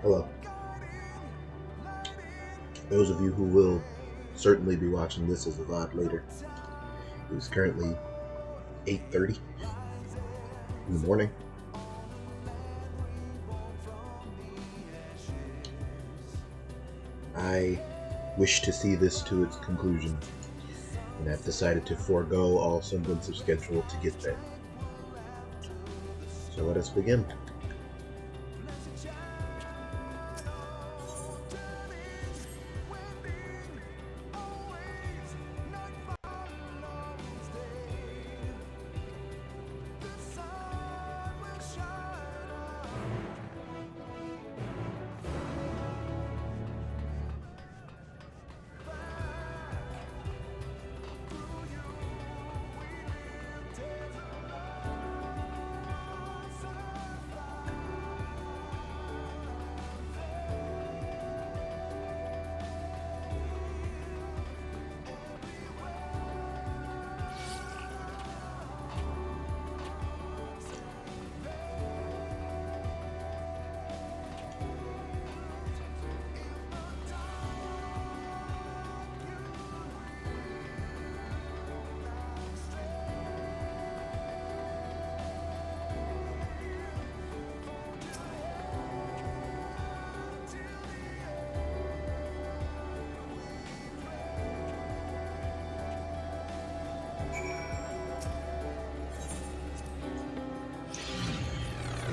Hello. Those of you who will certainly be watching this as a VOD later. It is currently 8:30 in the morning. I wish to see this to its conclusion, and I've decided to forego all semblance of schedule to get there. So let us begin.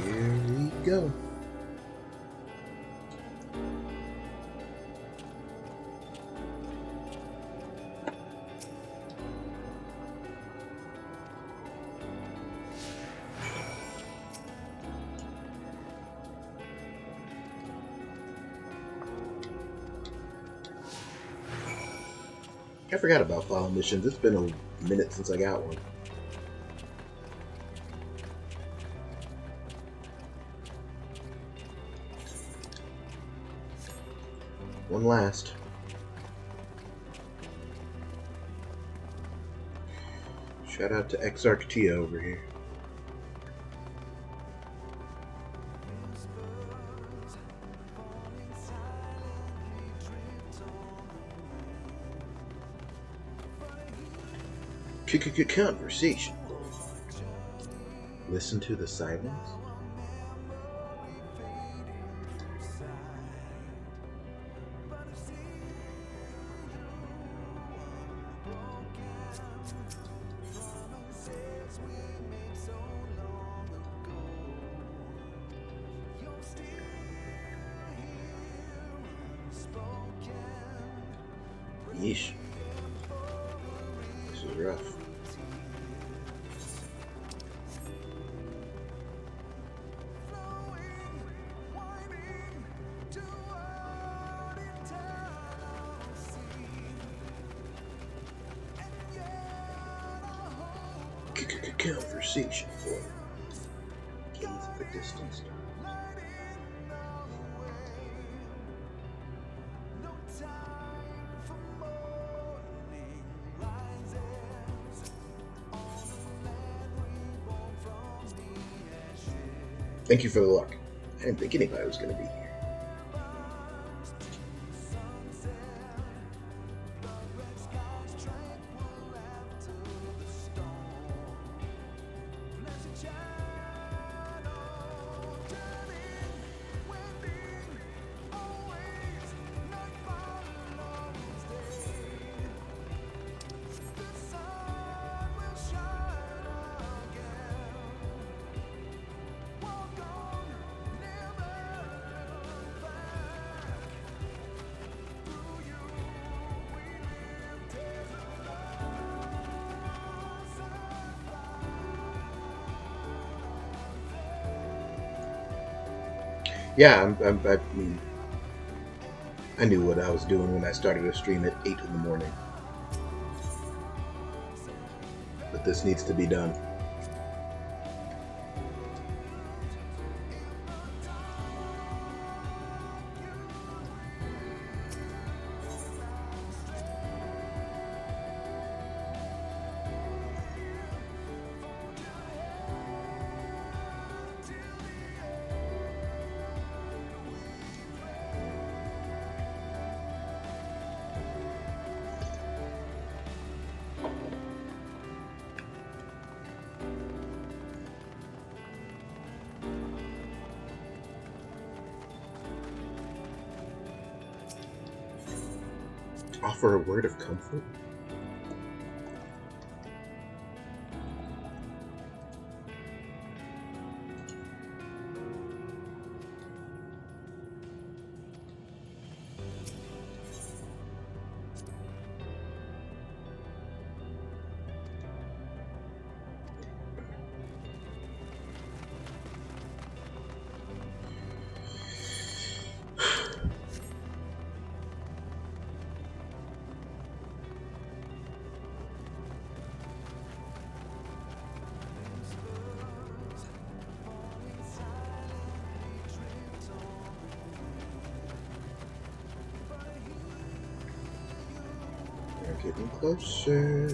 Here we go. I forgot about follow missions. It's been a minute since I got one. One last. Shout out to XIV over here. Conversation. Listen to the silence. Yeesh. This is rough. Conversation for gaze at the distance. Thank you for the luck. I didn't think anybody was going to be here. Yeah, I mean, I knew what I was doing when I started a stream at 8 in the morning. But this needs to be done. Offer a word of comfort? We're getting closer.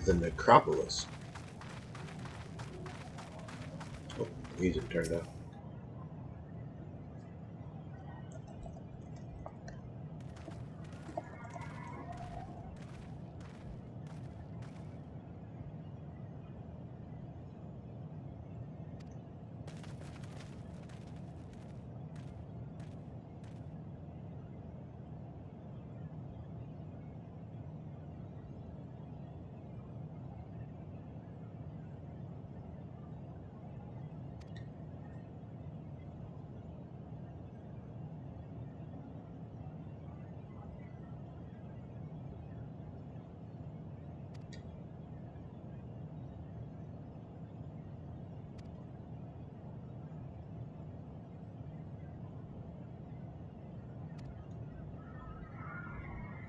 The necropolis. Oh, music turned up.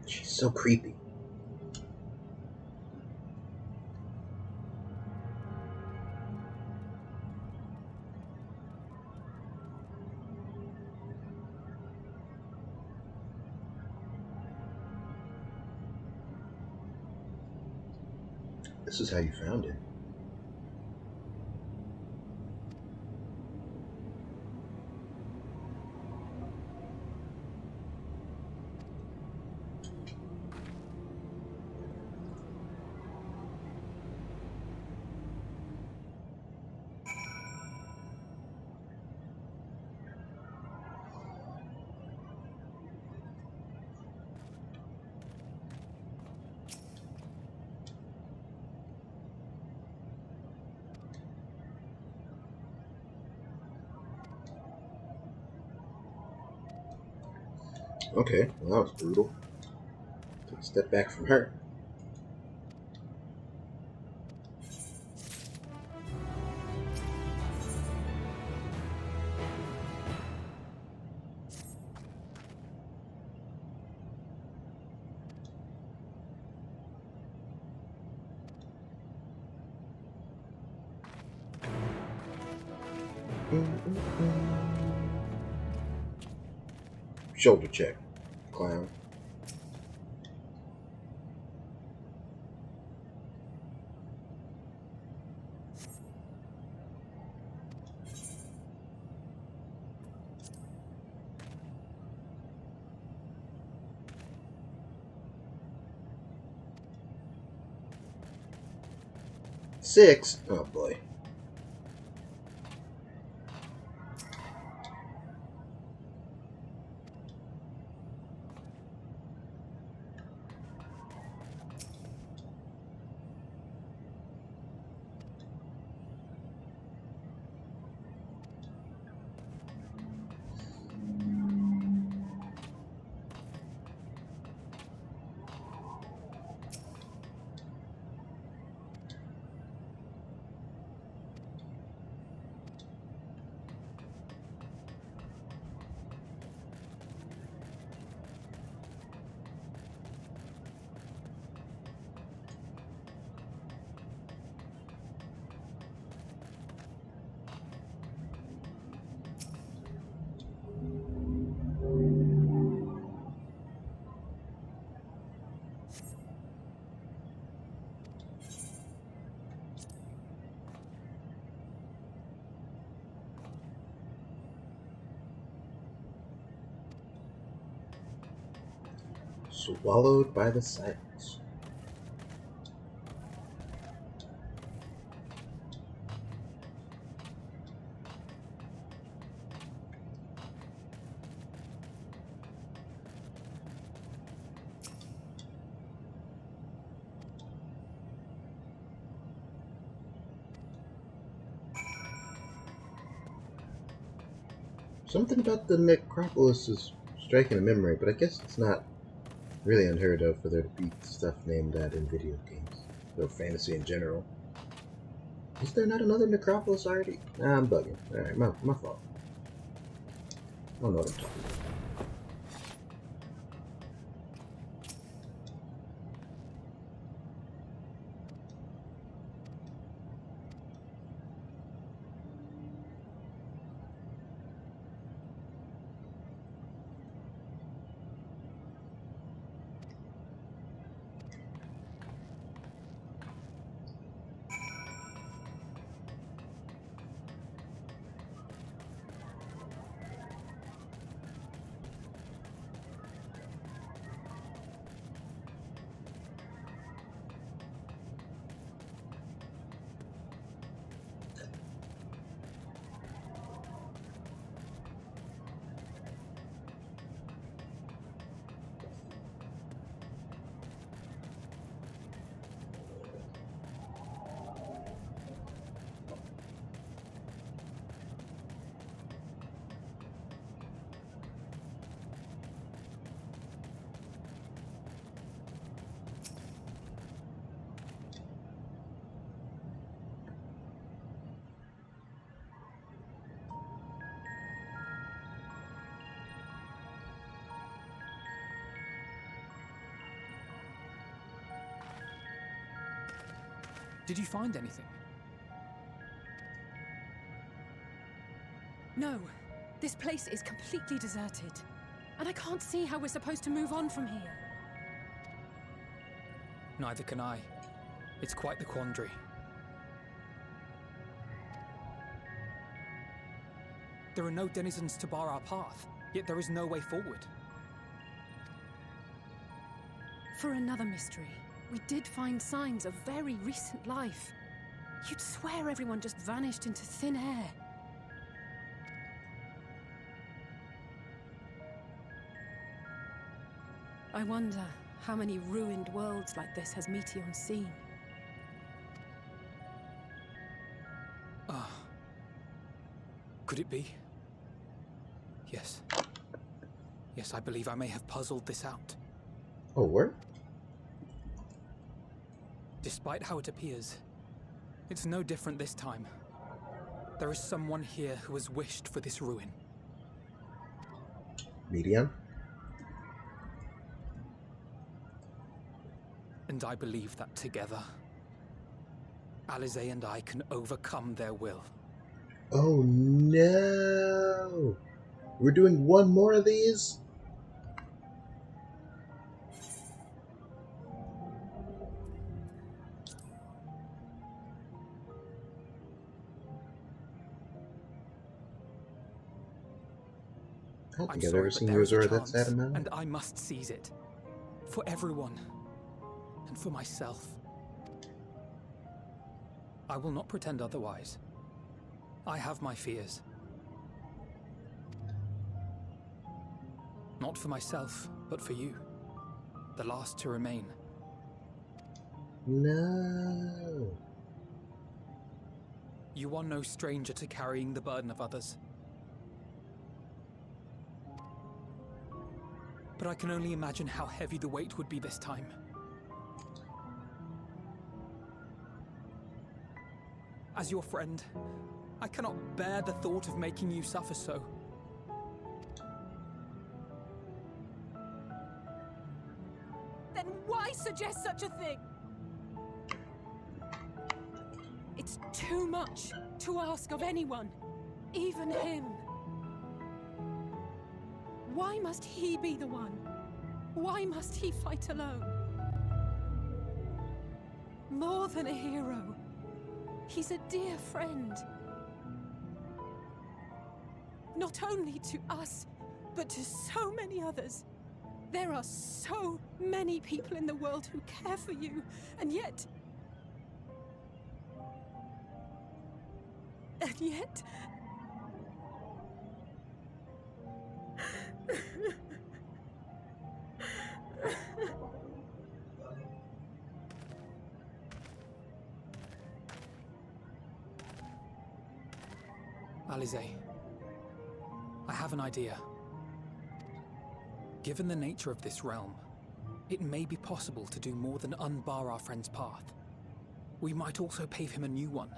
She's so creepy. This is how you found it. Okay, well, that was brutal. Take a step back from her. Shoulder check, clown. Six. Oh boy. Swallowed by the silence. Something about the necropolis is striking a memory, but I guess it's not really unheard of for there to be stuff named that in video games, or fantasy in general. Is there not another necropolis already? Nah, I'm bugging. Alright, my fault. I don't know what I'm talking about. Did you find anything? No. This place is completely deserted. And I can't see how we're supposed to move on from here. Neither can I. It's quite the quandary. There are no denizens to bar our path, yet there is no way forward. For another mystery, we did find signs of very recent life. You'd swear everyone just vanished into thin air. I wonder how many ruined worlds like this has Meteion seen. Ah. Could it be? Yes. Yes, I believe I may have puzzled this out. Oh, where? Despite how it appears, it's no different this time. There is someone here who has wished for this ruin. Meteion? And I believe that together, Alize and I can overcome their will. Oh no! We're doing one more of these? I don't I'm think I've sorry, ever but seen there is a Yozora that sad chance, in my life. and I must seize it. For everyone, and for myself. I will not pretend otherwise. I have my fears. Not for myself, but for you. The last to remain. No. You are no stranger to carrying the burden of others. But I can only imagine how heavy the weight would be this time. As your friend, I cannot bear the thought of making you suffer so. Then why suggest such a thing? It's too much to ask of anyone, even him. Why must he be the one? Why must he fight alone? More than a hero, he's a dear friend. Not only to us, but to so many others. There are so many people in the world who care for you, and yet... And yet... Alize, I have an idea. Given the nature of this realm, it may be possible to do more than unbar our friend's path. We might also pave him a new one.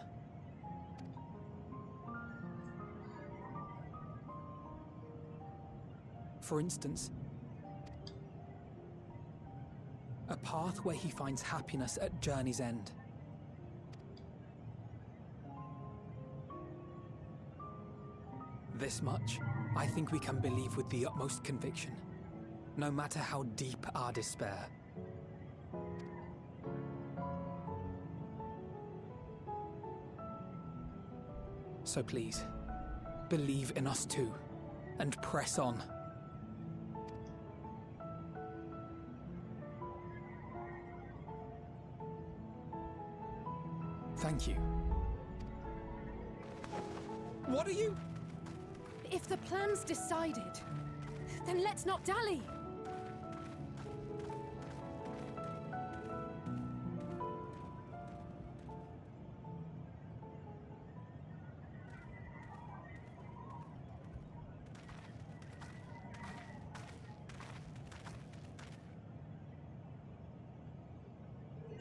For instance, a path where he finds happiness at journey's end. This much, I think we can believe with the utmost conviction, no matter how deep our despair. So please, believe in us too, and press on. Thank you. What are you? If the plan's decided, then let's not dally.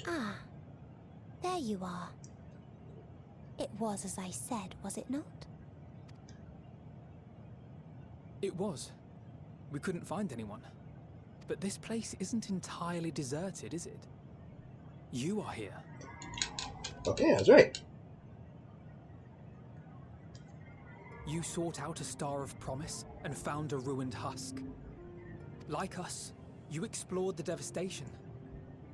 Ah, there you are. It was as I said, was it not? It was. We couldn't find anyone. But this place isn't entirely deserted, is it? You are here. Okay, I was right. You sought out a star of promise and found a ruined husk. Like us, you explored the devastation.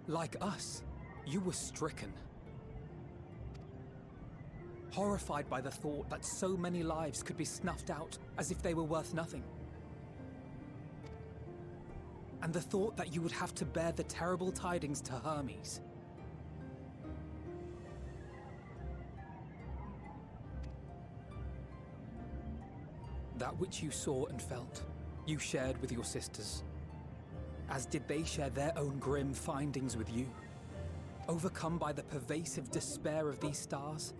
Like us, you were stricken. Horrified by the thought that so many lives could be snuffed out as if they were worth nothing. And the thought that you would have to bear the terrible tidings to Hermes. That which you saw and felt, you shared with your sisters. As did they share their own grim findings with you. Overcome by the pervasive despair of these stars,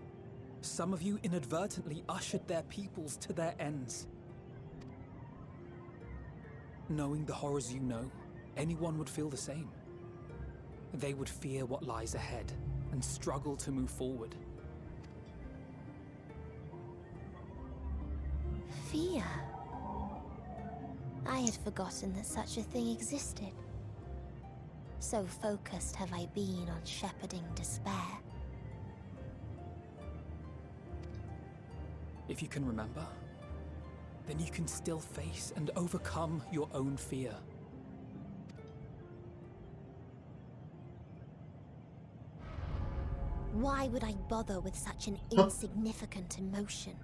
some of you inadvertently ushered their peoples to their ends. Knowing the horrors you know, anyone would feel the same. They would fear what lies ahead and struggle to move forward. Fear. I had forgotten that such a thing existed. So focused have I been on shepherding despair. If you can remember, then you can still face and overcome your own fear. Why would I bother with such an insignificant emotion?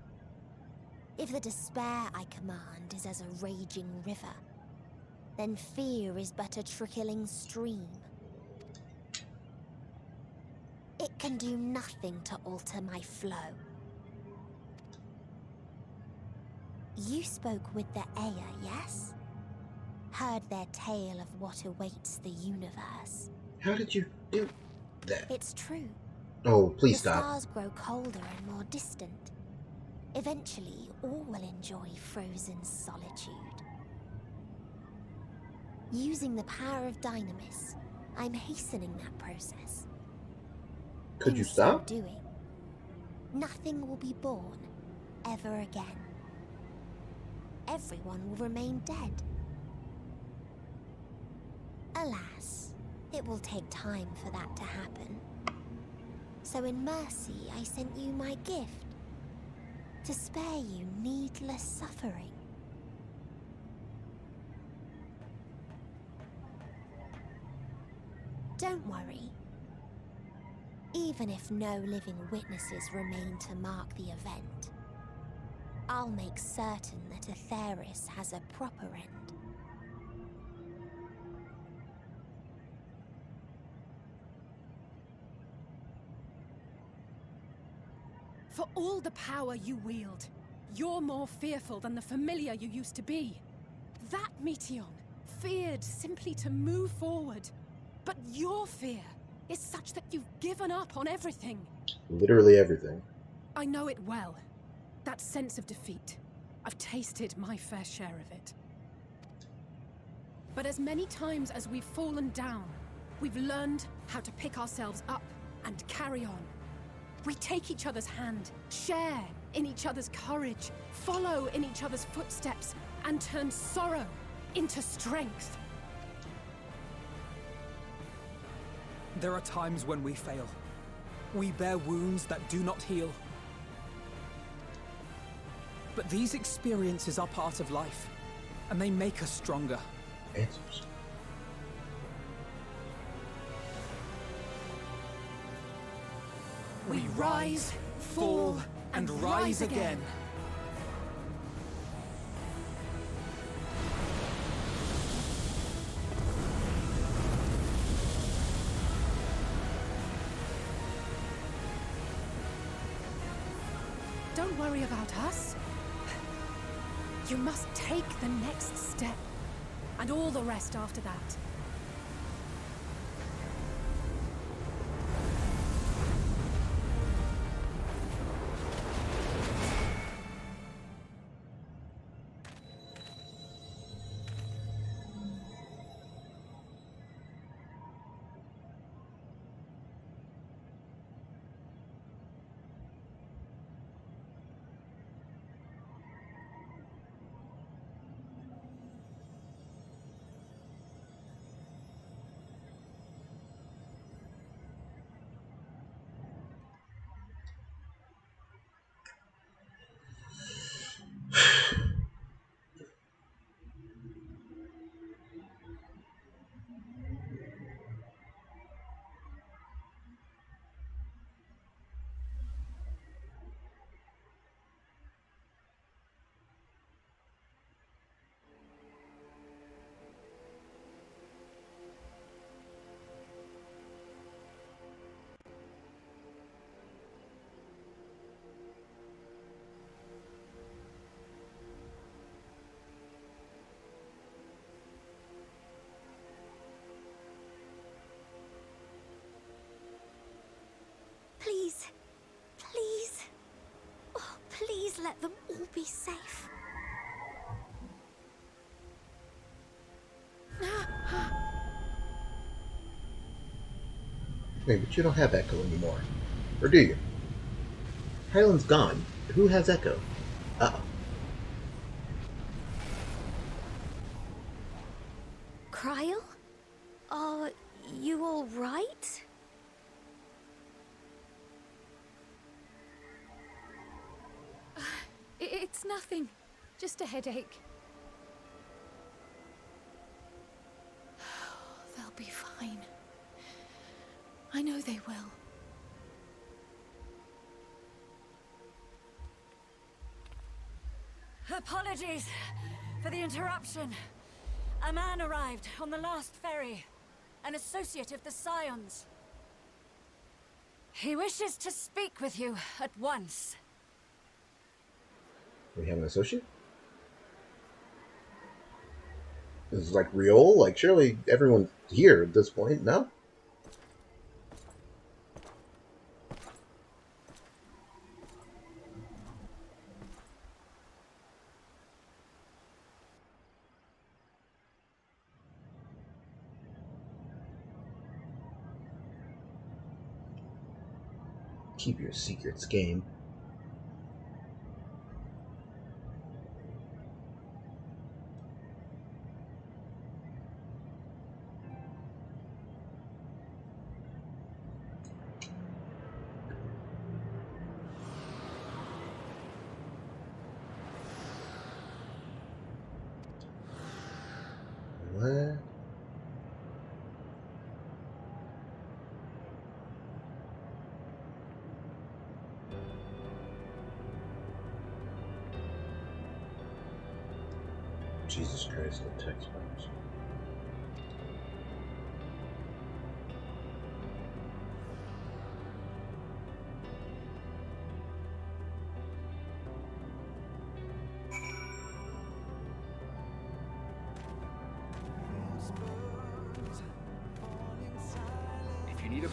If the despair I command is as a raging river, then fear is but a trickling stream. It can do nothing to alter my flow. You spoke with the Aya, yes? Heard their tale of what awaits the universe. How did you do that? It's true. Oh, please The stop. stars grow colder and more distant. Eventually, all will enjoy frozen solitude. Using the power of Dynamis, I'm hastening that process. Could you In so stop? doing, nothing will be born ever again. Everyone will remain dead. Alas, it will take time for that to happen. So in mercy, I sent you my gift, to spare you needless suffering. Don't worry. Even if no living witnesses remain to mark the event, I'll make certain that Atheris has a proper end. For all the power you wield, you're more fearful than the familiar you used to be. That Meteion feared simply to move forward. But your fear is such that you've given up on everything. Literally everything. I know it well. That sense of defeat. I've tasted my fair share of it. But as many times as we've fallen down, we've learned how to pick ourselves up and carry on. We take each other's hand, share in each other's courage, follow in each other's footsteps, and turn sorrow into strength. There are times when we fail. We bear wounds that do not heal. But these experiences are part of life, and they make us stronger. Answers. We rise, fall, and rise again. Don't worry about us. You must take the next step, and all the rest after that. Please, please, oh, please let them all be safe. Wait, but you don't have Echo anymore. Or do you? Hyland's gone. Who has Echo? Uh-oh. Cryle? Are you all right? It's nothing. Just a headache. They'll be fine. I know they will. Apologies for the interruption. A man arrived on the last ferry, an associate of the Scions. He wishes to speak with you at once. We have an associate? This is like Riol? Like, surely everyone's here at this point, no? Keep your secrets, game. What? Jesus Christ, the text box.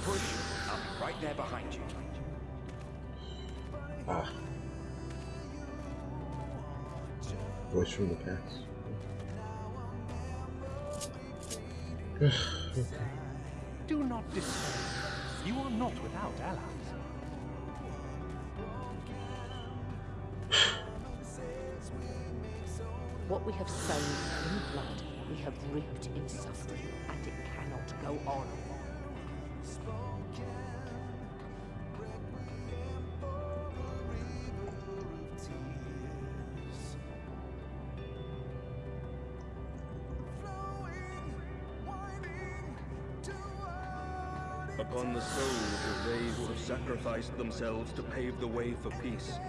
push, I'll be right there behind you. Ah. Voice from the past. Okay. Do not despair. You are not without allies. What we have sown in blood, we have reaped in suffering, and it cannot go on. Upon the souls of they who have sacrificed themselves to pave the way for peace,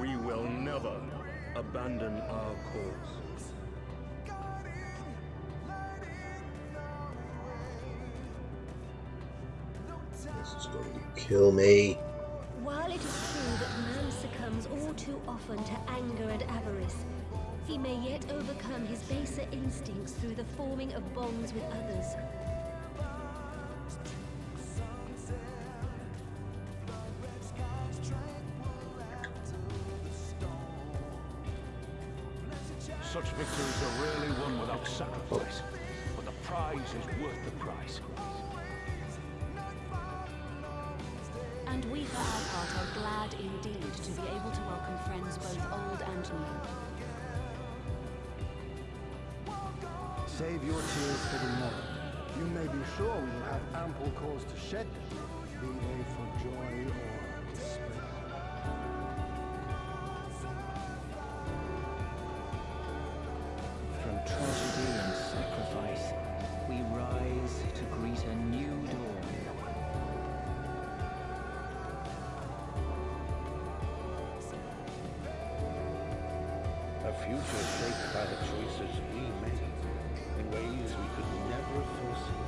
we will never abandon our cause. This is going to kill me. While it is true that man succumbs all too often to anger and avarice, he may yet overcome his baser instincts through the forming of bonds with others. Such victories are rarely won without sacrifice, but the prize is worth the price. And we for our part are glad indeed to be able to welcome friends both old and new. Save your tears for the morrow. You may be sure we will have ample cause to shed them, be they for joy or despair. From tragedy and sacrifice, we rise to greet a new dawn. A future shaped by the choices we made in ways we could never foresee.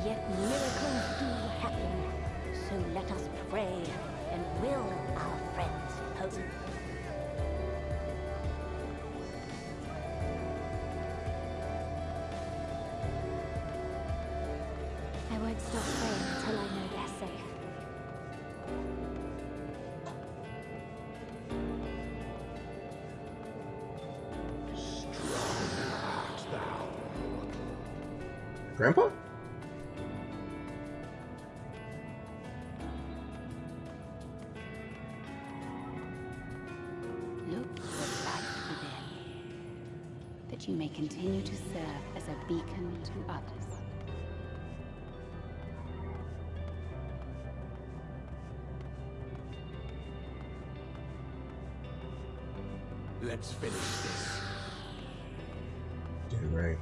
Yet miracles do happen, so let us pray and will our friends home. I won't stop praying until I know they're safe. Grandpa? Look for light within, that you may continue to serve as a beacon to others. Let's finish this. Damn right.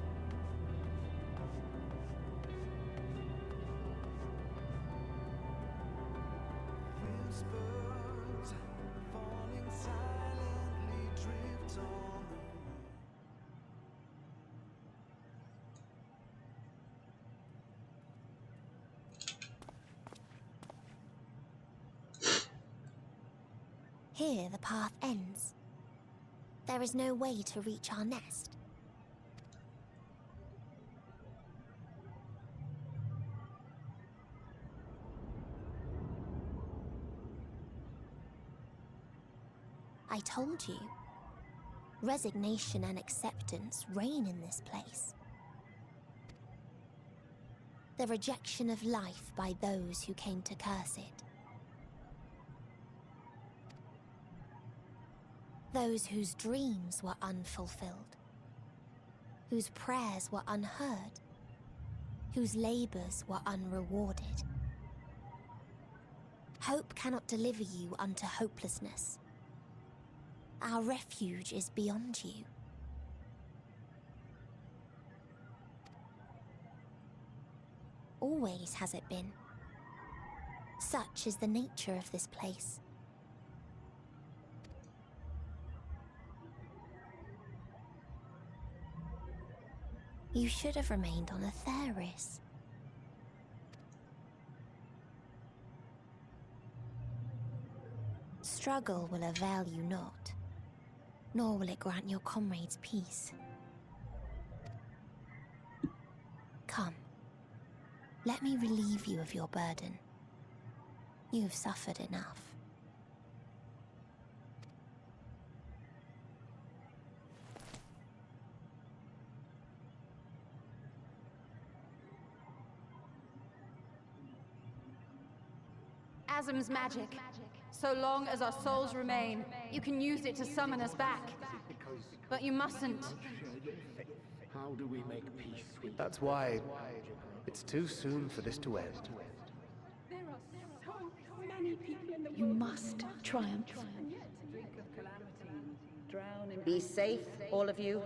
Here the path ends. There is no way to reach our nest. I told you. Resignation and acceptance reign in this place. The rejection of life by those who came to curse it. Those whose dreams were unfulfilled, whose prayers were unheard, whose labors were unrewarded. Hope cannot deliver you unto hopelessness. Our refuge is beyond you. Always has it been. Such is the nature of this place. You should have remained on Atheris. Struggle will avail you not, nor will it grant your comrades peace. Let me relieve you of your burden. You've suffered enough. Asm's magic. So long as our souls remain, you can use it to summon us back. But you mustn't. How do we make peace with That's why it's too soon for this to end. There are so many people in the world. You must triumph. Be safe, all of you,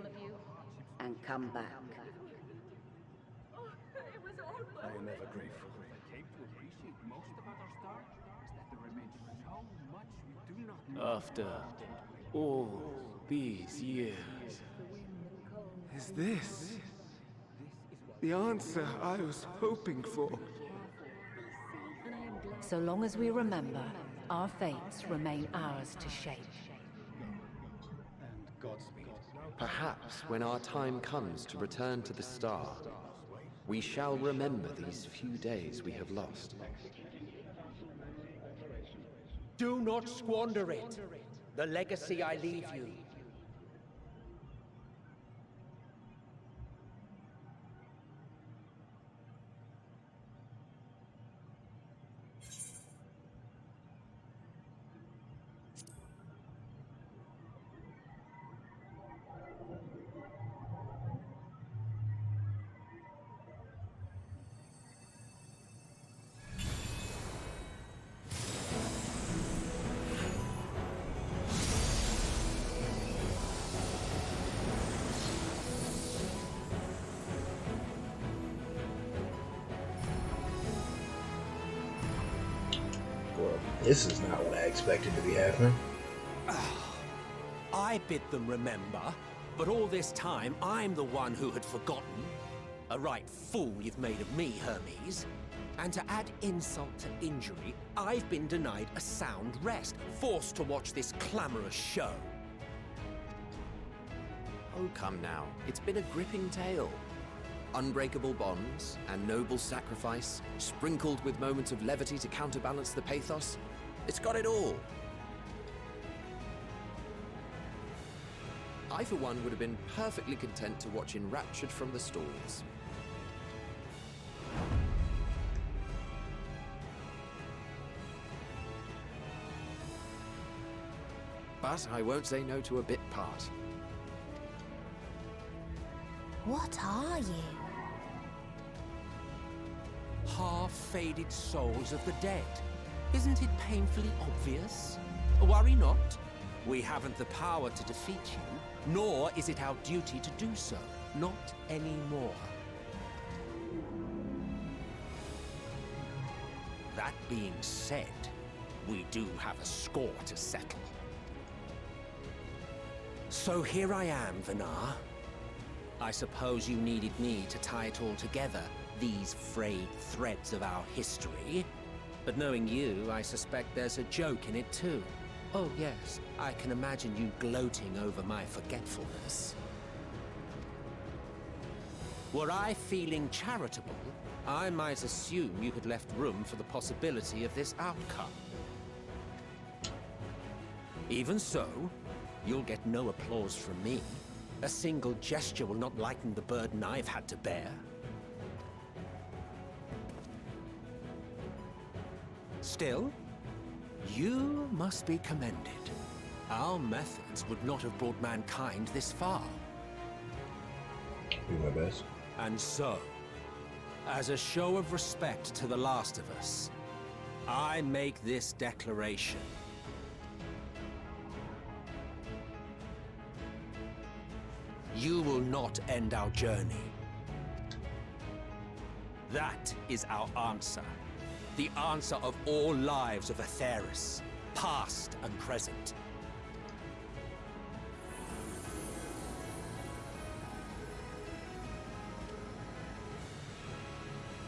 and come back. I am ever grateful. After all these years, is this the answer I was hoping for? So long as we remember, our fates remain ours to shape. and Godspeed? Perhaps when our time comes to return to the star, we shall remember these few days we have lost. Do not squander it. The legacy I leave you. This is not what I expected to be happening. I bid them remember, but all this time I'm the one who had forgotten. A right fool you've made of me, Hermes. And to add insult to injury, I've been denied a sound rest, forced to watch this clamorous show. Oh, come now. It's been a gripping tale. Unbreakable bonds and noble sacrifice, sprinkled with moments of levity to counterbalance the pathos. It's got it all. I, for one, would have been perfectly content to watch enraptured from the stalls. But I won't say no to a bit part. What are you? Half-faded souls of the dead. Isn't it painfully obvious? Worry not. We haven't the power to defeat you, nor is it our duty to do so. Not anymore. That being said, we do have a score to settle. So here I am, Vinar. I suppose you needed me to tie it all together, these frayed threads of our history. But knowing you, I suspect there's a joke in it too. Oh yes, I can imagine you gloating over my forgetfulness. Were I feeling charitable, I might assume you had left room for the possibility of this outcome. Even so, you'll get no applause from me. A single gesture will not lighten the burden I've had to bear. Still, you must be commended. Our methods would not have brought mankind this far. Do my best. And so, as a show of respect to the last of us, I make this declaration. You will not end our journey. That is our answer. The answer of all lives of Atheris, past and present.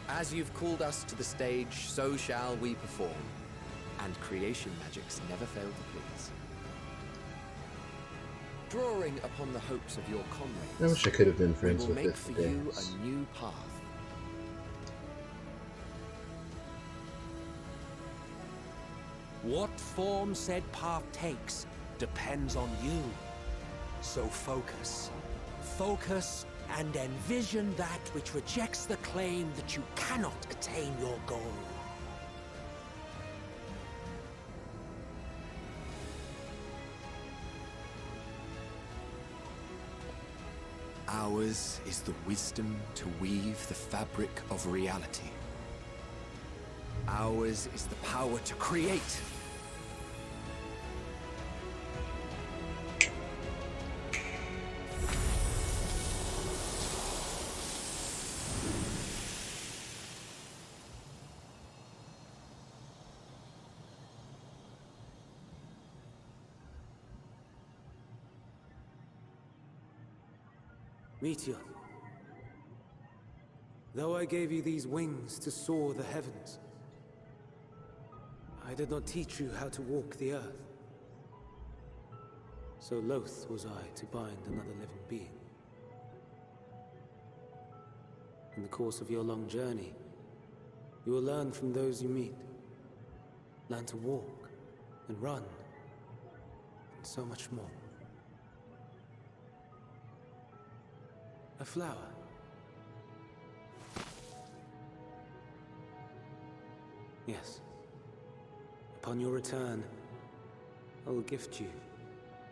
As you've called us to the stage, so shall we perform. And creation magics never fail to please. Drawing upon the hopes of your comrades, I wish I could have been friends we will with make this for today. you a new path. What form said path takes depends on you. So focus. Focus and envision that which rejects the claim that you cannot attain your goal. Ours is the wisdom to weave the fabric of reality. Ours is the power to create. Meteor, though I gave you these wings to soar the heavens, I did not teach you how to walk the earth. So loath was I to bind another living being. In the course of your long journey, you will learn from those you meet. Learn to walk and run, and so much more. A flower. Yes. Upon your return, I will gift you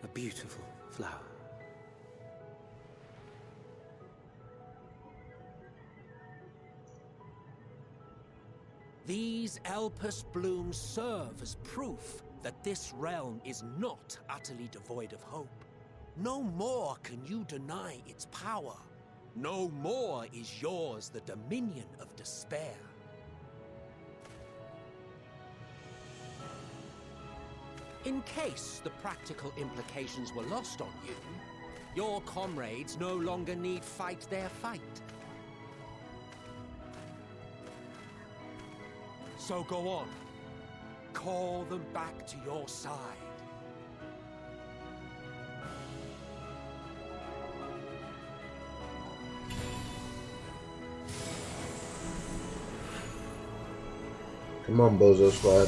a beautiful flower. These Elpis blooms serve as proof that this realm is not utterly devoid of hope. No more can you deny its power. No more is yours the dominion of despair. In case the practical implications were lost on you, your comrades no longer need fight their fight. So go on. Call them back to your side. Come on, Bozo Squad.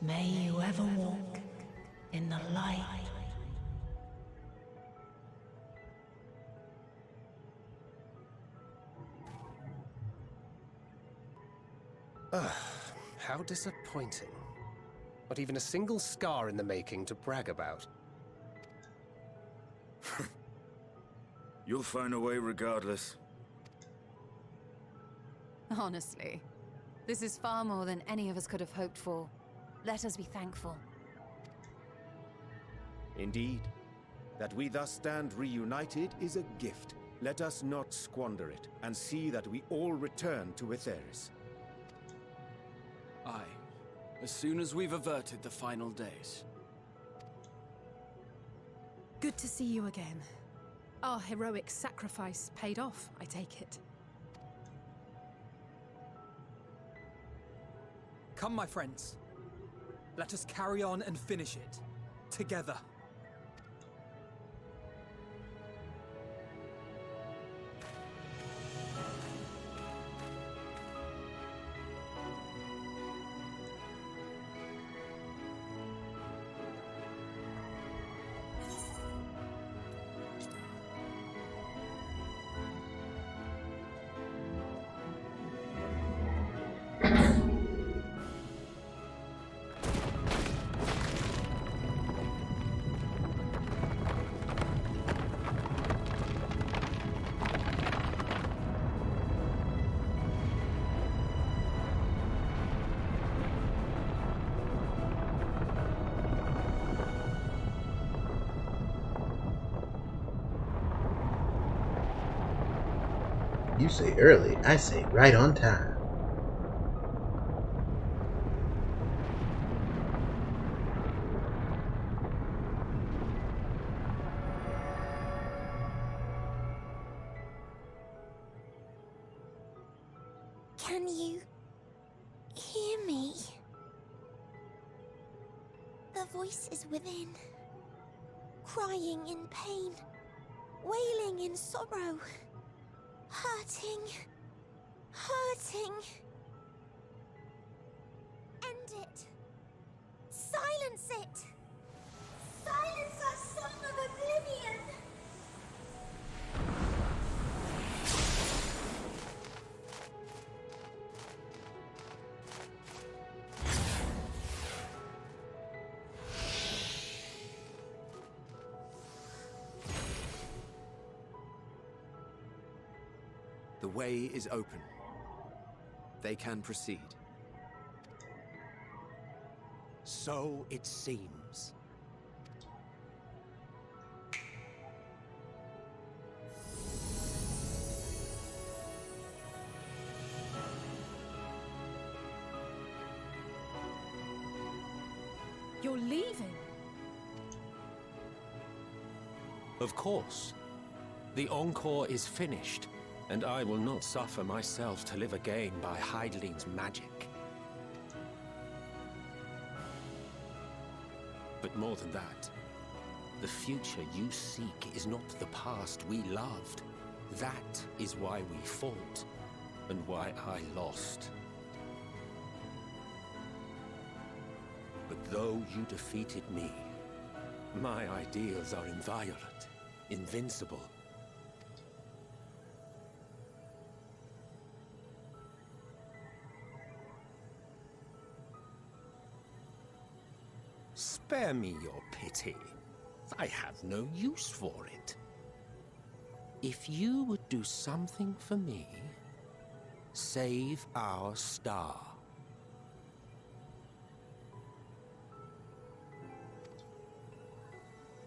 May you ever walk in the light. How disappointing. Not even a single scar in the making to brag about. You'll find a way regardless. Honestly, this is far more than any of us could have hoped for. Let us be thankful. Indeed. That we thus stand reunited is a gift. Let us not squander it, and see that we all return to Etheris. Aye. As soon as we've averted the final days. Good to see you again. Our heroic sacrifice paid off, I take it. Come, my friends. Let us carry on and finish it. Together. You say early, I say right on time. Can you hear me? The voice is within, crying in pain, wailing in sorrow, hurting, hurting. End it. Silence it. Silence our song of oblivion. The way is open. They can proceed. So it seems. You're leaving? Of course. The Encore is finished, and I will not suffer myself to live again by Heideling's magic. But more than that, the future you seek is not the past we loved. That is why we fought, and why I lost. But though you defeated me, my ideals are inviolate, invincible. Spare me your pity. I have no use for it. If you would do something for me, save our star.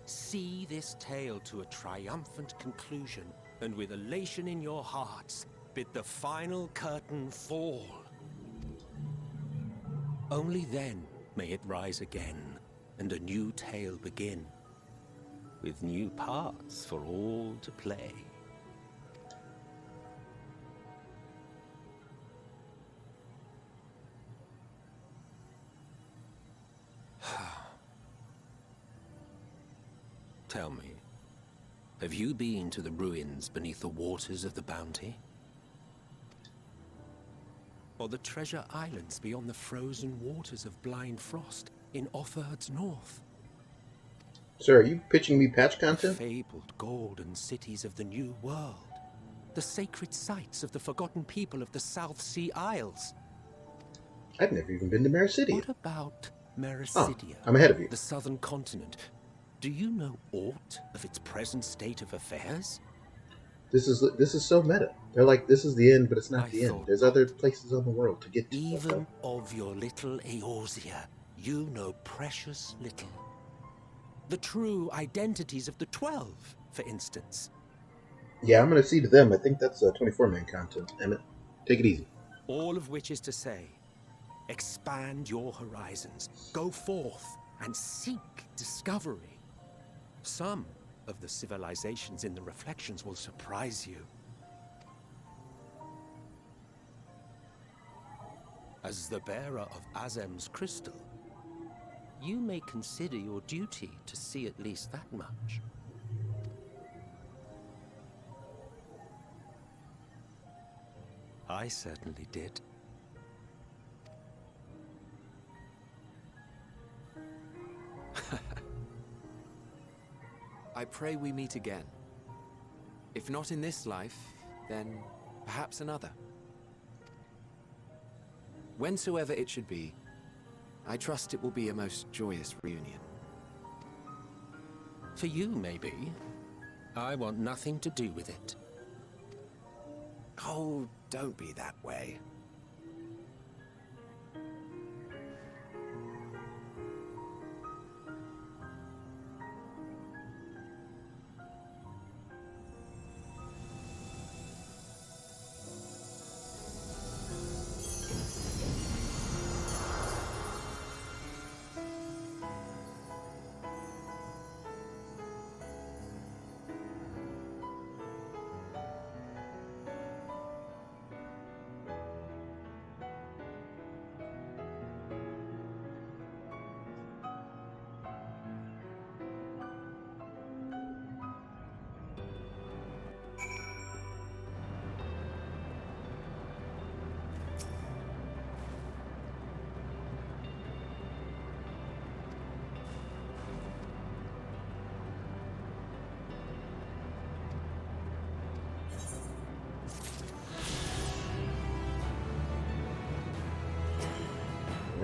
See this tale to a triumphant conclusion, and with elation in your hearts, bid the final curtain fall. Only then may it rise again, and a new tale begin, with new parts for all to play. Tell me, have you been to the ruins beneath the waters of the Bounty? Or the treasure islands beyond the frozen waters of Blind Frost in Offerd's north? Sir, are you pitching me patch content? The fabled golden cities of the New World. The sacred sites of the forgotten people of the South Sea Isles. I've never even been to Mericidia. What about Mericidia? Oh, I'm ahead of you. The southern continent. Do you know aught of its present state of affairs? This is so meta. They're like, this is the end, but it's not the end. There's other places on the world to get to. Even of your little Eorzea, you know precious little. The true identities of the 12, for instance. Yeah, I'm going to see to them. I think that's 24-man content. Emmett, take it easy. All of which is to say, expand your horizons. Go forth and seek discovery. Some of the civilizations in the reflections will surprise you. As the bearer of Azem's crystal, you may consider your duty to see at least that much. I certainly did. I pray we meet again. If not in this life, then perhaps another. Whensoever it should be, I trust it will be a most joyous reunion. For you, maybe. I want nothing to do with it. Oh, don't be that way.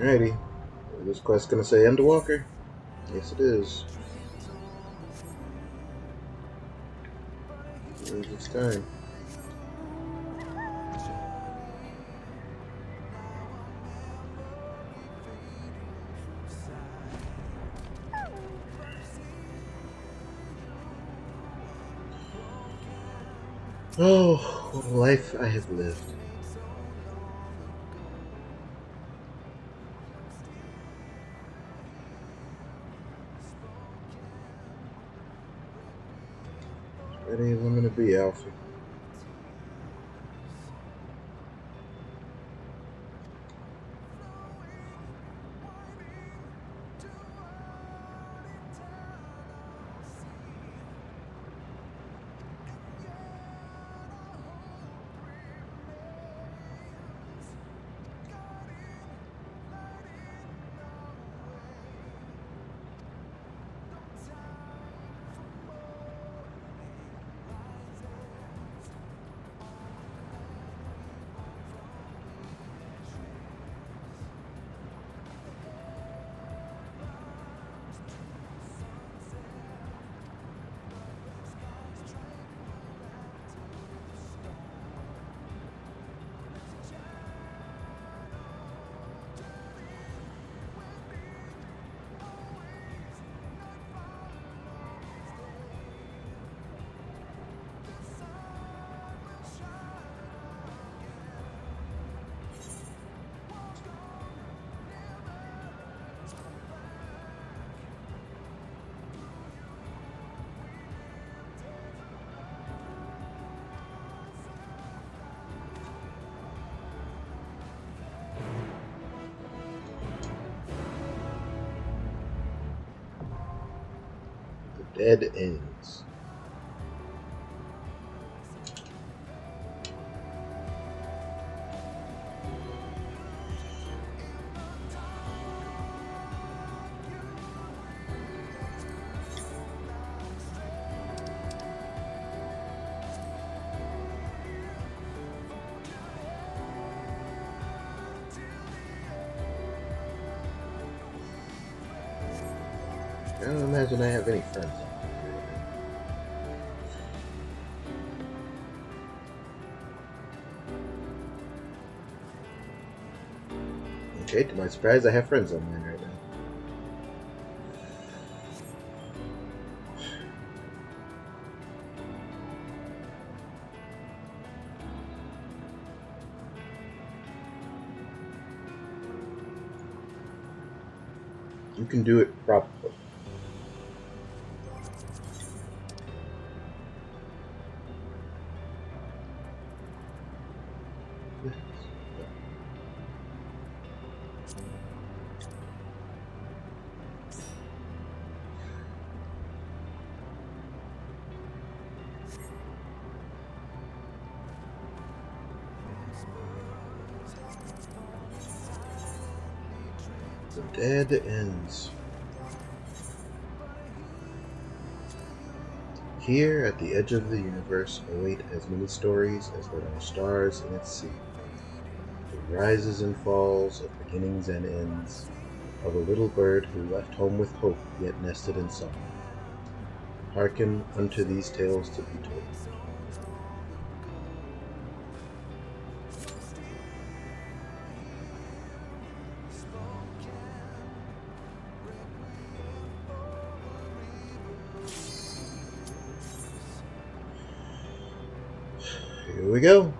Alrighty. This quest's gonna say Endwalker. Yes, it is. It's time. Oh, what a life I have lived. Ready as I'm gonna be, Alfie. Dead ends. I don't imagine I have any friends. Okay, to my surprise, I have friends online right now. You can do it properly. The dead ends. Here, at the edge of the universe, await as many stories as there are stars in its sea. The rises and falls of beginnings and ends of a little bird who left home with hope, yet nested in song. Hearken unto these tales to be told. Here we go.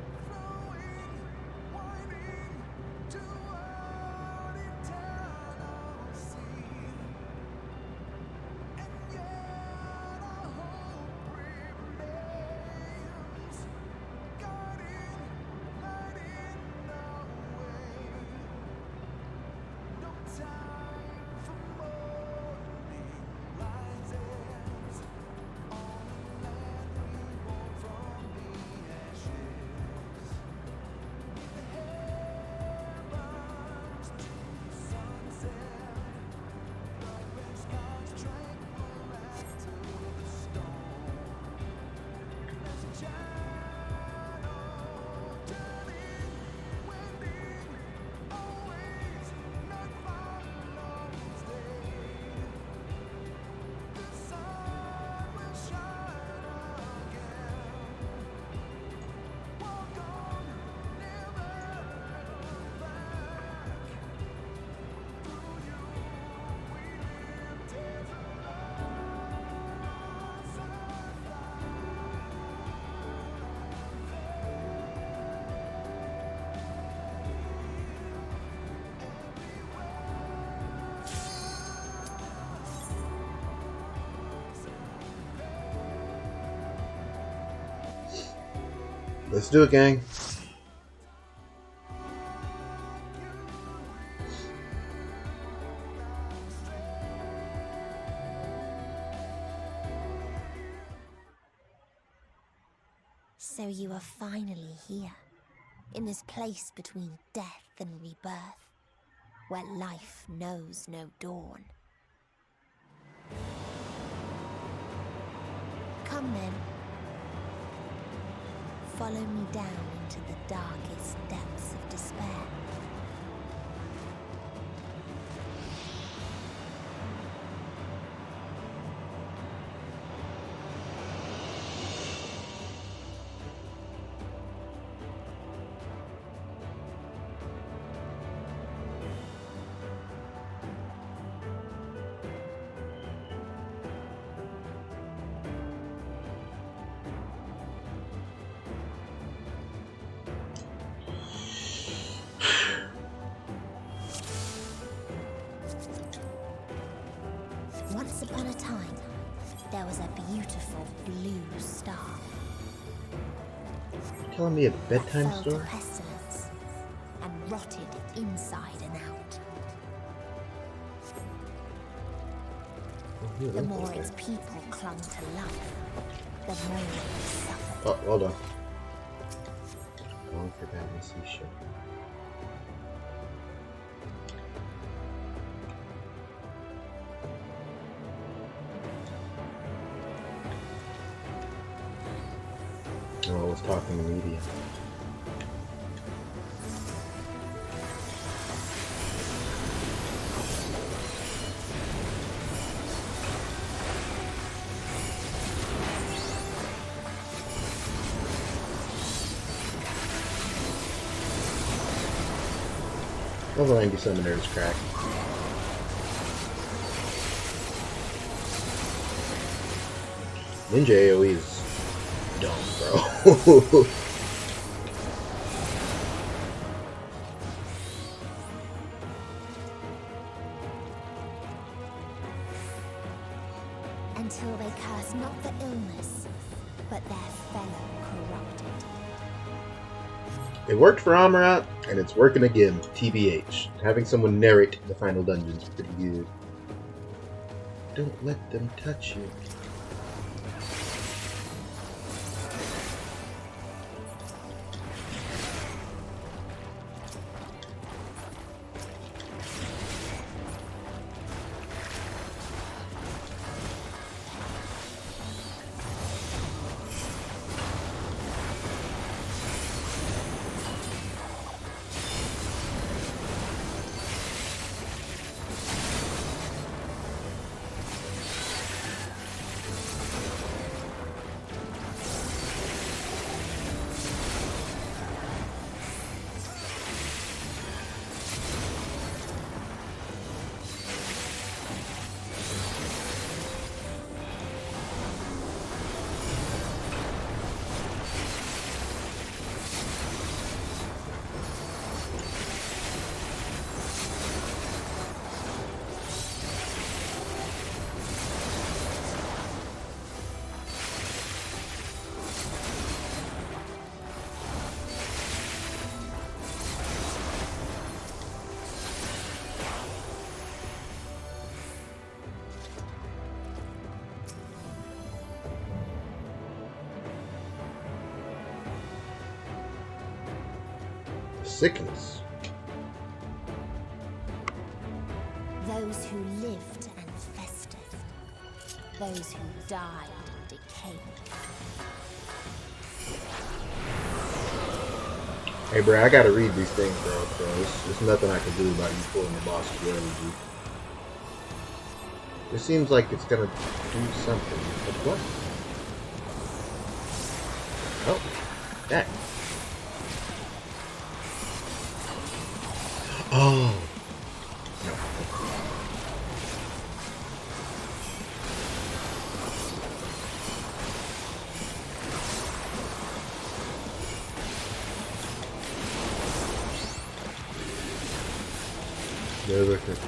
Let's do it, gang. So you are finally here, in this place between death and rebirth, where life knows no dawn. Come then. Follow me down into the darkest depths of despair. Once upon a time, there was a beautiful blue star. You're telling me a bedtime fell story? to pestilence and rotted inside and out. The more its people clung to life, the more it suffered. Oh, hold on. Long forgotten seashore. Oh, I was talking to media. Overlanding Summoner's crack. Ninja AoE is dumb, bro. Until they curse not the illness, but their fellow corrupted. It worked for Amarat, and it's working again, TBH. Having someone narrate the final dungeon's pretty good. Don't let them touch you. Sickness. Those who lived and festered. Those who died and decayed. Hey, bro, I gotta read these things, bro. So there's nothing I can do about you pulling the boss to dude. It seems like it's gonna do something. But what? Oh, that. Oh. No. Never could.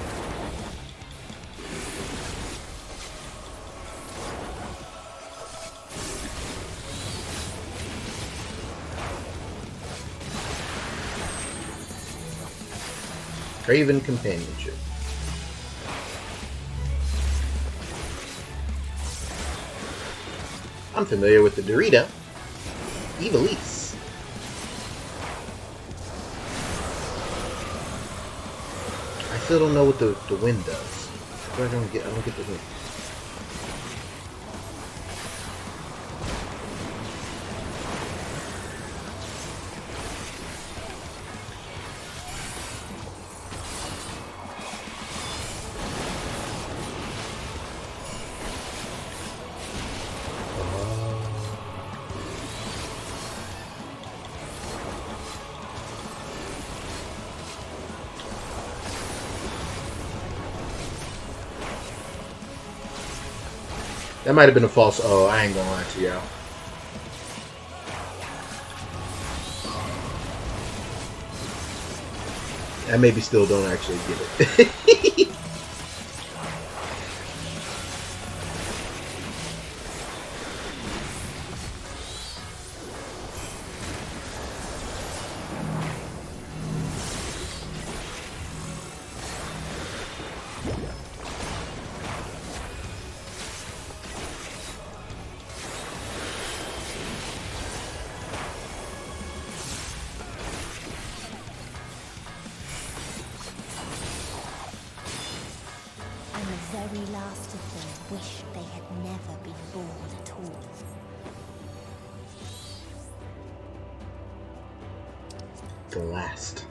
Craven companionship. I'm familiar with the Dorito. Evilise. I still don't know what the wind does. I don't get the wind. That might have been a false. Oh, I ain't gonna lie to y'all. I maybe still don't actually get it. very last of them wished they had never been born at all. The last.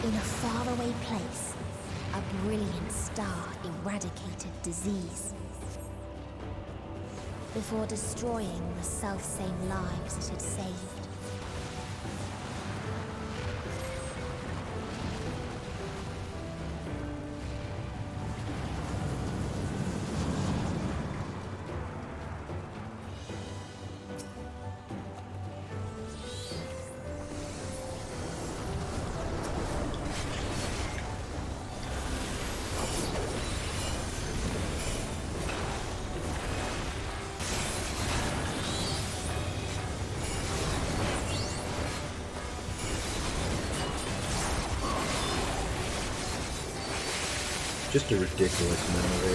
In a faraway place, a brilliant star eradicated disease before destroying the self-same lives it had saved. Just a ridiculous memory.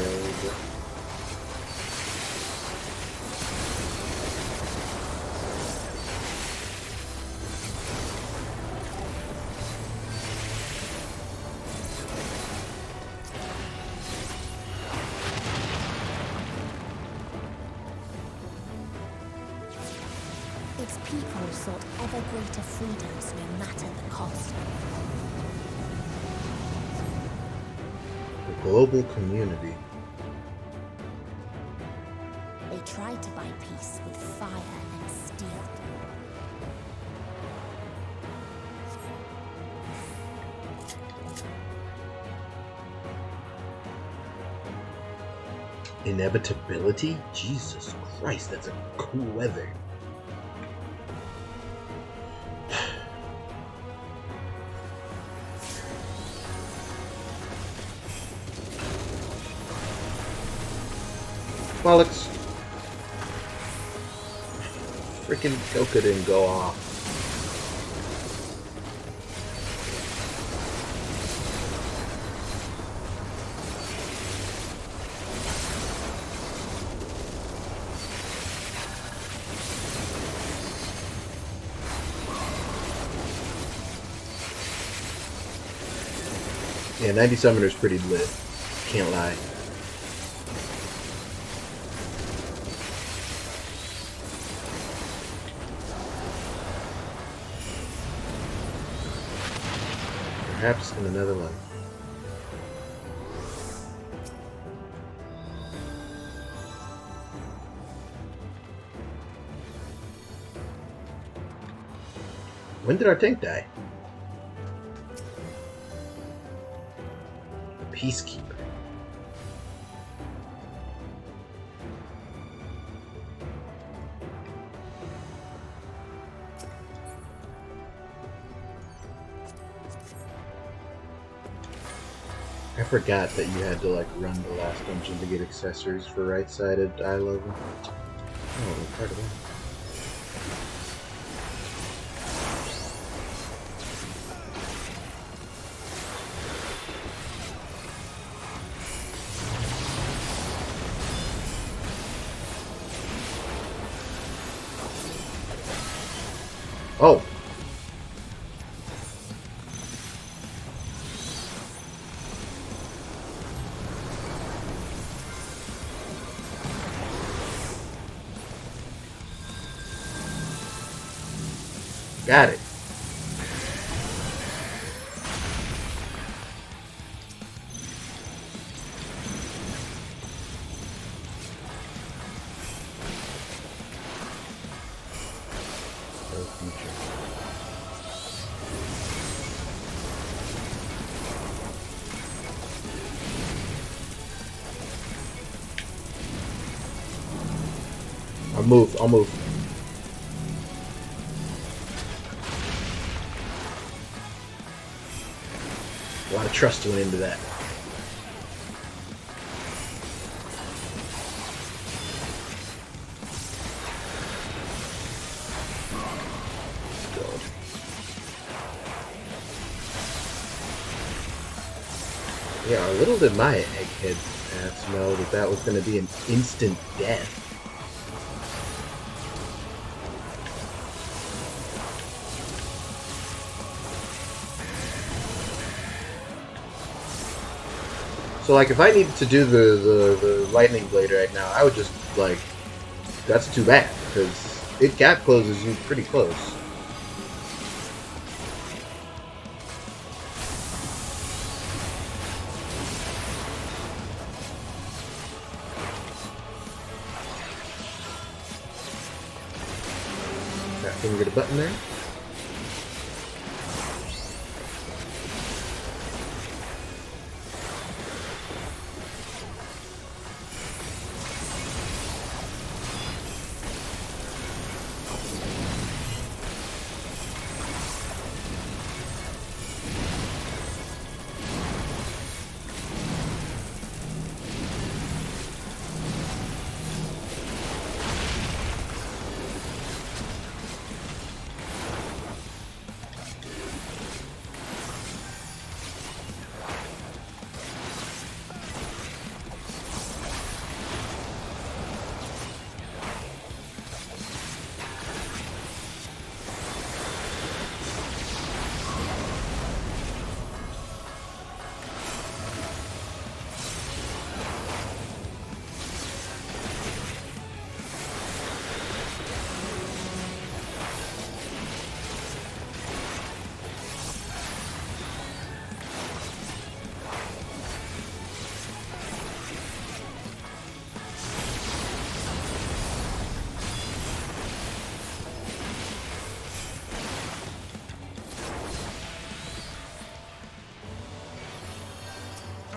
Its people sought ever greater freedoms no matter the cost. Global community. They tried to buy peace with fire and steel. Inevitability? Jesus Christ, that's a cool weather. Bollocks. Freaking Goku didn't go off. Yeah, 90 Summoner's pretty lit. Can't lie. Perhaps in another life. When did our tank die? The Peacekeeper. I forgot that you had to like run the last dungeon to get accessories for right-sided eye level. Oh, part of that. Oh. Got it. I'll move. A lot of trust went into that. Yeah, little did my egghead ass know that that was going to be an instant death. So, like, if I needed to do the lightning blade right now, I would just, like, that's too bad, because it gap closes you pretty close. Got finger the button there.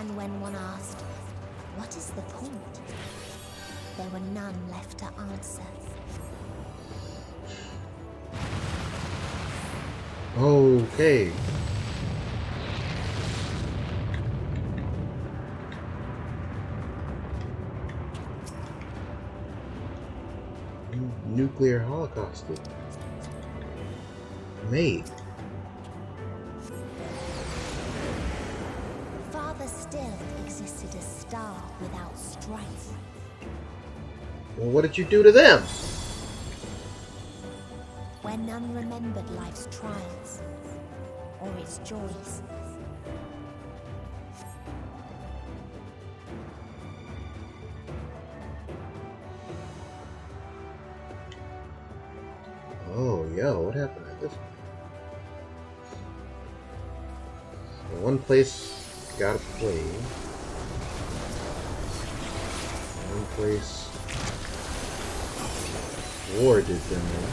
And when one asked, what is the point? There were none left to answer. Okay. Nuclear holocaust. Made. Father still existed a star without strife. Well, what did you do to them? Where none remembered life's trials or its joys. Oh, yo, what happened at this one? So one place gotta play. One place war did them there.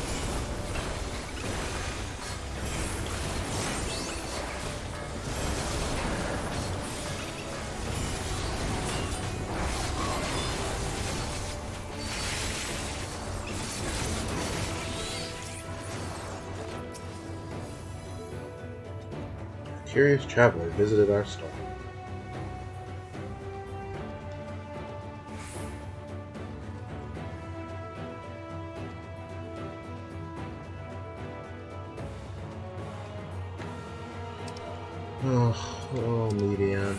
Curious traveler visited our store. Oh, Medion.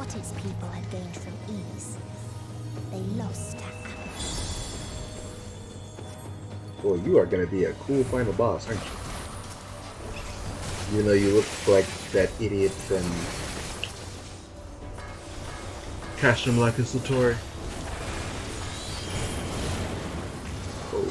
what its people had gained from ease, they lost to apathy. Boy, you are going to be a cool final boss, aren't you? Even though you look like that idiot from Casham Like a Satori. Oh.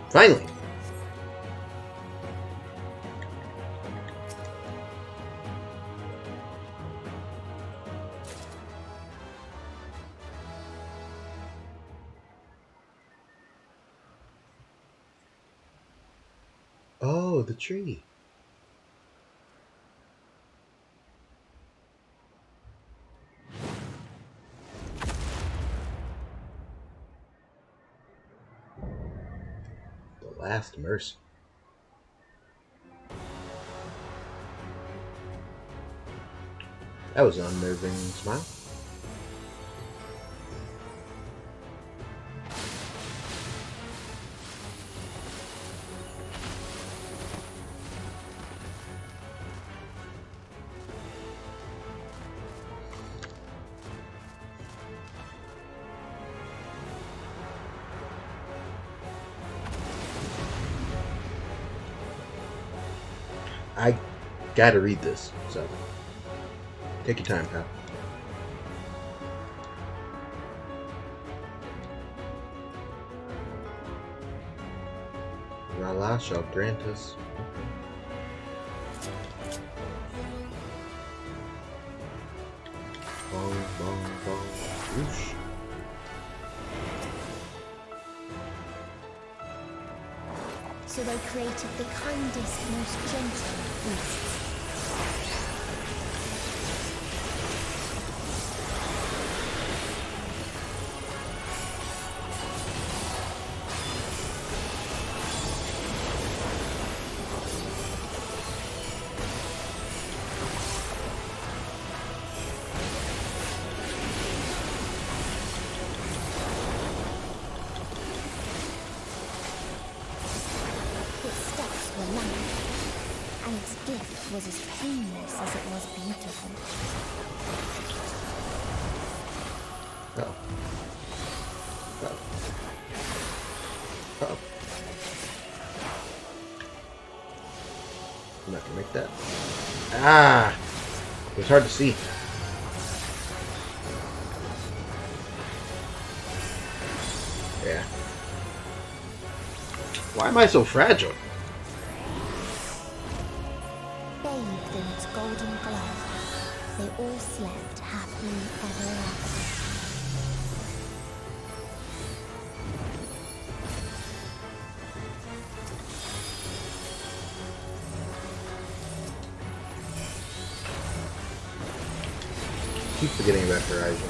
Finally! Oh, the tree. The last mercy. That was an unnerving smile. I gotta read this, so take your time, pal. Rala shall grant us. Bong, bong, bong, whoosh. So they created the kindest, most gentle beasts. And its gift was as painless as it was beautiful. Uh-oh. Uh-oh. Uh-oh. I'm not gonna make that. Ah! It was hard to see. Yeah. Why am I so fragile? Bathed in its golden glow, they all slept happily ever after. Keep forgetting about Horizon.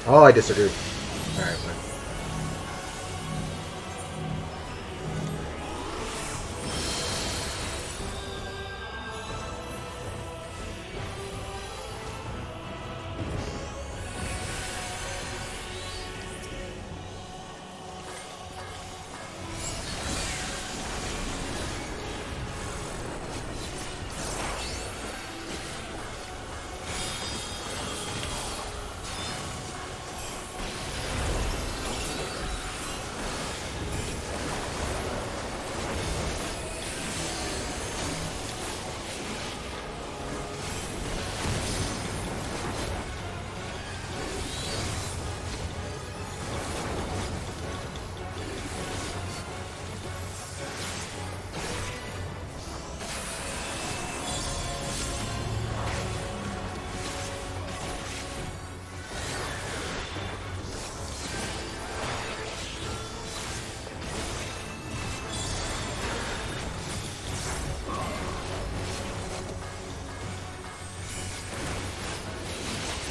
Oh, I disagree. Alright, fine.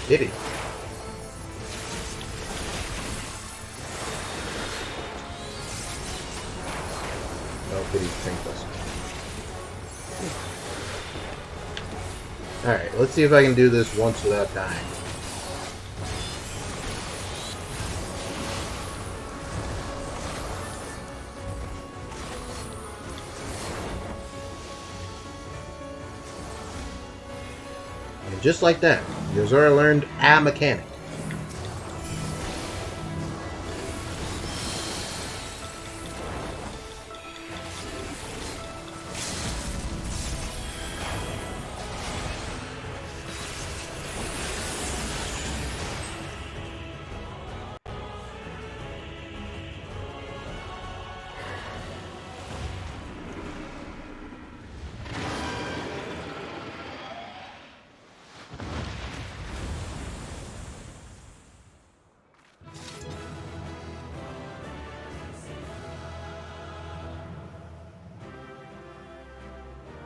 Did he? Oh, did he think us? Alright, let's see if I can do this once without dying. And just like that, Yozora learned a mechanic.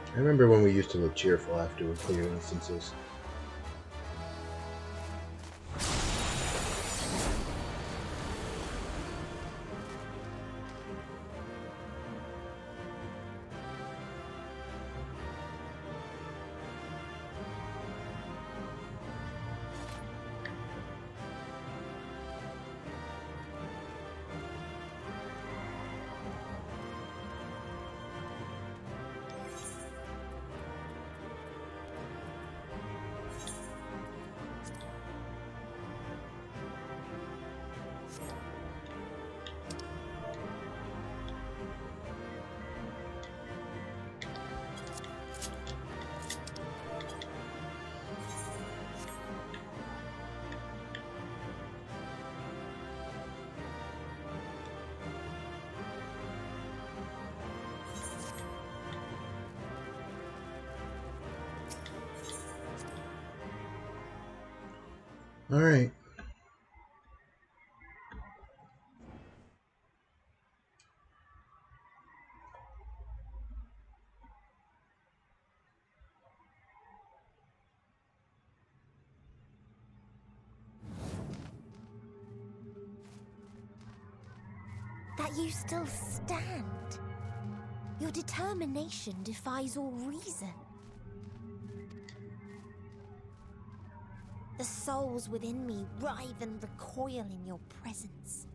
I remember when we used to look cheerful after we cleared instances. All right. That you still stand. Your determination defies all reason. The souls within me writhe and recoil in your presence.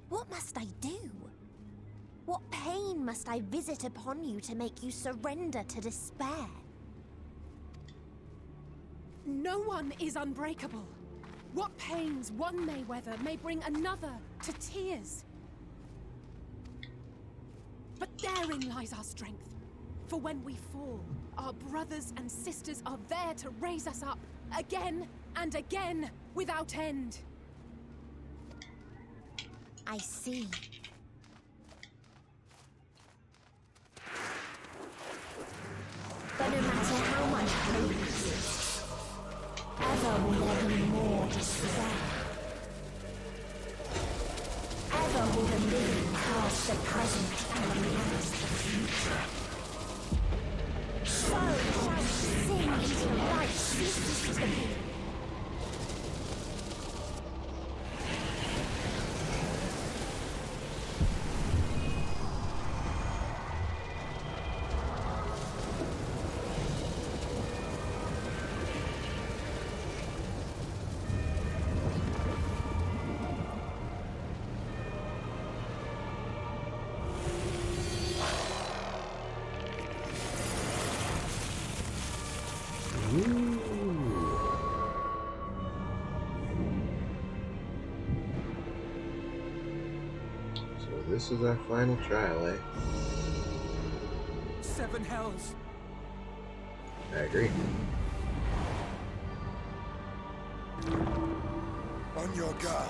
What must I do? What pain must I visit upon you to make you surrender to despair? No one is unbreakable. What pains one may weather may bring another to tears. But therein lies our strength. For when we fall, our brothers and sisters are there to raise us up, again and again, without end. I see. But no matter how much hope exists, ever will there be more despair. Ever will the living cast the present and the past the future. So shall we sing until life ceases to be. this is our final trial, eh? 7 hells. I agree. On your guard.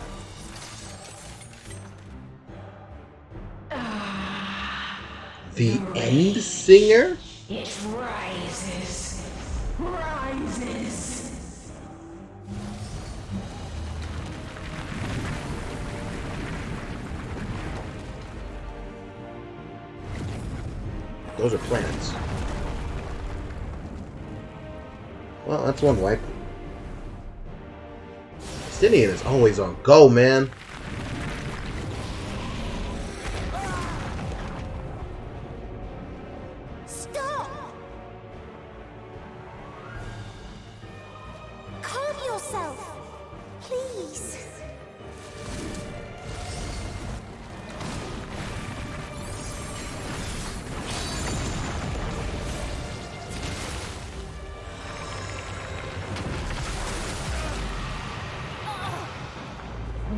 The End Singer? It rises. Rises. Those are planets. Well, that's one wipe. Justinian is always on go, man. Stop! Calm yourself, please.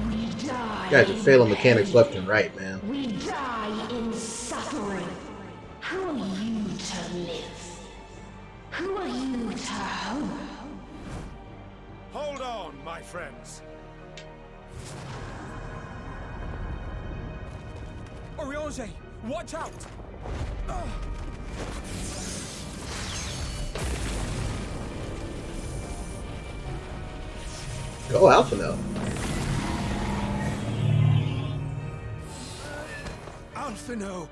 We die. You guys are failing mechanics left and right, man. We die in suffering. Who are you to live? Who are you to hope? Hold on, my friends. Oriange, watch out! Go Alphino. Alphino!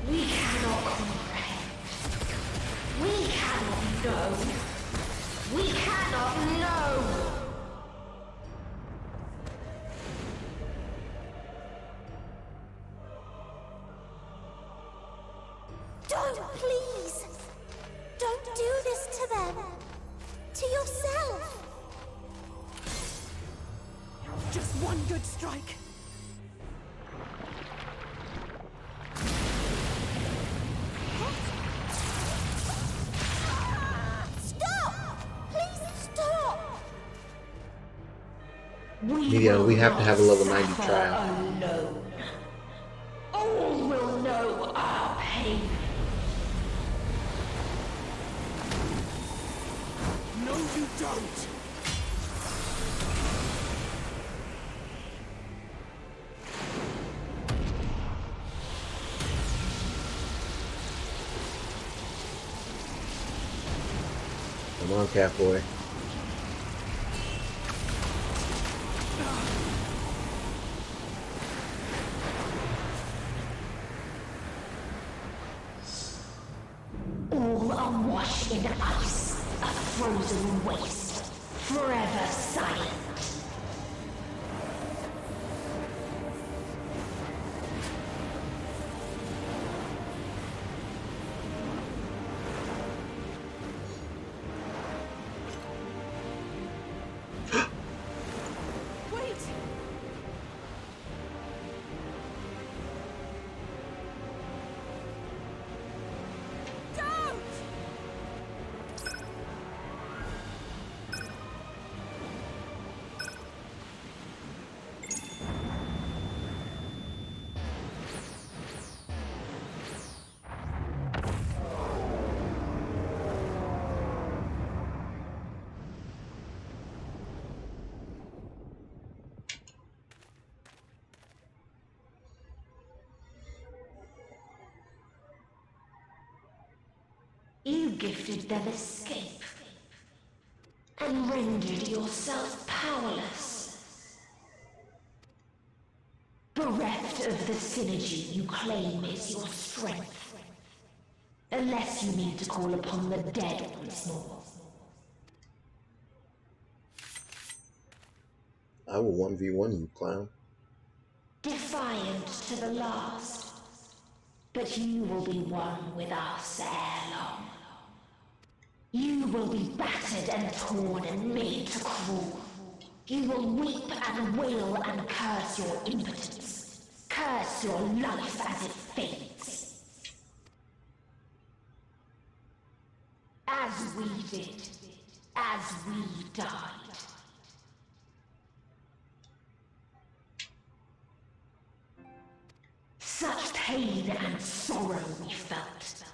We cannot comprehend. We cannot know. We cannot know. Don't, please! Don't do this to them! To yourself! Just one good strike. Stop! Please stop! Media, we have to have a level 90 trial. Alone. All will know our pain. No, you don't! Come on, Catboy. All awash in ice, a frozen waste, forever silent. Wait! Don't! You gifted them escape and rendered yourself powerless. Bereft of the synergy you claim is your strength. Unless you need to call upon the dead once more. I will 1v1 you, clown. Defiant to the last. But you will be one with us ere long. You will be battered and torn and made to crawl. You will weep and wail and curse your impotence. Curse your life as it fades. As we did. As we died. Such pain and sorrow we felt.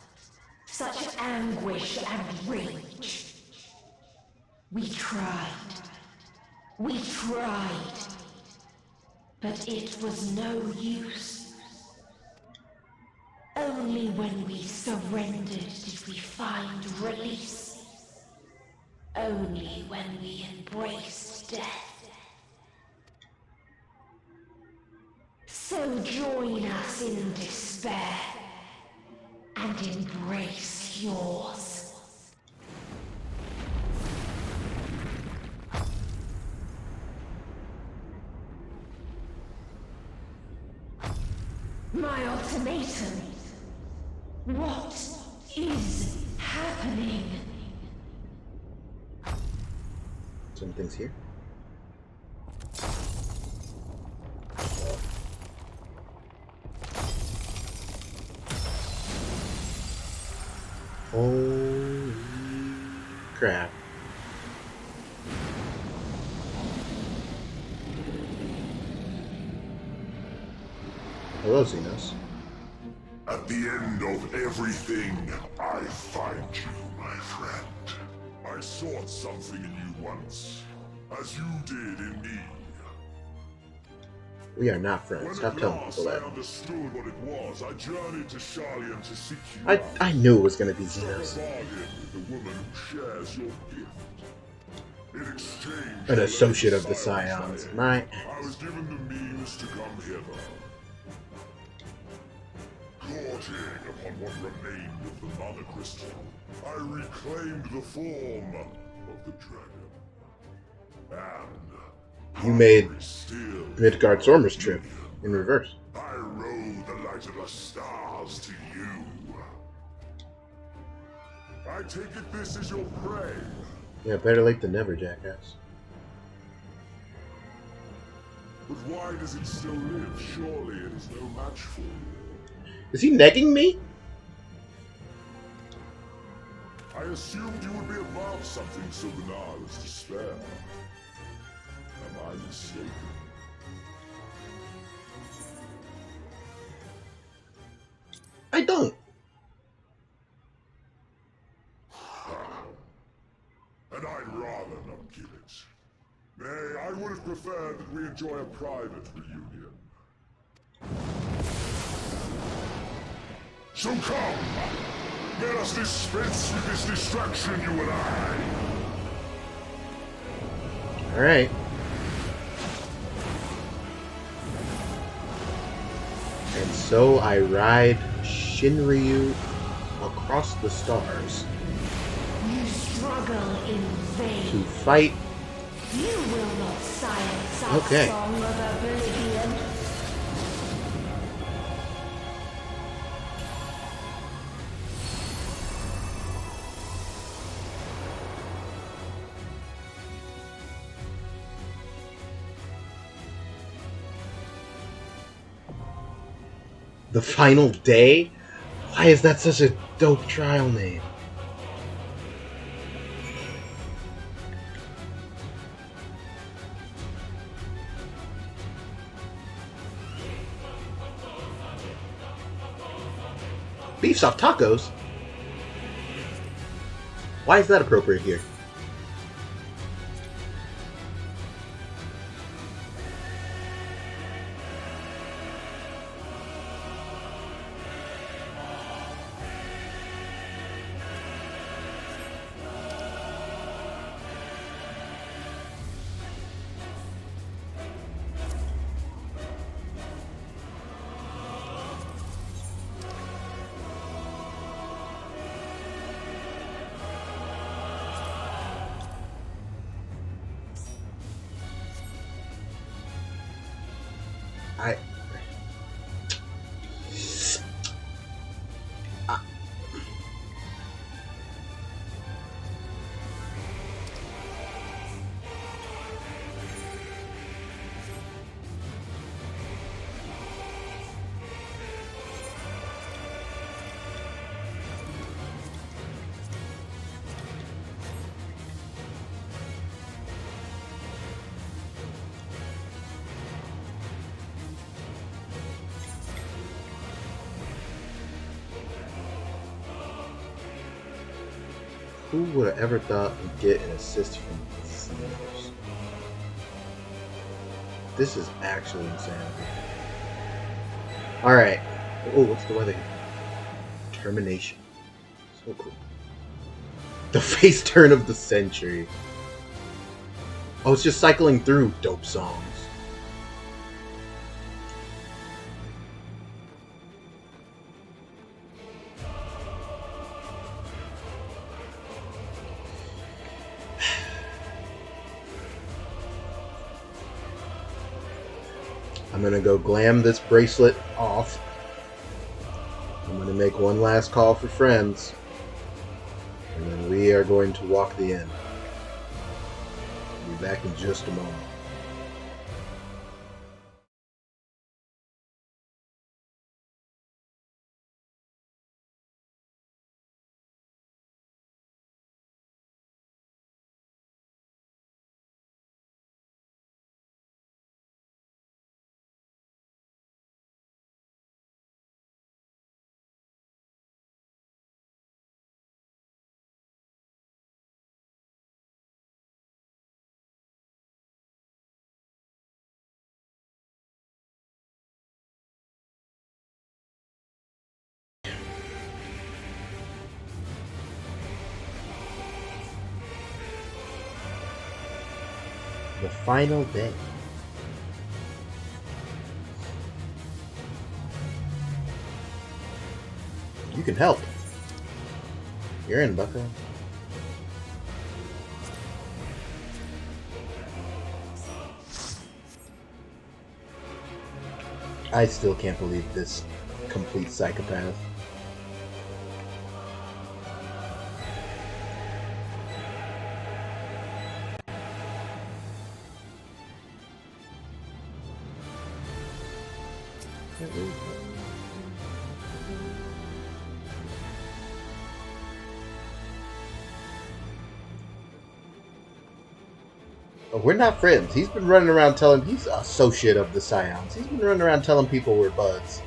Such anguish and rage. We tried. We tried. But it was no use. Only when we surrendered did we find release. Only when we embraced death. So join us in despair and embrace yours. My ultimatum. What is happening? Something's here. Holy crap. Hello, Xenos. At the end of everything, I find you, my friend. I sought something in you once, as you did in me. We are not friends. Stop telling people that. I understood what it was. I journeyed to Sharlayan to seek you out. I knew it was going to be Xenos. Struck a bargain with the woman who shares your gift. In exchange, An associate of the Scions. My I was given the means to come hither. Gorging upon what remained of the Mother Crystal, I reclaimed the form of the dragon. And you made still Midgard Sormer's trip in reverse. I rode the light of the stars to you. I take it this is your prey. Yeah, better late than never, jackass. But why does it still live? Surely it is no match for you. Is he negging me? I assumed you would be above something so banal as despair. Am I mistaken? I don't. And I'd rather not give it. Nay, I would have preferred that we enjoy a private reunion. So come! Let us dispense with this distraction, you and I! Alright. And so I ride Shinryu across the stars. You struggle in vain. To fight. You will not silence our Okay. song of oblivion. The Final Day? Why is that such a dope trial name? Beef soft tacos? Why is that appropriate here? Who would have ever thought we'd get an assist from the Seals? This is actually insanity. Alright. Oh, what's the weather? Termination. So cool. The face turn of the century. Oh, it's just cycling through dope songs. I'm gonna go glam this bracelet off. I'm gonna make one last call for friends. And then we are going to walk the end. I'll be back in just a moment. The final day. You can help. You're in, bucko. I still can't believe this complete psychopath. Oh, we're not friends. He's been running around telling... He's an associate of the Scions. He's been running around telling people we're buds.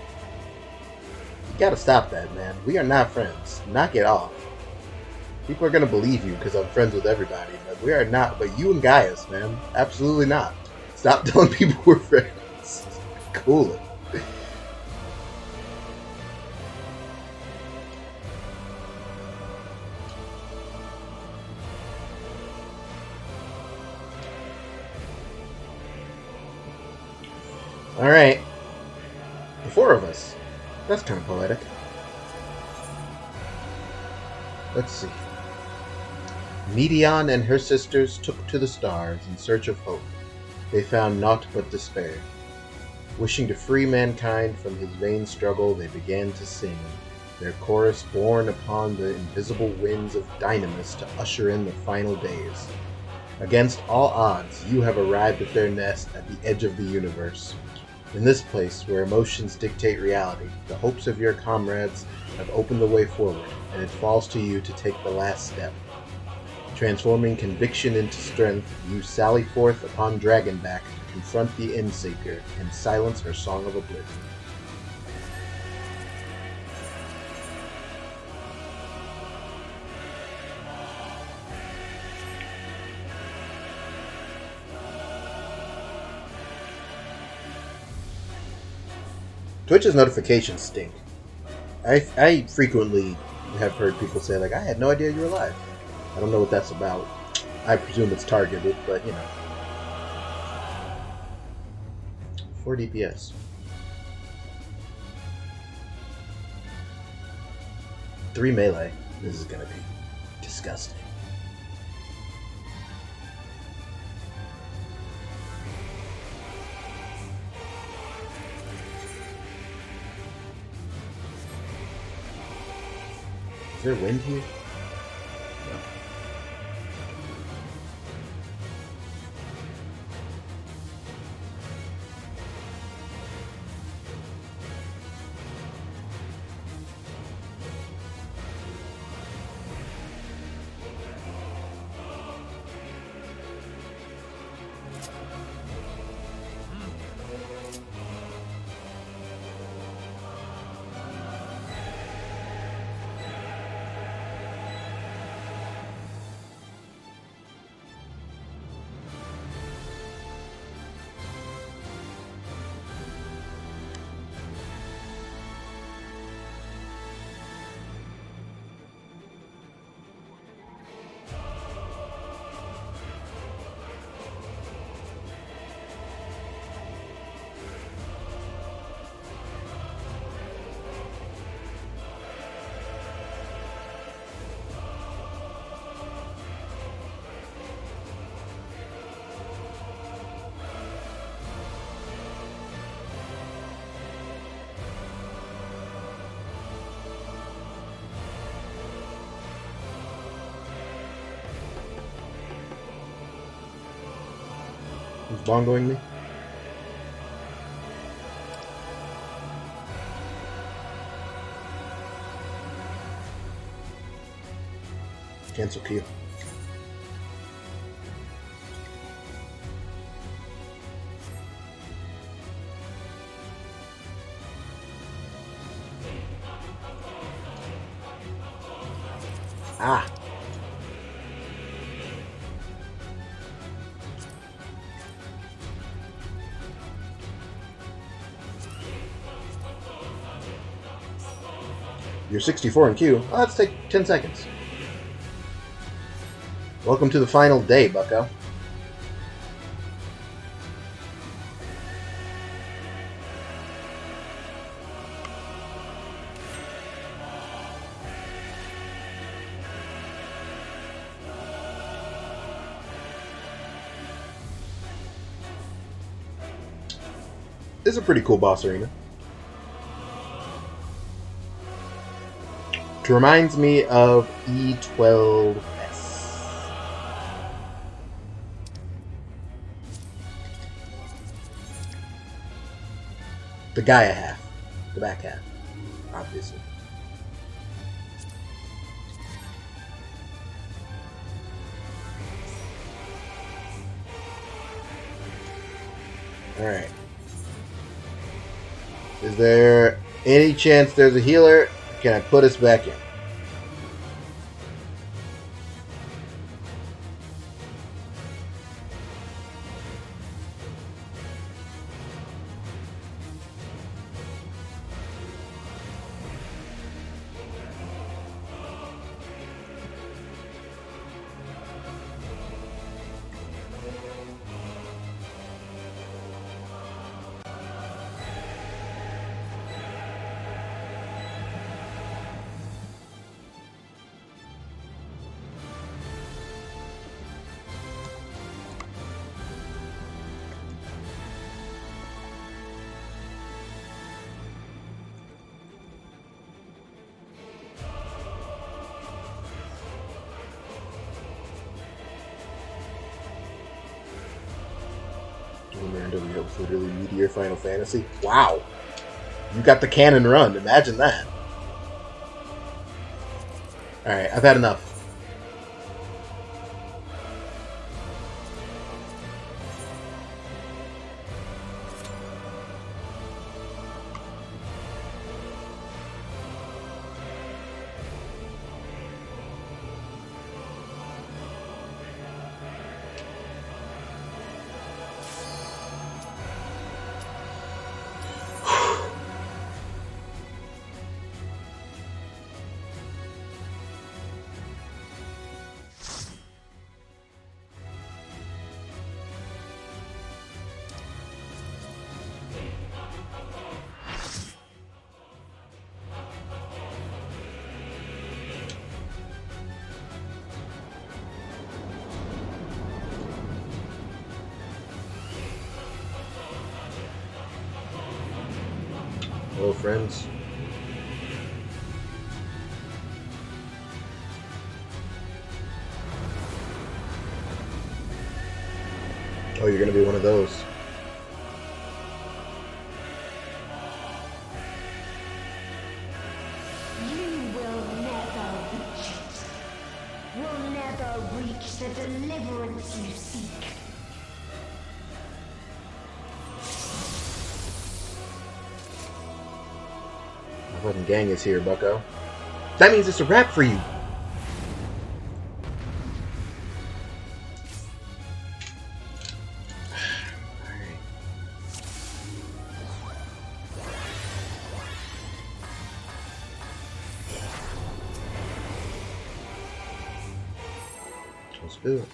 You gotta stop that, man. We are not friends. Knock it off. People are gonna believe you because I'm friends with everybody, but we are not. But you and Gaius, man. Absolutely not. Stop telling people we're friends. Cool it. Alright. The four of us. That's kind of poetic. Let's see. Medion and her sisters took to the stars in search of hope. They found naught but despair. Wishing to free mankind from his vain struggle, they began to sing, their chorus borne upon the invisible winds of Dynamis to usher in the final days. Against all odds, you have arrived at their nest at the edge of the universe. In this place, where emotions dictate reality, the hopes of your comrades have opened the way forward, and it falls to you to take the last step. Transforming conviction into strength, you sally forth upon Dragonback to confront the Endseeker and silence her song of oblivion. Twitch's notifications stink. I frequently have heard people say, like, I had no idea you were alive. I don't know what that's about. I presume it's targeted, but, you know. 4 DPS. 3 melee. This is gonna be disgusting. Is there wind here? No. bongoing me? Cancel queue. Ah. You're 64 in queue. Oh, let's take 10 seconds. Welcome to the final day, bucko. This is a pretty cool boss arena. It reminds me of E12S. The Gaia half. The back half. Obviously. Alright. Is there any chance there's a healer? Can I put us back in? It was literally Meteor Final Fantasy. Wow. You got the cannon run. Imagine that. Alright, I've had enough. Hello, friends. Oh, you're gonna be one of those. You will never reach it. Will never reach the deliverance you seek. My fucking gang is here, bucko. That means it's a wrap for you. Let's do it.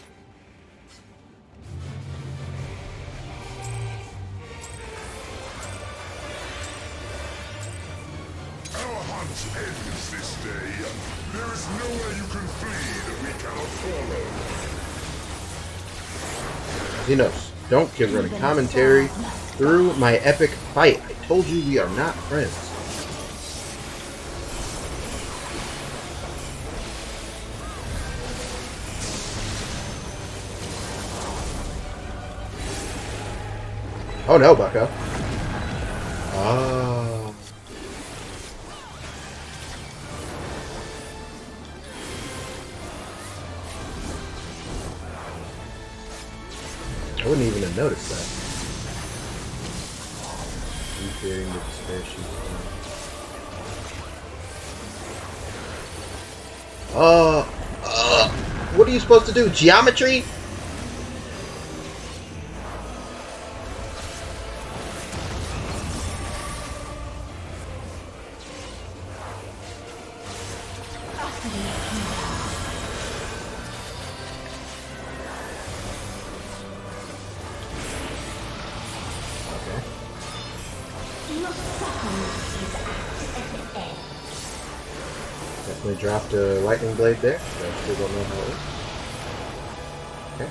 Our hunt ends this day. There is nowhere you can flee that we cannot follow. Xenos, don't give her a commentary through my epic fight. I told you we are not friends. Oh no, Bucko. Oh. I wouldn't even have noticed that. Fearing the despair she's what are you supposed to do? Geometry? Definitely dropped a lightning blade there, but I still don't know how it works. Okay.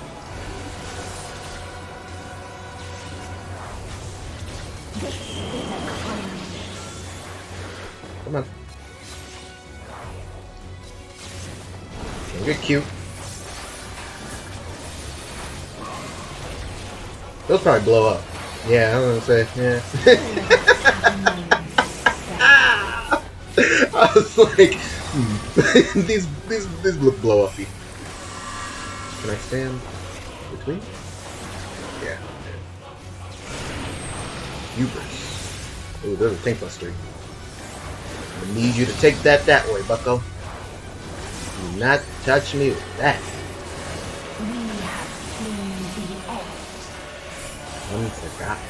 Come on. Don't get cute. Those probably blow up. Yeah, I was gonna say, yeah. I was like, these look blow uppy. Can I stand between? Yeah. Hubris. Ooh, there's a tank buster. I need you to take that way, Bucko. Do not touch me with that. Unforgotten.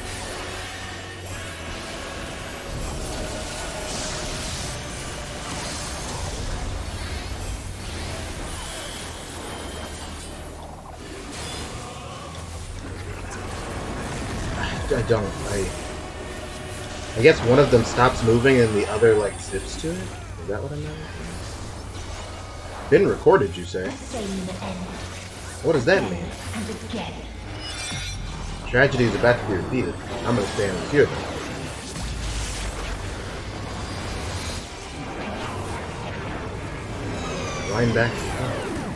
I guess one of them stops moving and the other like zips to it? Is that what I'm noticing? Been recorded, you say? What does that mean? Tragedy is about to be repeated. I'm gonna stand here though. Line back. Oh.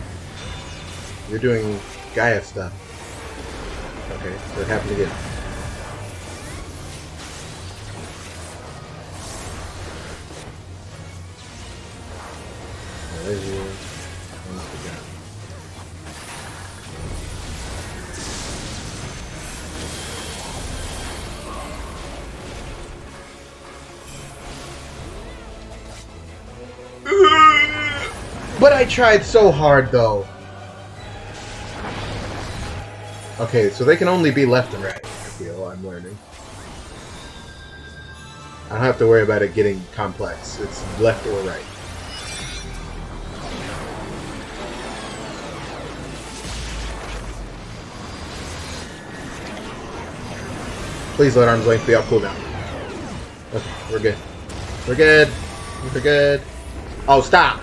You're doing Gaia stuff. Okay, so it happened again. There's your But I tried so hard though. Okay, so they can only be left and right, I feel I'm learning. I don't have to worry about it getting complex. It's left or right. Please let arm's length be off cooldown. Okay, we're good. We're good. We're good. Oh, stop!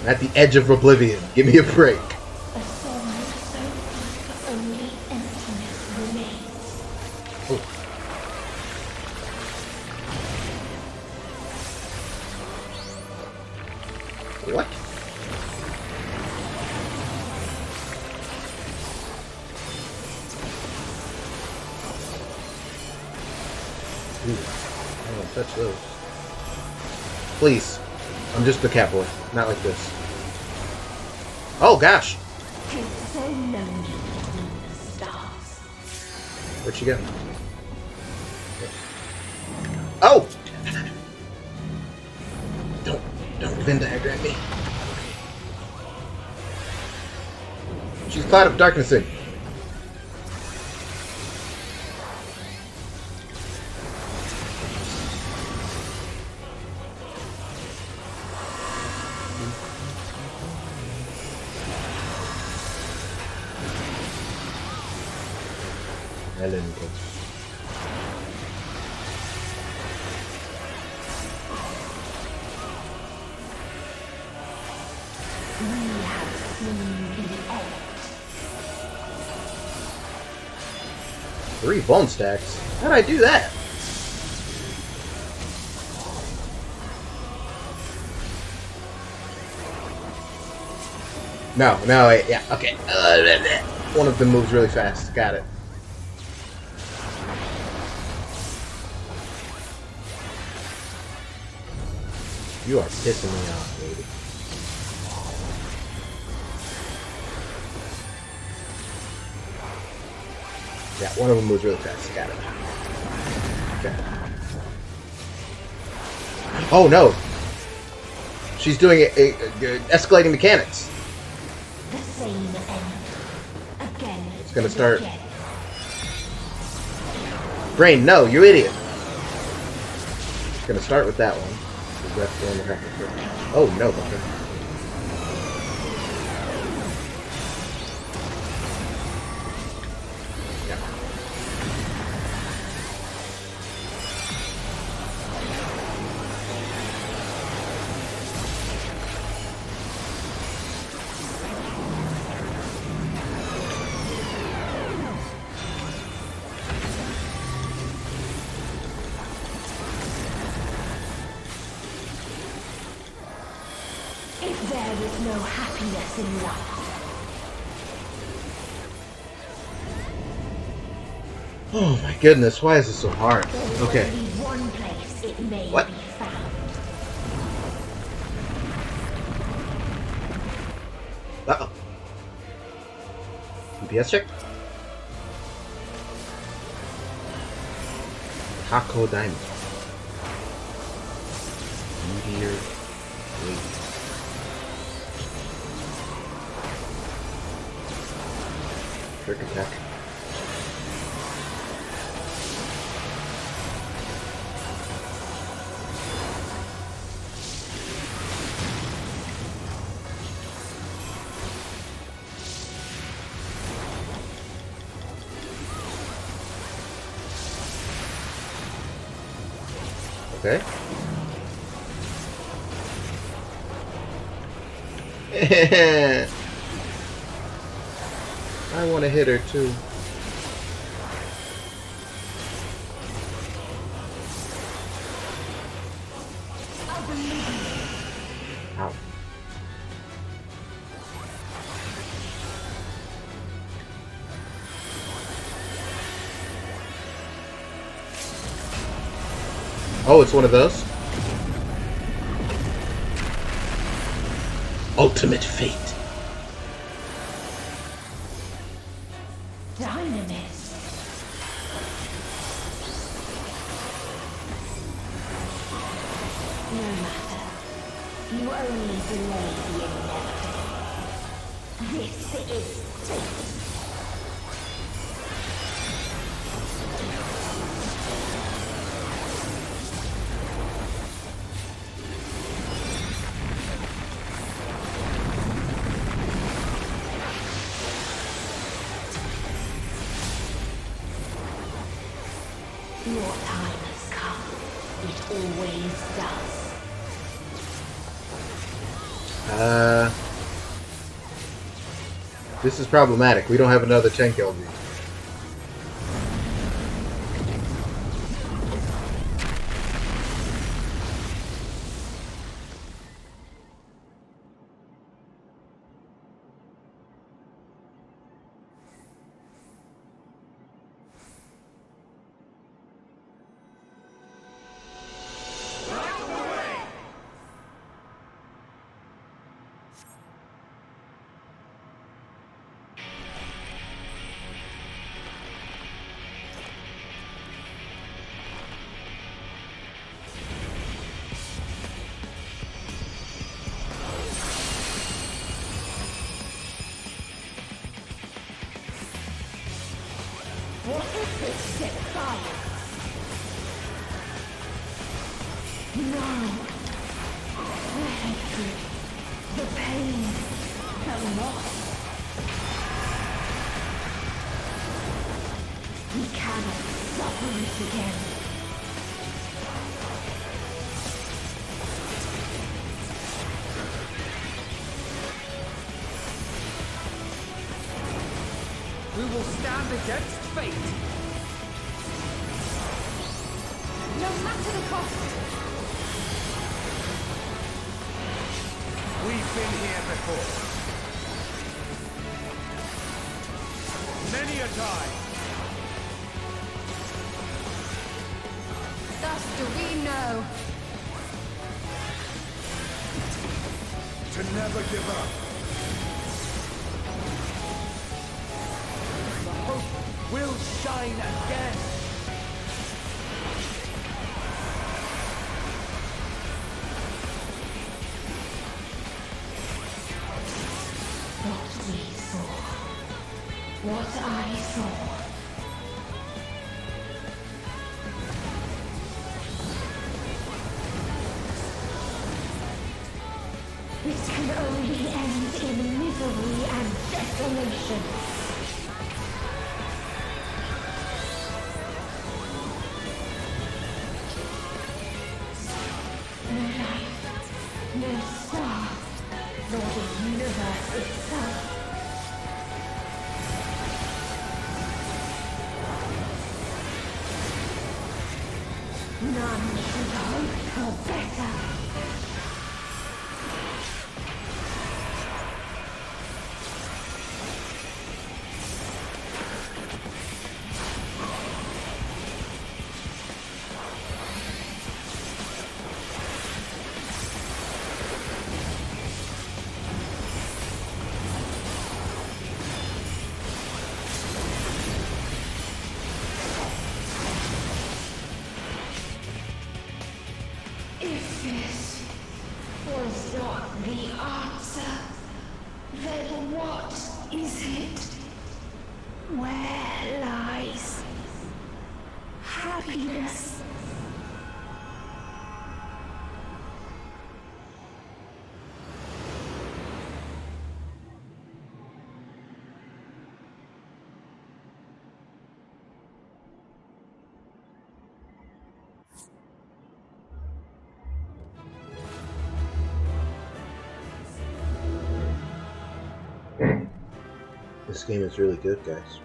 At the edge of oblivion. Give me a break. Oh. What? Ooh, I don't touch those. Please. I'm just the cat boy. Not like this. Oh gosh! Where'd she go? Oh! Don't Venn diagram me. She's Cloud of Darknessing. Three bone stacks? How'd I do that? No, yeah, okay. One of them moves really fast. Got it. You are pissing me off, lady. Yeah, one of them moves really fast. Got it. Okay. Oh no! She's doing escalating mechanics. The same end. Again. It's gonna start. Brain, no, you idiot! It's gonna start with that one. That's the one that happened first. Oh no, okay. If there is no happiness in life, Oh my goodness, why is this so hard? Okay. only one place it may What? be found. Uh-oh. DPS check? Hako Diamond. Meteor Wave. Trick attack. Okay. I want to hit her too. Ow. Oh, it's one of those? Ultimate fate. Dynamis. No matter. You only delay the inevitable. This is fate. Your time has come. It always does. This is problematic. We don't have another 10 kill lead. What is this set fire? No. The hatred, the pain, the loss. We cannot suffer it again. We will stand against fate. No matter the cost. We've been here before. many a time. Thus do we know. To never give up. The hope will shine again. What we saw. What I saw. It can only end in misery and desolation. No life, no star, nor the universe itself. None should hope for better. If this was not the answer, then what is it? Where lies happiness? This game is really good, guys.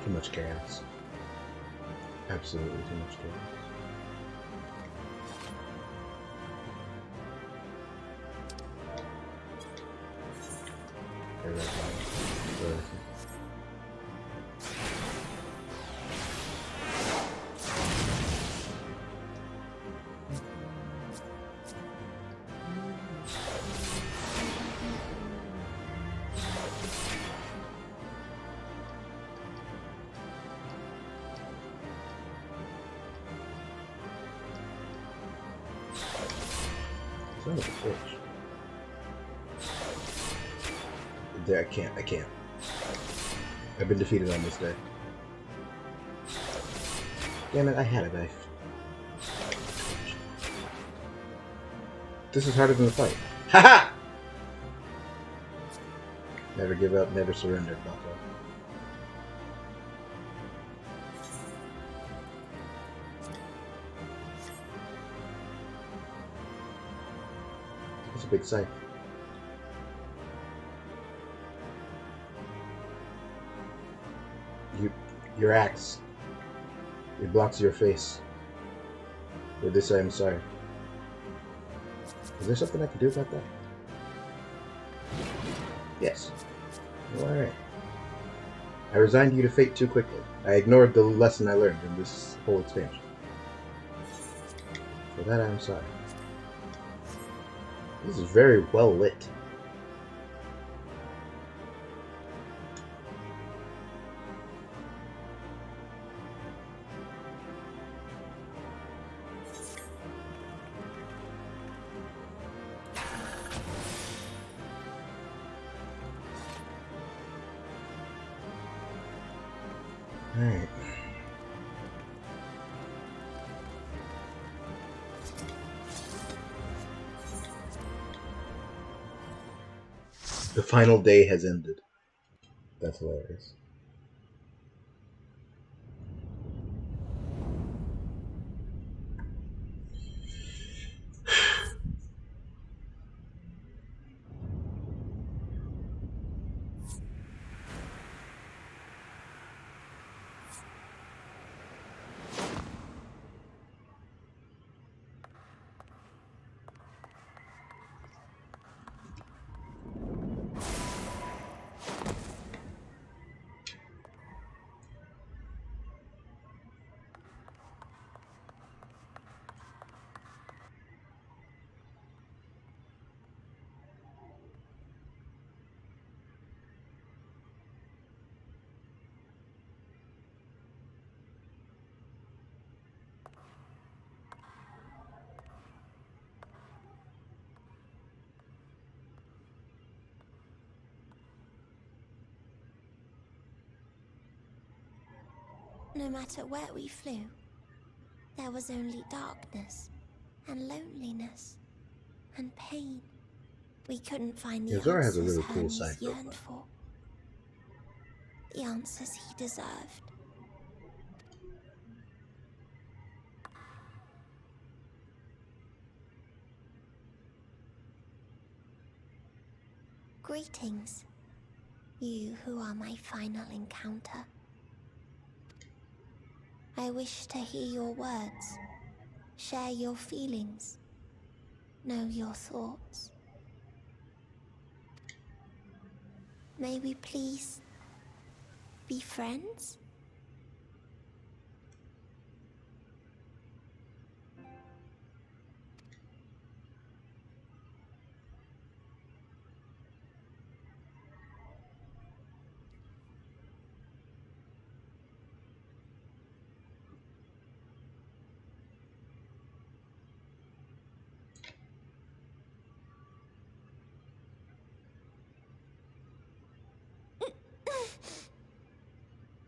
Too much chaos. Absolutely too much chaos. Very well. Son of a bitch. There, I can't. I've been defeated on this day. Damn it, I had a knife. This is harder than the fight. Haha! Never give up, never surrender, Bucko. It's a big scythe. Your axe. It blocks your face. For this I am sorry. Is there something I can do about that? Yes. Alright. I resigned you to fate too quickly. I ignored the lesson I learned in this whole expansion. For that I am sorry. This is very well lit. Alright. The final day has ended. That's hilarious. No matter where we flew, there was only darkness and loneliness and pain. We couldn't find the Yozora has a answers really cool Hermes side yearned profile. for. The answers he deserved. Greetings, you who are my final encounter. I wish to hear your words, share your feelings, know your thoughts. May we please be friends?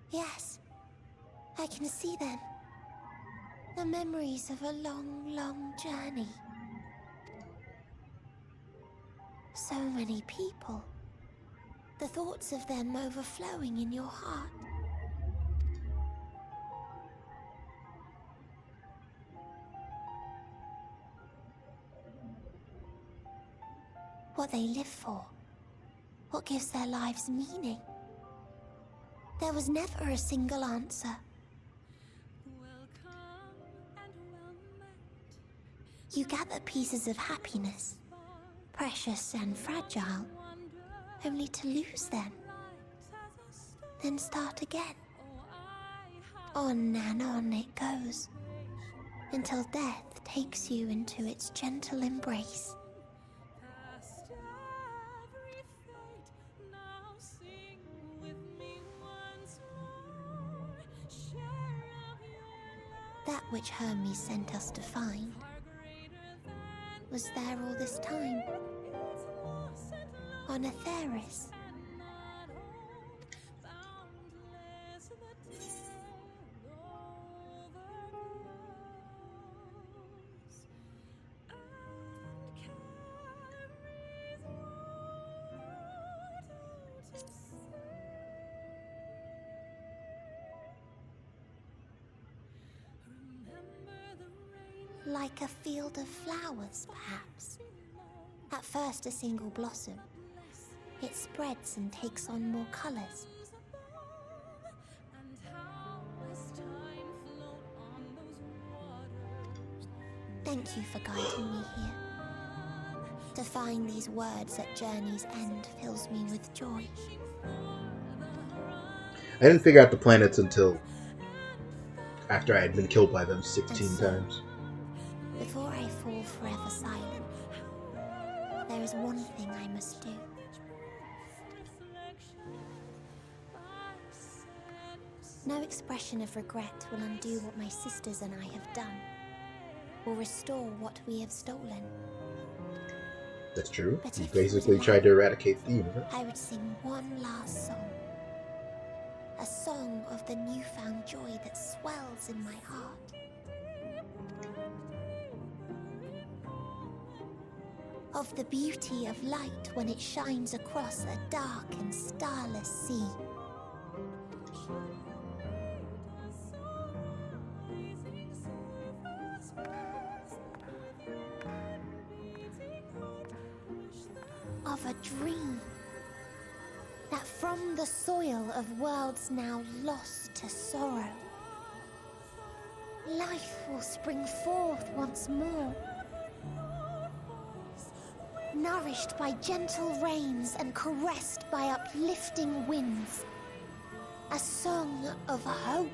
Yes, I can see them. The memories of a long, long journey. So many people. The thoughts of them overflowing in your heart. What they live for. What gives their lives meaning. There was never a single answer. You gather pieces of happiness, precious and fragile, only to lose them. Then start again. On and on it goes, until death takes you into its gentle embrace. That which Hermes sent us to find was there all this time, on Atheris. Like a field of flowers, perhaps. At first a single blossom. It spreads and takes on more colors. Thank you for guiding me here. To find these words at journey's end fills me with joy. I didn't figure out the planets until after I had been killed by them 16 times. Before I fall forever silent, there is one thing I must do. No expression of regret will undo what my sisters and I have done, or restore what we have stolen. That's true. But You if you would basically allow tried to eradicate the universe. I would sing one last song. A song of the newfound joy that swells in my heart. Of the beauty of light when it shines across a dark and starless sea. Of a dream that from the soil of worlds now lost to sorrow, life will spring forth once more, nourished by gentle rains and caressed by uplifting winds. A song of hope.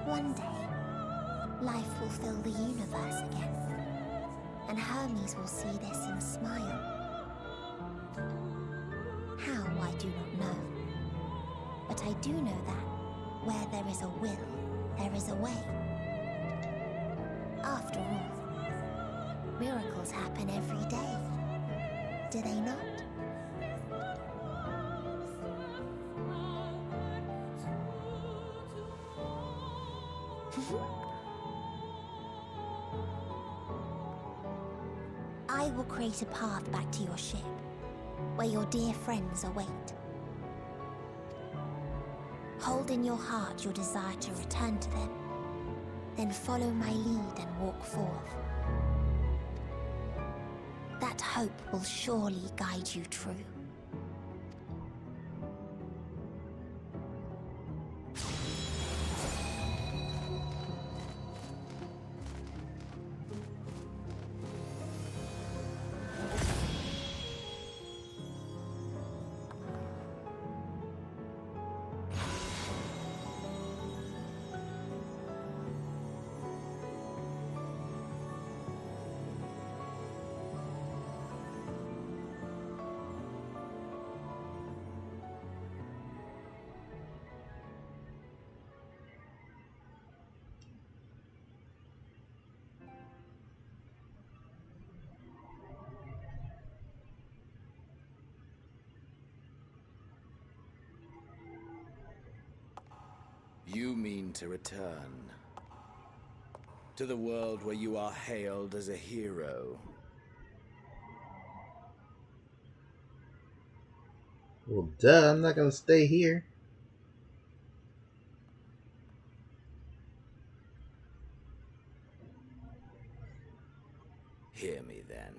One day, life will fill the universe again, and Hermes will see this and smile. How, I do not know. But I do know that where there is a will, there is a way. After all, miracles happen every day, do they not? I will create a path back to your ship, where your dear friends await. Hold in your heart your desire to return to them, then follow my lead and walk forth. That hope will surely guide you true. You mean to return to the world where you are hailed as a hero. Well, duh, I'm not gonna stay here. Hear me then.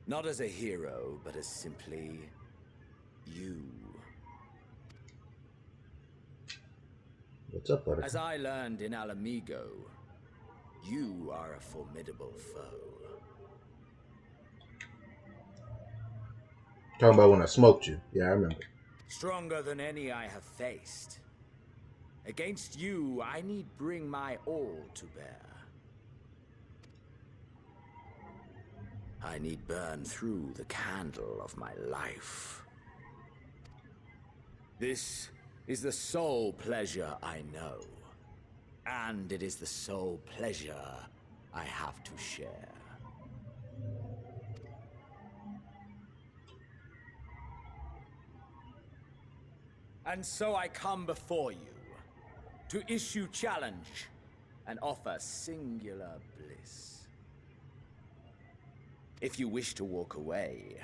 Not as a hero, but as simply you. What's up, Buttercup? As I learned in Alamigo, you are a formidable foe. Talking about when I smoked you. Yeah, I remember. Stronger than any I have faced. Against you, I need bring my all to bear. I need burn through the candle of my life. This is the sole pleasure I know. And it is the sole pleasure I have to share. And so I come before you, to issue challenge and offer singular bliss. If you wish to walk away,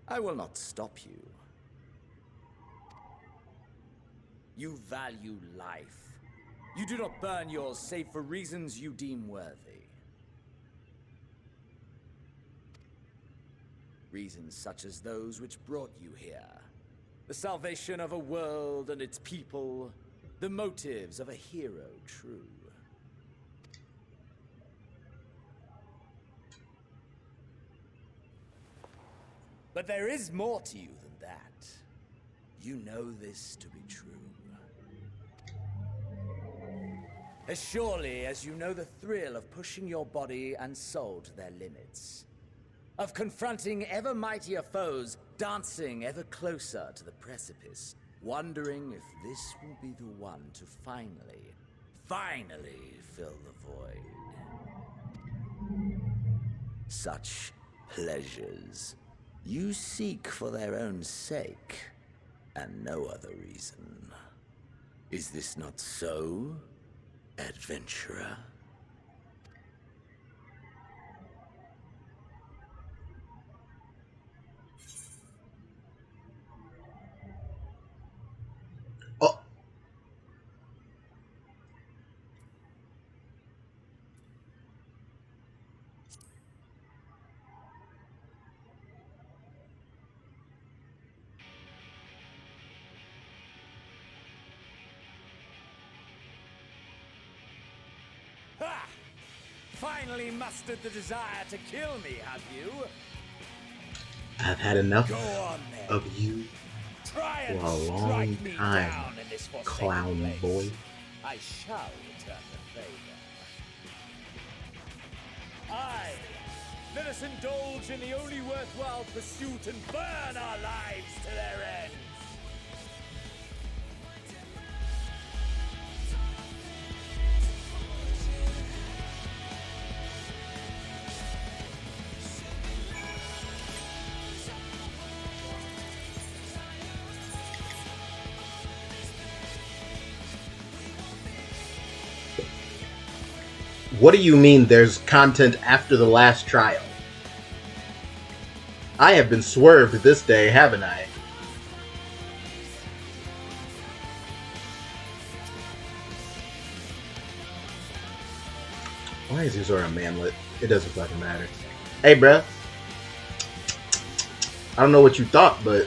I will not stop you. You value life. You do not burn yours save for reasons you deem worthy. Reasons such as those which brought you here. The salvation of a world and its people. The motives of a hero true. But there is more to you than that. You know this to be true. As surely as you know the thrill of pushing your body and soul to their limits. Of confronting ever mightier foes, dancing ever closer to the precipice, wondering if this will be the one to finally fill the void. Such pleasures you seek for their own sake, and no other reason. Is this not so, adventurer? Ha! Finally mustered the desire to kill me, have you? I've had enough Go on, then. of you Try for and a long strike me time, down in this forsaken clown place. boy. I shall return the favor. Aye, let us indulge in the only worthwhile pursuit and burn our lives to their ends. What do you mean there's content after the last trial? I have been swerved this day, haven't I? Why is Yozora a manlet? It doesn't fucking matter. Hey, bruh. I don't know what you thought, but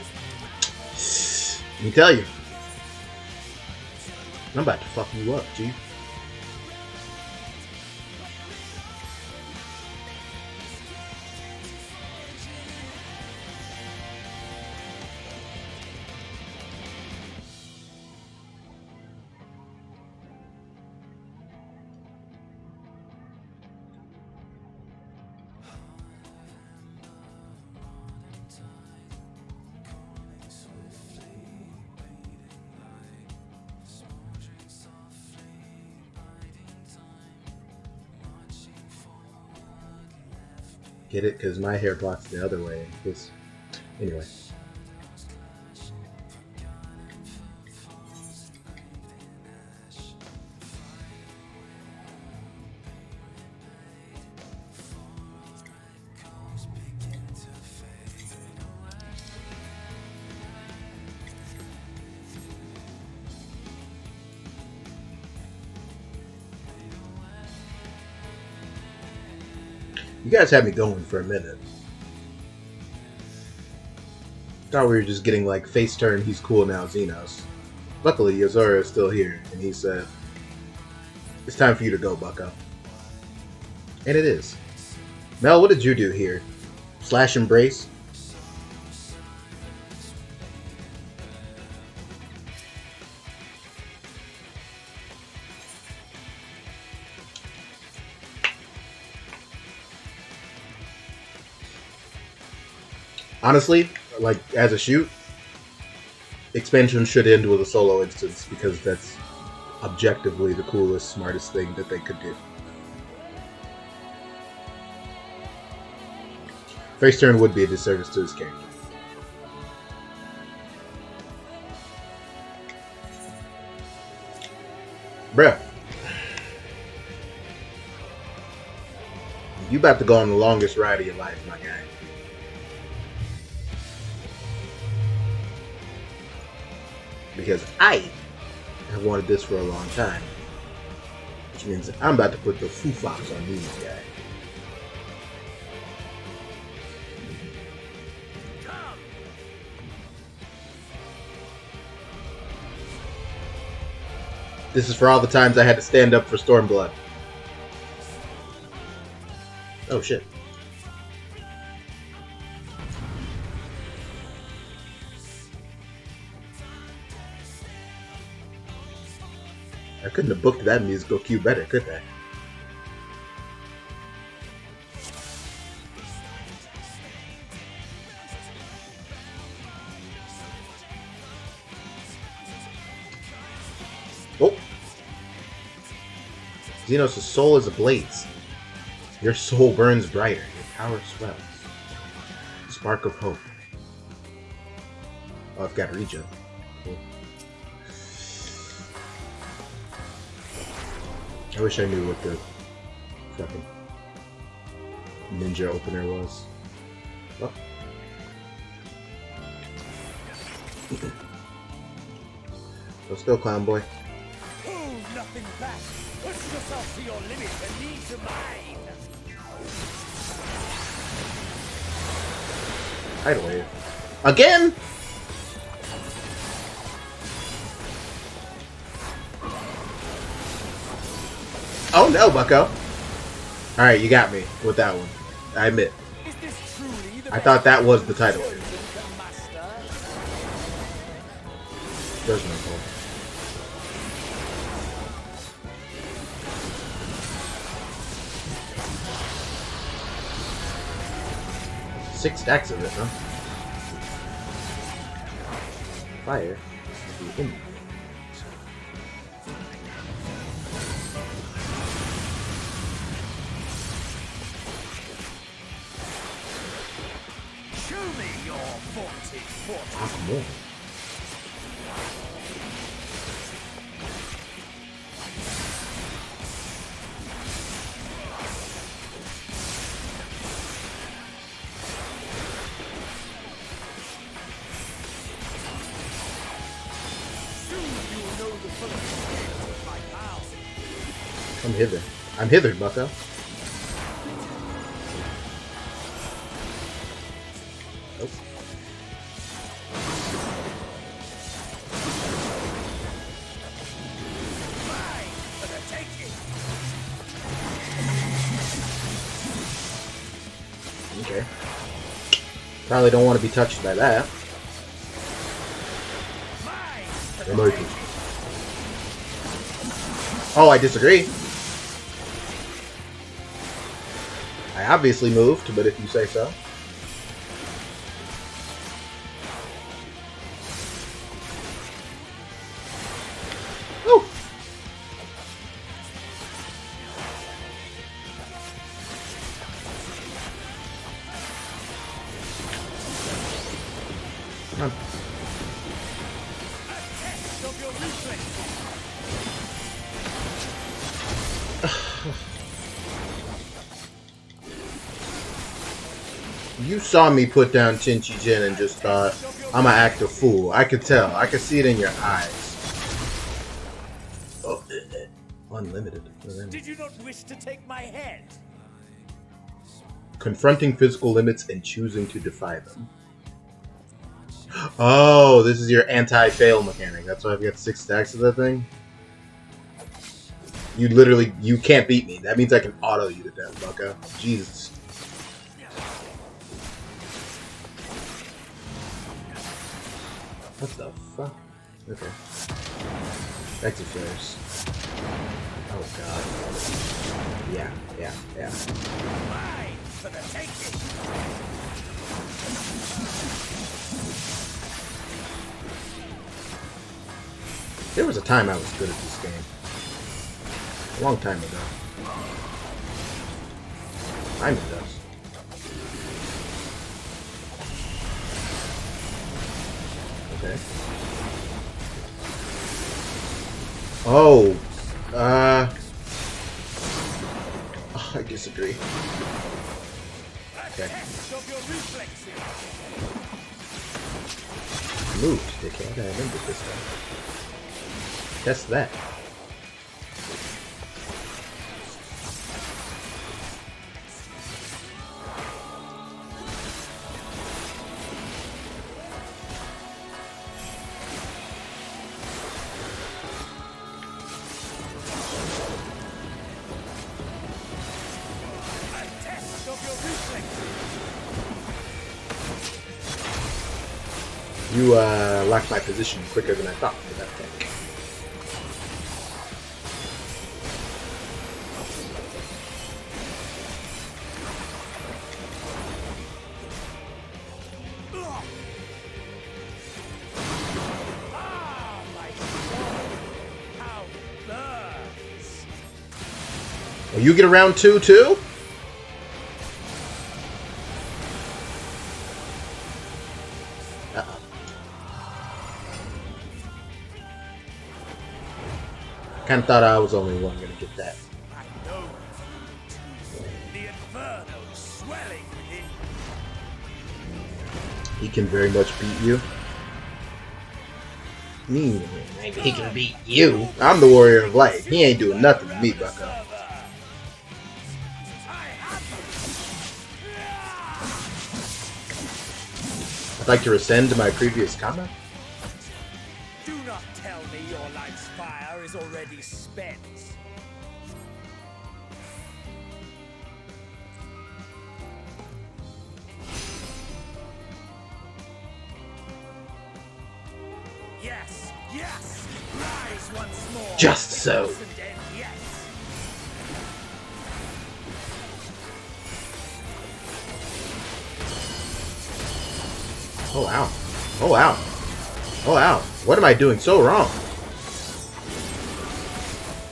let me tell you. I'm about to fuck you up, G. Get it? Because my hair blocks the other way. This, anyway. You guys had me going for a minute. Thought we were just getting like face turn, he's cool now, Xenos. Luckily, Yozora is still here, and he said, "It's time for you to go, bucko." And it is. Mel, what did you do here? Slash embrace? Honestly, like, as a shoot, expansion should end with a solo instance, because that's objectively the coolest, smartest thing that they could do. Face turn would be a disservice to his character. Bruh. You about to go on the longest ride of your life, my guy. Because I have wanted this for a long time. Which means I'm about to put the foo fox on you, my guy. This is for all the times I had to stand up for Stormblood. Oh shit. I couldn't have booked that musical cue better, could I? Oh! Xenos' soul is ablaze. Your soul burns brighter, your power swells. Spark of hope. Oh, I've got regen. Cool. I wish I knew what the fucking ninja opener was. Oh. Let's go, clown boy. Hold nothing back. Push yourself to your limit and lead to mine. Tidal wave. Again? Oh no, bucko. Alright, you got me with that one. I admit. I thought that was the tidal wave. There's my fault. Six stacks of it, huh? Fire. Show me your vaunted fortune. Talk more. I'm hither. I'm hither, bucko. Nope. Okay. Probably don't want to be touched by that. Oh, I disagree. I obviously moved, but if you say so. Woo! Come on. You saw me put down Chinchi Jin and just thought, I'm gonna act a fool. I could tell. I could see it in your eyes. Oh, unlimited. Did you not wish to take my head? Confronting physical limits and choosing to defy them. Oh, this is your anti-fail mechanic. That's why I've got 6 stacks of that thing. You literally, you can't beat me. That means I can auto you to death, bucko. Jesus. What the fuck? Okay. Back to flares. Oh god. Yeah. Mine for the taking. There was a time I was good at this game. A long time ago. Time it does. Okay. Oh. I disagree. Okay. Moved, dickhead. I remember this time. Test that. You locked my position quicker than I thought for that tank. Oh, you get around two too? Uh-oh. Kind of thought I was the only one gonna get that. I know. The inferno is swelling within you. He can very much beat you. Maybe he can beat you. I'm the warrior of light. He ain't doing nothing to me, bucko. I'd like to rescind my previous comment. Do not tell me your life's fire is already spent. Yes, yes, rise once more. Just so. Oh wow. Oh wow. Oh wow. What am I doing so wrong?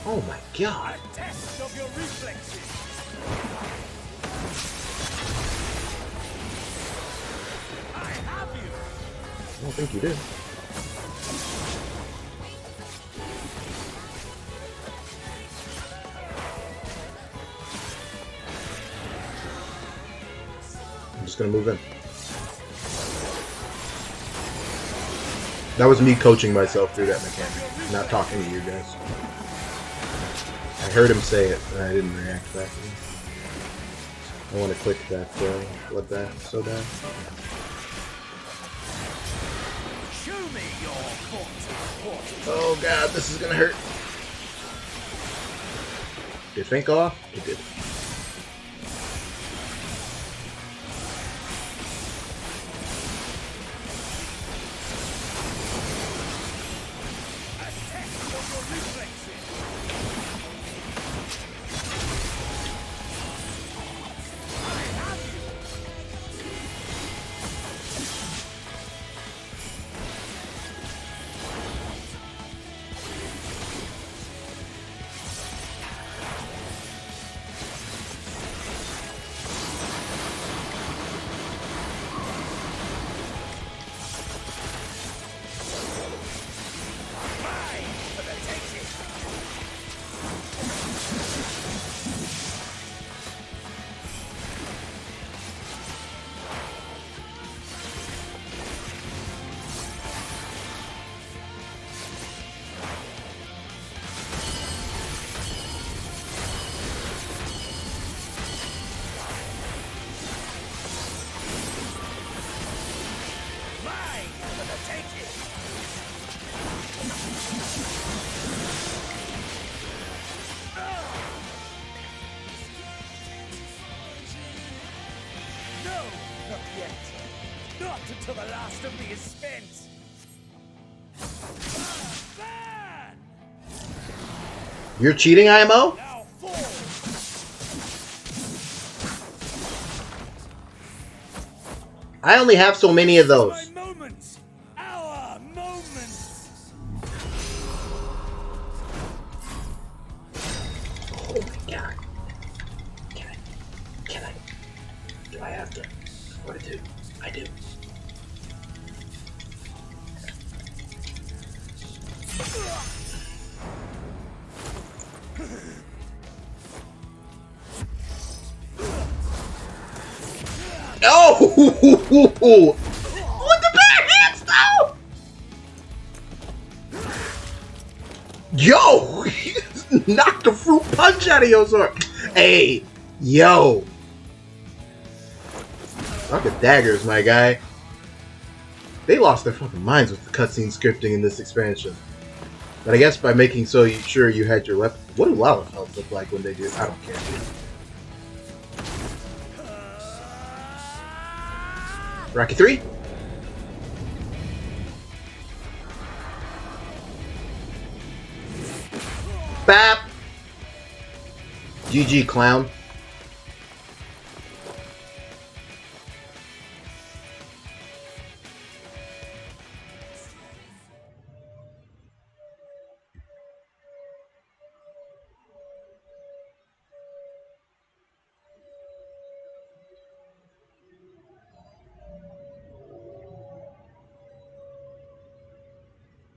Oh my god. A test of your reflexes. I have you. I don't think you did. I'm just gonna move in. That was me coaching myself through that mechanic, not talking to you guys. I heard him say it, and I didn't react back to him. I want to click that bloodbath so bad. Show me your fortune. Oh god, this is gonna hurt. Did Fink go off? It did. Not until the last of me is spent. You're cheating, IMO? I only have so many of those. Moments, our moments. Oh my god. Can I? Do I have to? What I do? I do. Oh! With the bare hands, though! Yo! Knocked the fruit punch out of Yozora. Hey! Yo! Look at daggers, my guy. They lost their fucking minds with the cutscene scripting in this expansion. But I guess by making so sure you had your weapon. What do lava helps look like when they do? I don't care. Rocky 3? bap. GG, clown.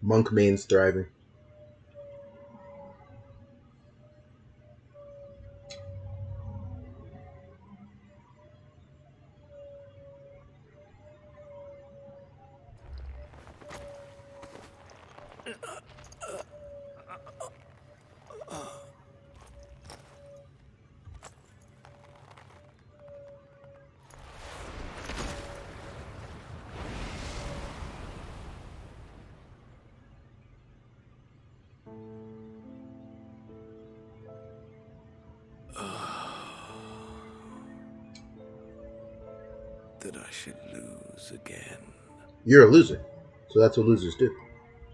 Monk main's thriving. That I should lose again. You're a loser. So that's what losers do.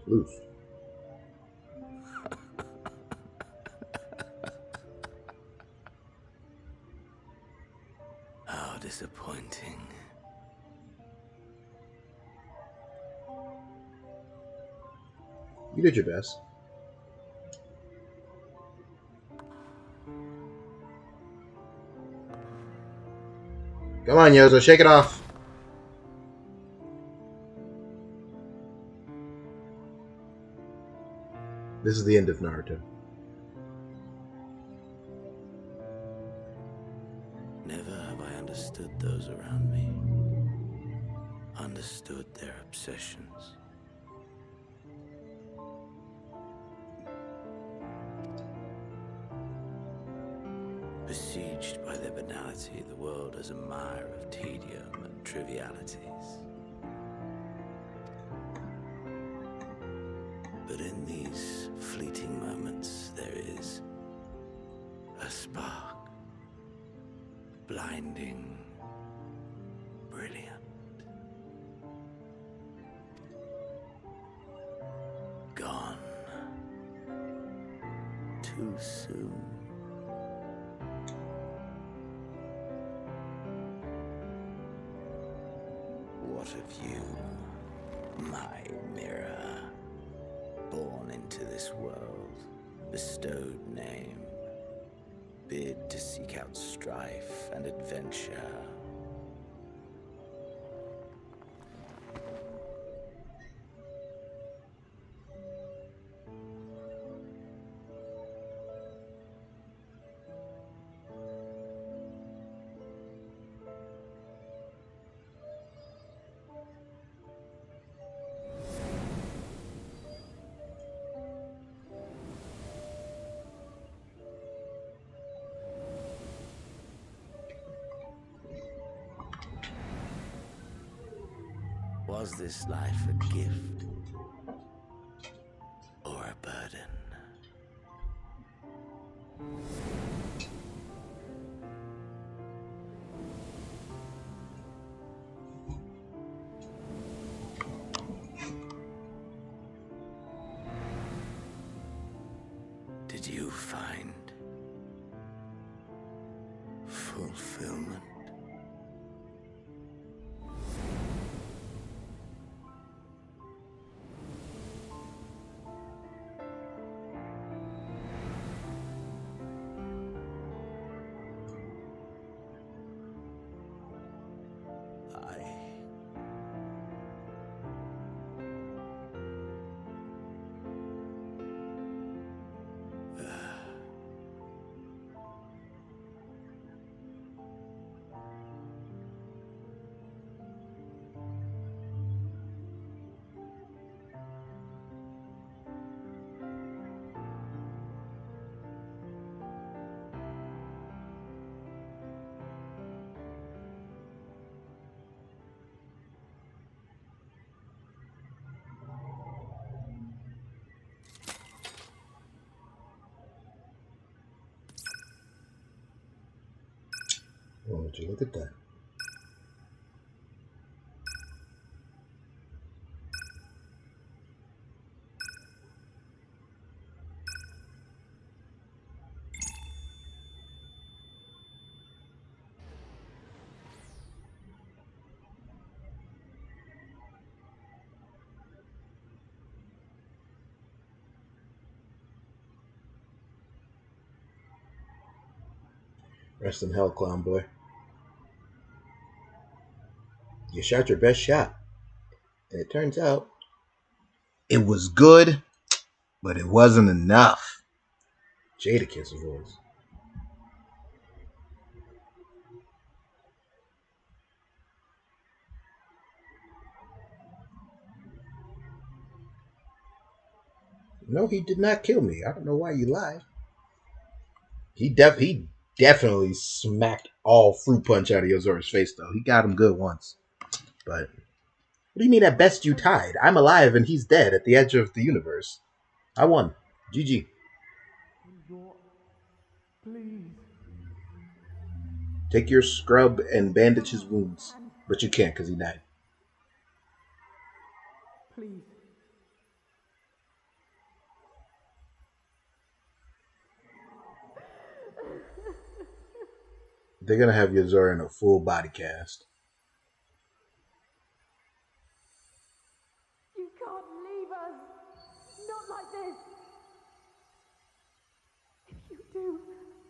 Lose. How disappointing. You did your best. Come on, Yozo, shake it off. This is the end of Naruto. Never have I understood those around me. Understood their obsessions. Besieged by their banality, the world is a mire of tedium and trivialities. But in these fleeting moments, there is a spark. Blinding, brilliant. Gone. Too soon. What of you, my mirror? Born into this world, bestowed name, bid to seek out strife and adventure. Was this life a gift or a burden? Did you find fulfillment? Oh, would you look at that? Rest in hell, clown boy. You shot your best shot. And it turns out it was good, but it wasn't enough. Jadakiss voice. No, he did not kill me. I don't know why you lied. He definitely smacked all fruit punch out of Yozora's face, though. He got him good once. But what do you mean at best you tied? I'm alive and he's dead at the edge of the universe. I won. GG. Please. Take your scrub and bandage his wounds. But you can't because he died. Please. They're going to have Yozora in a full body cast. You can't leave us. Not like this. If you do,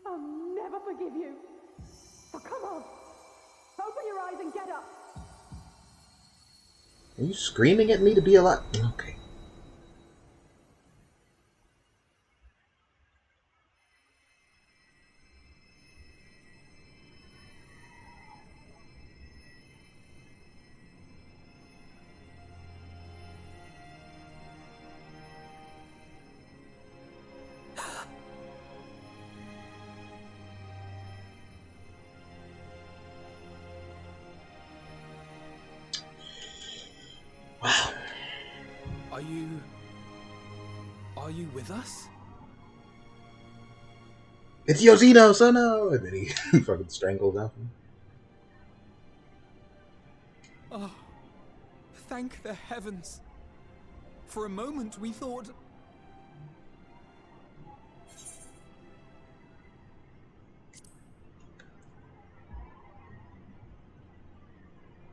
I'll never forgive you. So come on. Open your eyes and get up. Are you screaming at me to be alive? Okay. Wow. Are you with us? It's Yoshino, so no! And then he fucking strangles out. Oh, thank the heavens. For a moment we thought...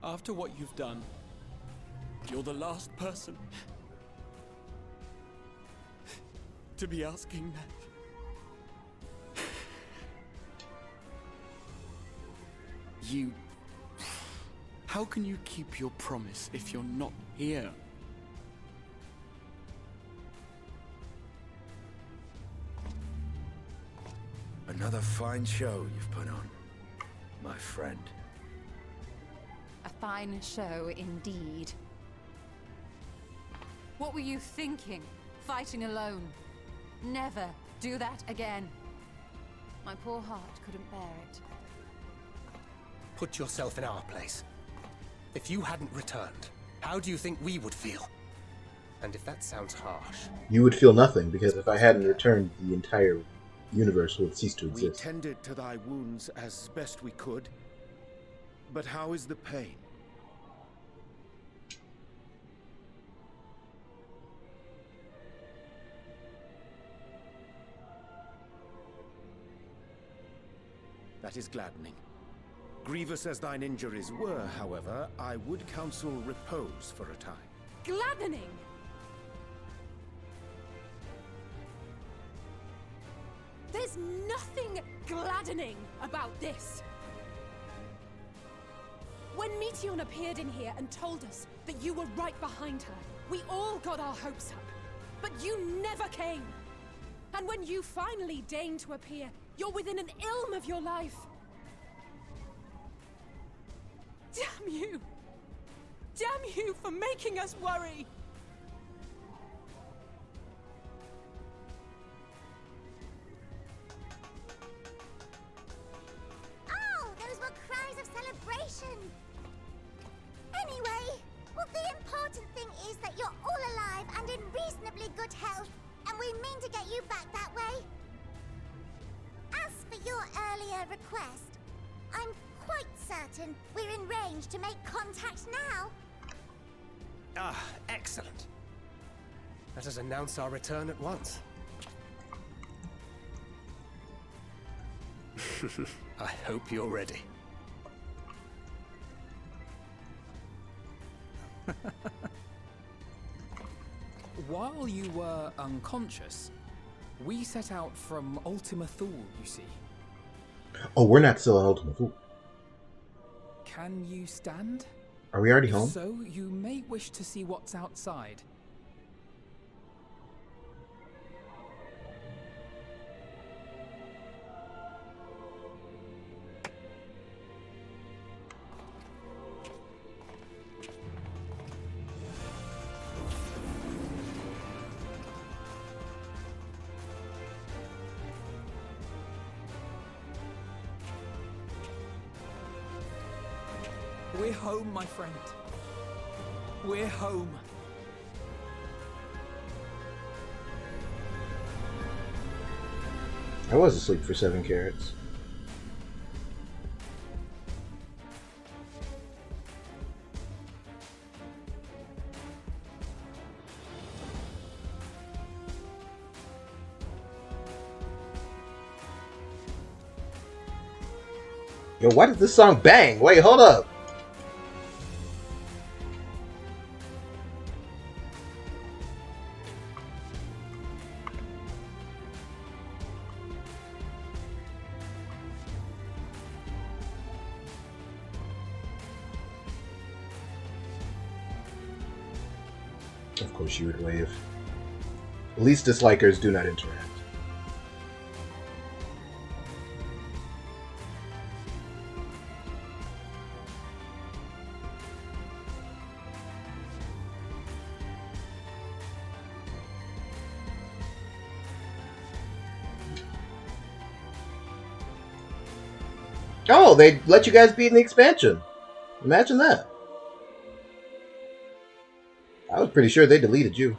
After what you've done, you're the last person to be asking that. You... How can you keep your promise if you're not here? Another fine show you've put on, my friend. A fine show indeed. What were you thinking? Fighting alone? Never do that again. My poor heart couldn't bear it. Put yourself in our place. If you hadn't returned, how do you think we would feel? And if that sounds harsh... You would feel nothing, because if I hadn't returned, the entire universe would cease to exist. We tended to thy wounds as best we could. But how is the pain? That is gladdening. Grievous as thine injuries were, however, I would counsel repose for a time. Gladdening! There's nothing gladdening about this. When Meteon appeared in here and told us that you were right behind her, we all got our hopes up. But you never came. And when you finally deign to appear, you're within an ilm of your life. Damn you! Damn you for making us worry! Oh, those were cries of celebration! Anyway, well, the important thing is that you're all alive and in reasonably good health, and we mean to get you back that way. As for your earlier request, I'm quite certain we're in range to make contact now. Ah, excellent. Let us announce our return at once. I hope you're ready. While you were unconscious, we set out from Ultima Thule, you see. Oh, we're not still at Ultima. Ooh. Can you stand? Are we already If home? so, you may wish to see what's outside. We're home, my friend. We're home. I was asleep for 7 carats. Yo, why did this song bang? Wait, hold up. Of course you would wave. Least dislikers do not interact. Oh, they let you guys be in the expansion. Imagine that. I was pretty sure they deleted you.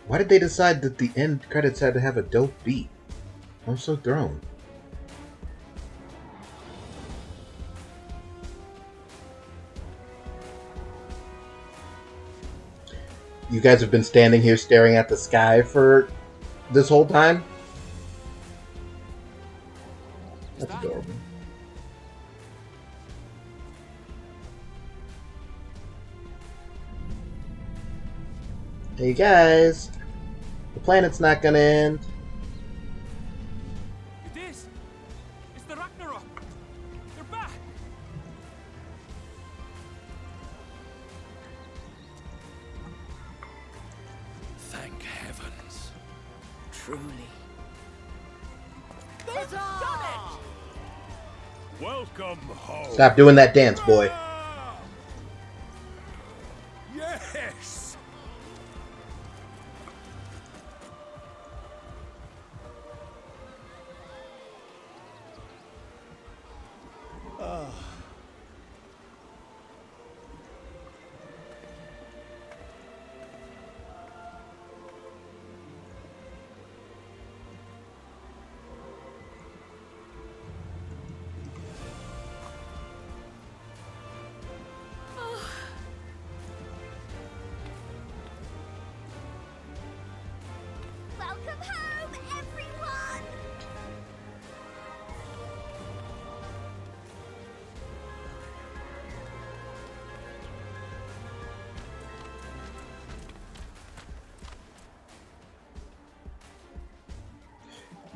Why did they decide that the end credits had to have a dope beat? I'm so thrown. You guys have been standing here staring at the sky for this whole time? That's adorable. Hey guys, the planet's not gonna end. It is! It's the Ragnarok! They're back! Thank heavens. Truly. They've done it! Welcome home! Stop doing that dance, boy. Yes! Welcome home, everyone!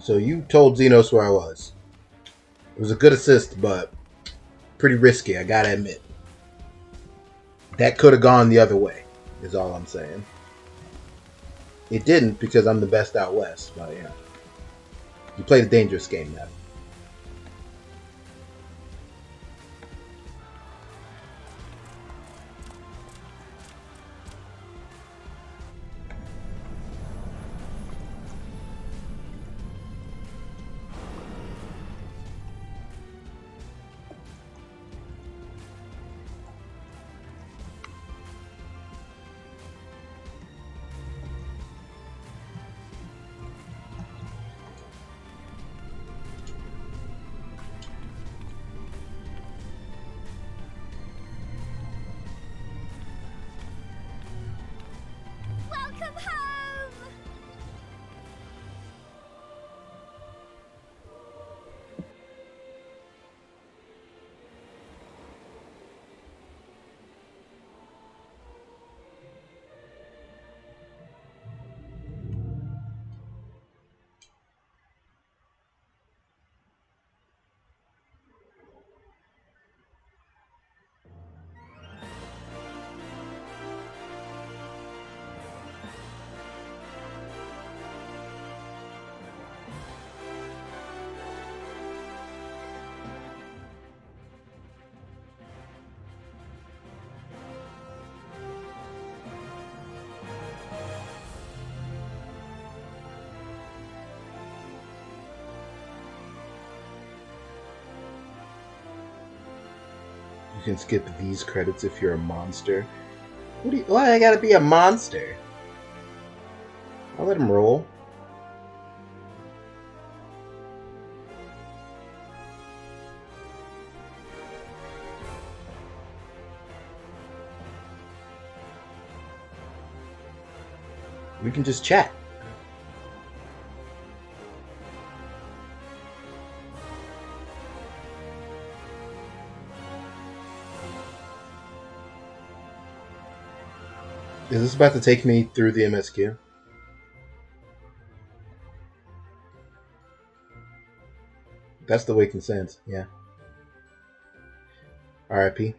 So you told Xenos where I was. It was a good assist, but pretty risky, I gotta admit. That could have gone the other way, is all I'm saying. It didn't because I'm the best out west, but yeah. You played a dangerous game now. You can skip these credits if you're a monster. Why I gotta be a monster? I'll let him roll. We can just chat. Is this about to take me through the MSQ? That's the way consent, yeah. RIP.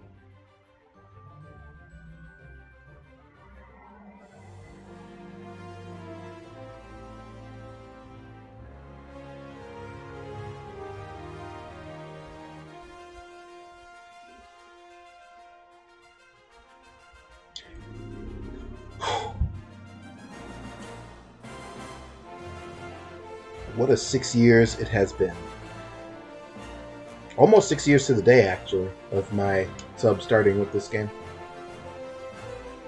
What a 6 years it has been. Almost 6 years to the day, actually, of my sub starting with this game.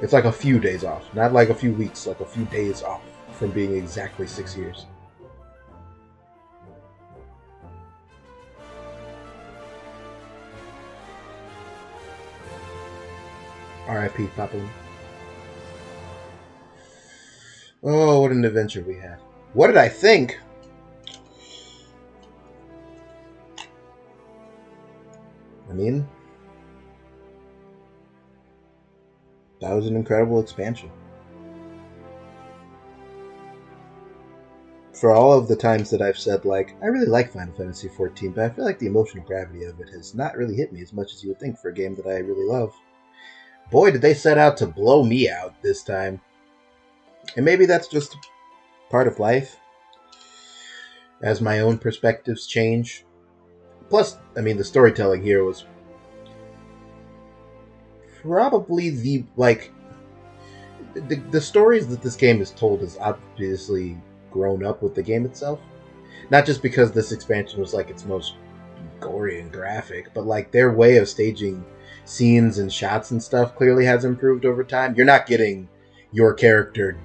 It's like a few days off. Not like a few weeks, like a few days off from being exactly 6 years. RIP, Papa. Oh, what an adventure we had. What did I think? I mean, that was an incredible expansion. For all of the times that I've said, like, I really like Final Fantasy XIV, but I feel like the emotional gravity of it has not really hit me as much as you would think for a game that I really love. Boy, did they set out to blow me out this time. And maybe that's just part of life, as my own perspectives change. Plus, I mean, the storytelling here was probably the stories that this game is told has obviously grown up with the game itself. Not just because this expansion was like its most gory and graphic, but like their way of staging scenes and shots and stuff clearly has improved over time. You're not getting your character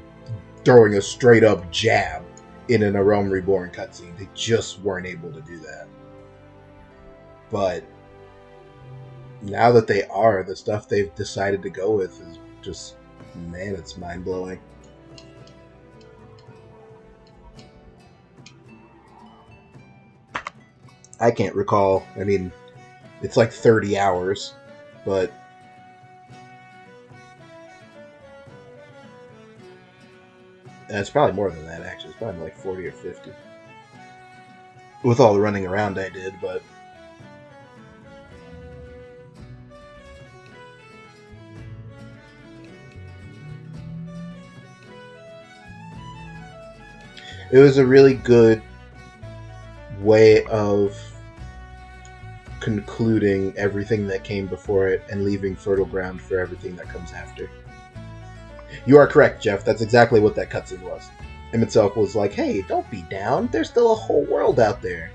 throwing a straight up jab in an A Realm Reborn cutscene. They just weren't able to do that. But now that they are, the stuff they've decided to go with is just, man, it's mind-blowing. I can't recall. I mean, it's like 30 hours, but it's probably more than that, actually. It's probably like 40 or 50. With all the running around I did, but it was a really good way of concluding everything that came before it and leaving fertile ground for everything that comes after. You are correct, Jeff. That's exactly what that cutscene was. Him itself was like, hey, don't be down. There's still a whole world out there.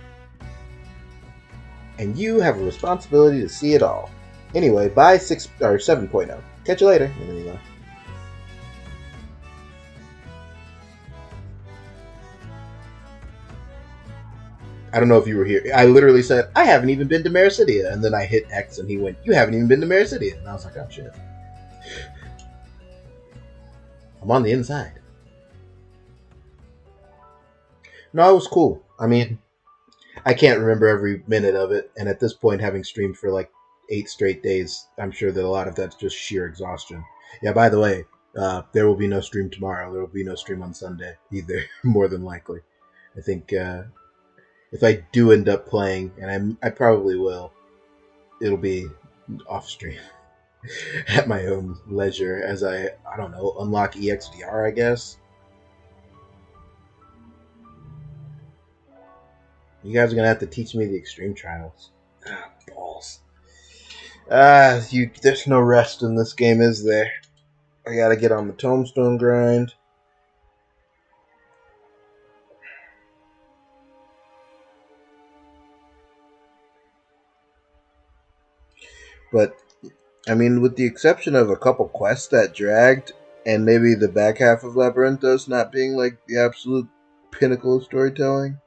And you have a responsibility to see it all. Anyway, bye 7.0. Catch you later. And then he left. I don't know if you were here. I literally said, I haven't even been to Mericidia. And then I hit X and he went, you haven't even been to Mericidia. And I was like, oh shit. I'm on the inside. No, it was cool. I mean, I can't remember every minute of it. And at this point, having streamed for like 8 straight days, I'm sure that a lot of that's just sheer exhaustion. Yeah, by the way, there will be no stream tomorrow. There will be no stream on Sunday either, more than likely. I think if I do end up playing, and I probably will, it'll be off stream at my own leisure as I don't know, unlock EXDR, I guess. You guys are going to have to teach me the extreme trials. Ah, balls. There's no rest in this game, is there? I gotta get on the tombstone grind. But I mean, with the exception of a couple quests that dragged, and maybe the back half of Labyrinthos not being like the absolute pinnacle of storytelling,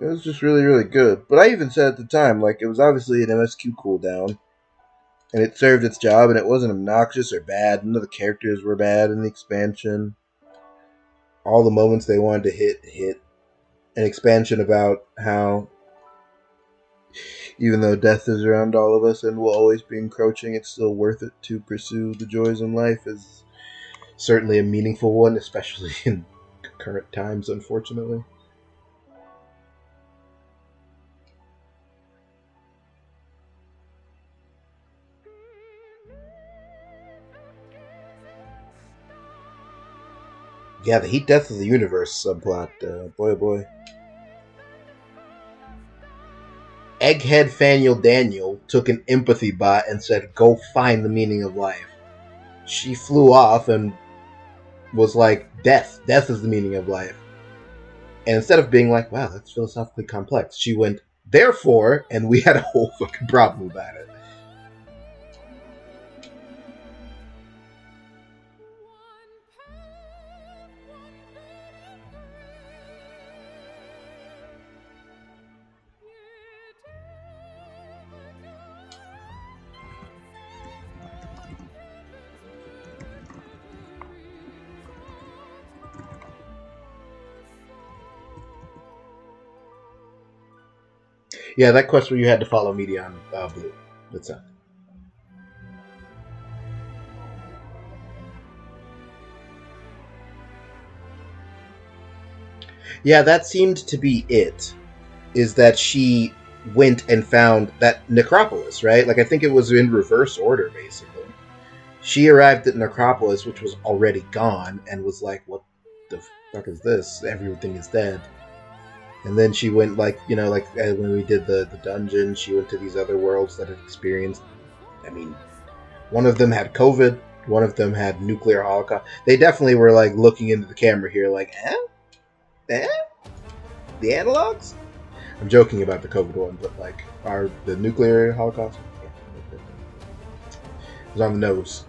it was just really, really good. But I even said at the time, like, it was obviously an MSQ cooldown, and it served its job, and it wasn't obnoxious or bad. None of the characters were bad in the expansion. All the moments they wanted to hit. An expansion about how, even though death is around all of us and will always be encroaching, it's still worth it to pursue the joys in life is certainly a meaningful one, especially in current times, unfortunately. Yeah, the heat death of the universe subplot, boy oh boy. Egghead Faniel Daniel took an empathy bot and said, "Go find the meaning of life." She flew off and was like, "Death. Death is the meaning of life." And instead of being like, "Wow, that's philosophically complex," she went, "Therefore," and we had a whole fucking problem about it. Yeah, that quest where you had to follow Medion Blue. That's it. Yeah, that seemed to be it. Is that she went and found that necropolis, right? Like, I think it was in reverse order, basically. She arrived at Necropolis, which was already gone, and was like, "What the fuck is this? Everything is dead." And then she went, like, you know, like when we did the dungeon, she went to these other worlds that had experienced. I mean, one of them had COVID, one of them had nuclear holocaust. They definitely were like looking into the camera here, like, the analogs. I'm joking about the COVID one, but like, are the nuclear holocaust? Yeah, it was on the nose.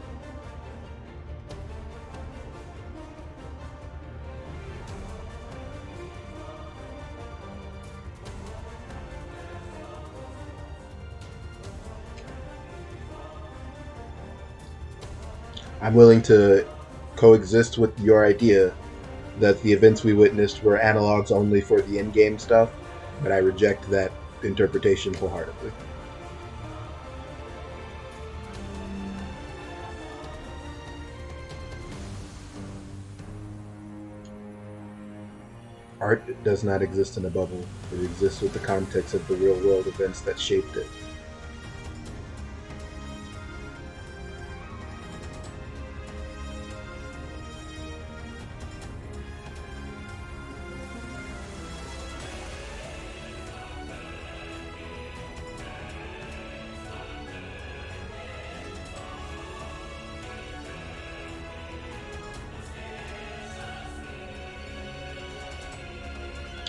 I'm willing to coexist with your idea that the events we witnessed were analogs only for the endgame stuff, but I reject that interpretation wholeheartedly. Art does not exist in a bubble. It exists with the context of the real-world events that shaped it.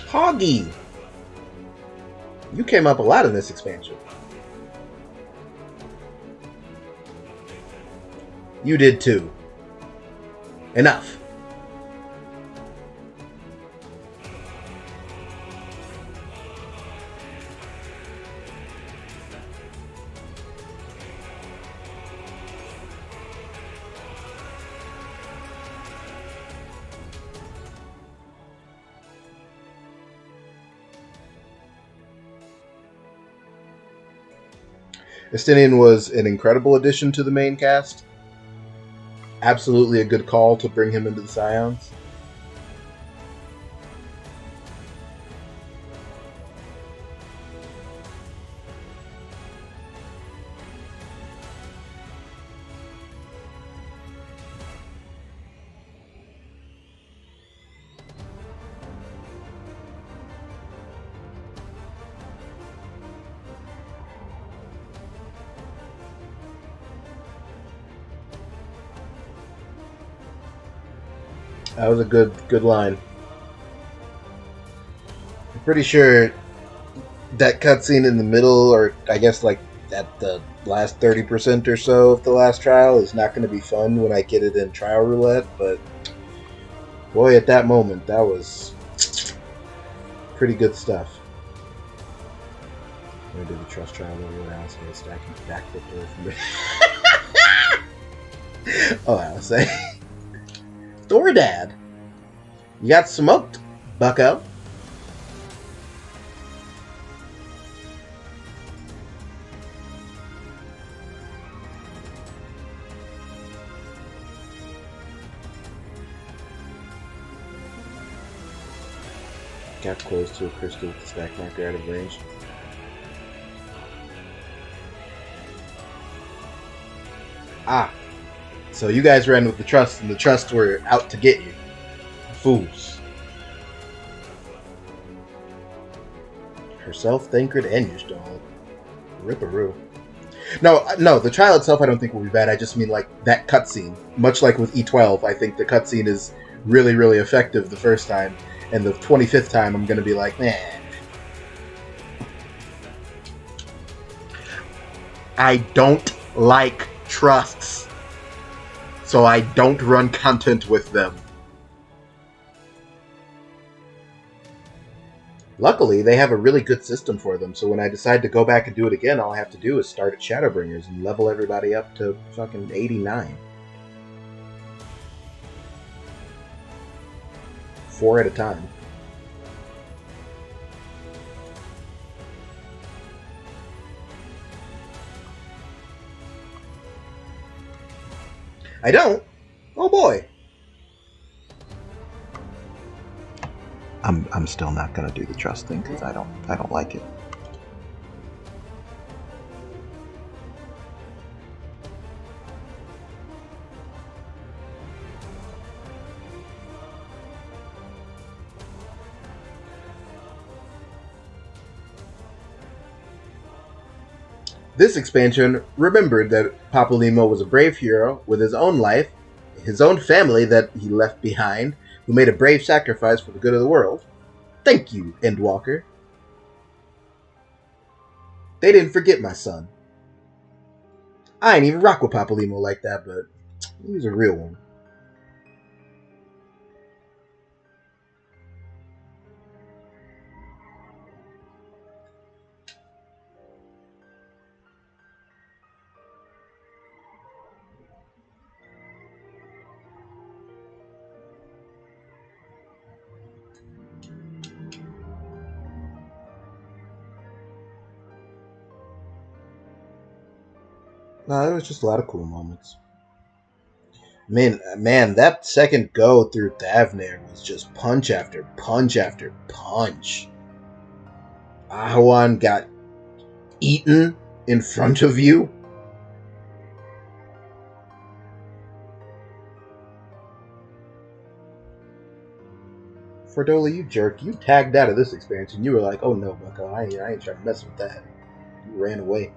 Hoggy! You came up a lot in this expansion. You did too. Enough. Estinian was an incredible addition to the main cast. Absolutely a good call to bring him into the Scions. That was a good line. I'm pretty sure that cutscene in the middle, or I guess like at the last 30% or so of the last trial is not going to be fun when I get it in trial roulette, but boy, at that moment, that was pretty good stuff. I did the trust trial over Alice and stacking backflip door from me. Oh, Alice, Thor Dad, you got smoked, bucko. Got close to a crystal with the stack marker out of range. Ah, so you guys ran with the trust, and the trust were out to get you. Fools. Herself, Thancred, and Yushdahl. Ripperoo. No, the trial itself I don't think will be bad. I just mean like that cutscene. Much like with E12, I think the cutscene is really, really effective the first time, and the 25th time I'm going to be like, nah. I don't like trusts, so I don't run content with them. Luckily, they have a really good system for them, so when I decide to go back and do it again, all I have to do is start at Shadowbringers and level everybody up to fucking 89. 4 at a time. I don't? Oh boy. I'm still not gonna do the trust thing because I don't like it. This expansion remembered that Papalymo was a brave hero with his own life, his own family that he left behind, who made a brave sacrifice for the good of the world. Thank you, Endwalker. They didn't forget my son. I ain't even rock with Papalymo like that, but he was a real one. No, there was just a lot of cool moments. Man, that second go through Thavnair was just punch after punch after punch. Ahuan got eaten in front of you. Fordola, you jerk. You tagged out of this expansion. You were like, oh no, Bucko, I ain't trying to mess with that. You ran away.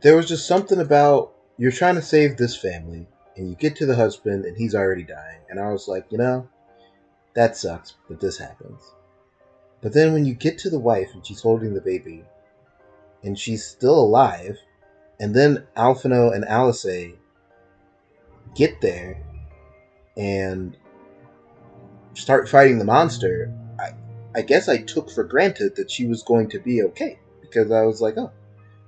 There was just something about you're trying to save this family, and you get to the husband, and he's already dying. And I was like, that sucks, but this happens. But then when you get to the wife, and she's holding the baby, and she's still alive, and then Alphino and Alice get there and start fighting the monster, I guess I took for granted that she was going to be okay. Because I was like, oh,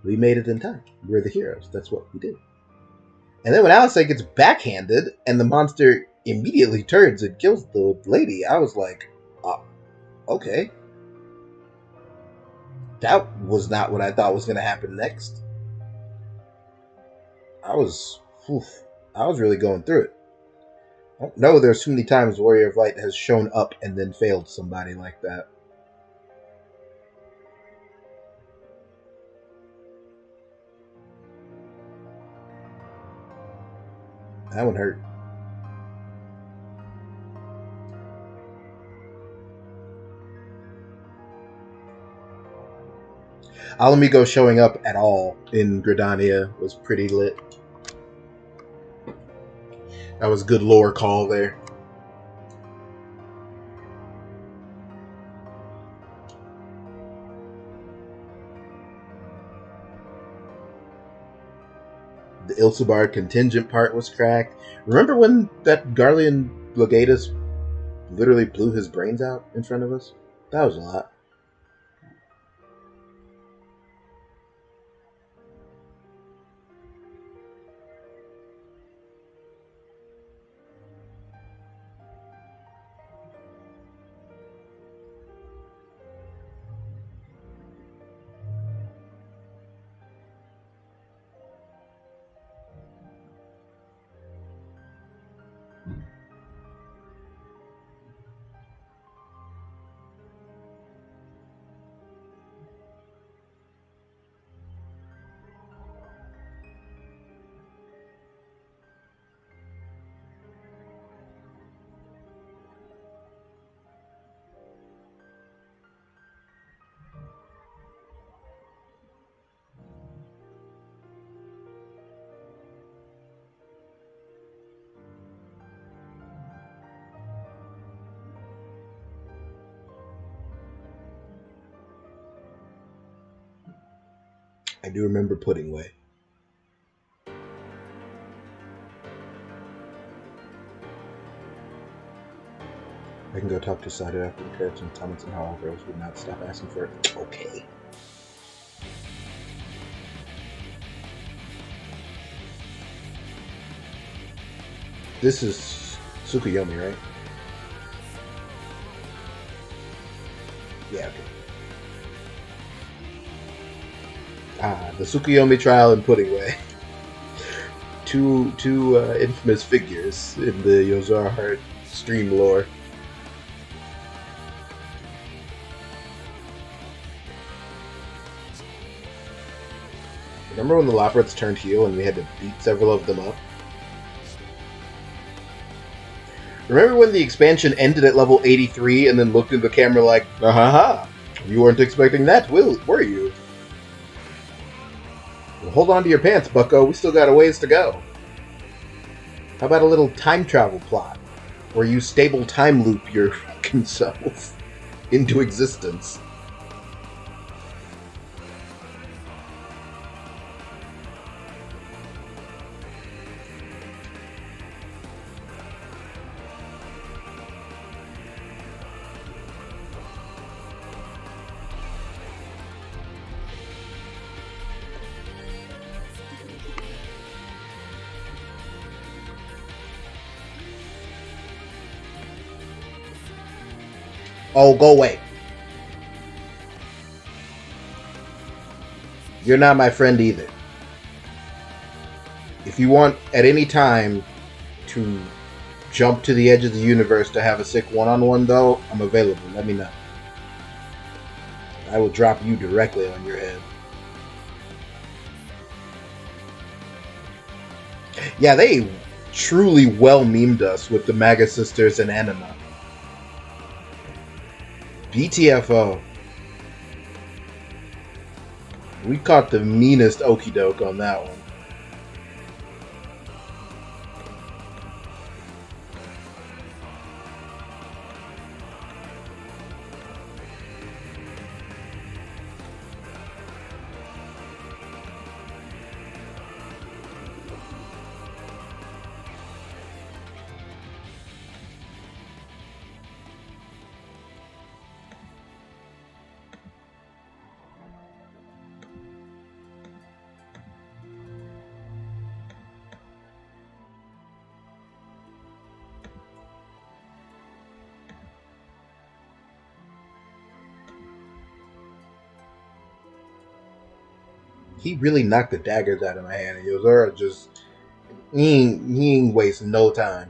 we made it in time. We're the heroes. That's what we did. And then when Alice gets backhanded and the monster immediately turns and kills the lady, I was like, okay. That was not what I thought was going to happen next. I was really going through it. I don't know there's too many times Warrior of Light has shown up and then failed somebody like that. That one hurt. Alamigo showing up at all in Gridania was pretty lit. That was good lore call there. The Ilsabar contingent part was cracked. Remember when that Garlean Legatus literally blew his brains out in front of us? That was a lot. I do remember Pudding Way. I can go talk to Sada after the credits and comments on how all girls would not stop asking for it. Okay. This is Tsukuyomi, right? Yeah, okay. The Tsukuyomi trial and Pudding Way. Two infamous figures in the Yozora Heart stream lore. Remember when the Loprats turned heel and we had to beat several of them up? Remember when the expansion ended at level 83 and then looked at the camera like, ha! You weren't expecting that, were you? Well, hold on to your pants, bucko. We still got a ways to go. How about a little time travel plot? Where you stable time loop your fucking self into existence? Oh, go away. You're not my friend either. If you want at any time to jump to the edge of the universe to have a sick one-on-one, though, I'm available. Let me know. I will drop you directly on your head. Yeah, they truly well memed us with the MAGA sisters and Anima. BTFO. We caught the meanest okie doke on that one. He really knocked the daggers out of my hand, and Yozora just he ain't waste no time.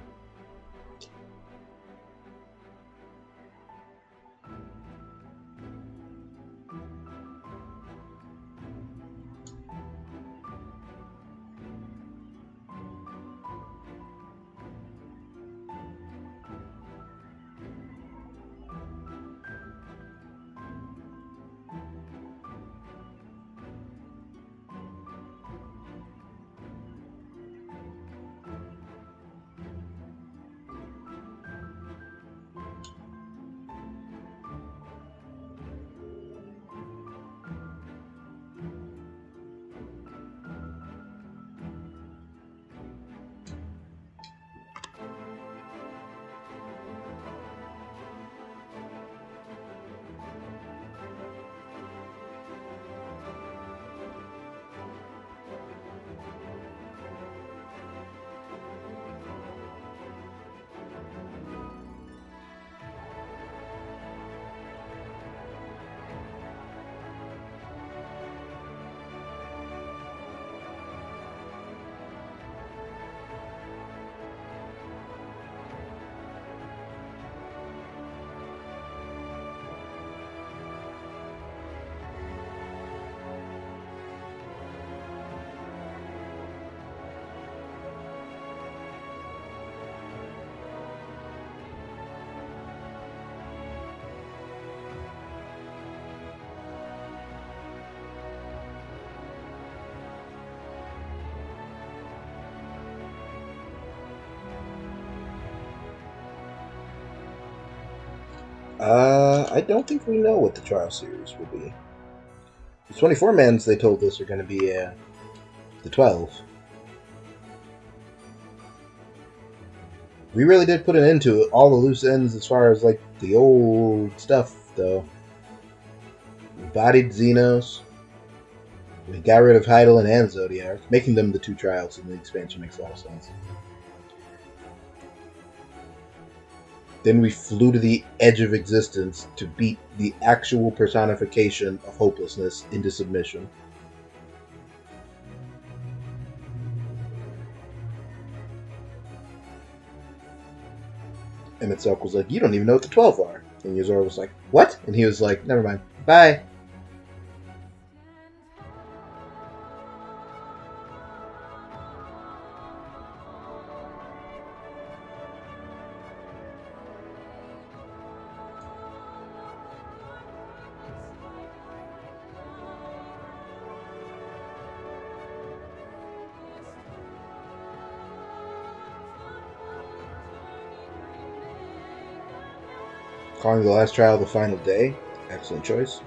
I don't think we know what the trial series will be. The 24 mans they told us are going to be the 12. We really did put an end to all the loose ends as far as like the old stuff, though. We bodied Xenos. We got rid of Heidel and Zodiac, making them the two trials in the expansion makes a lot of sense. Then we flew to the edge of existence to beat the actual personification of hopelessness into submission. Emmett Silk was like, "You don't even know what the 12 are." And Yozora was like, "What?" And he was like, "Never mind. Bye." Calling the last trial the final day. Excellent choice.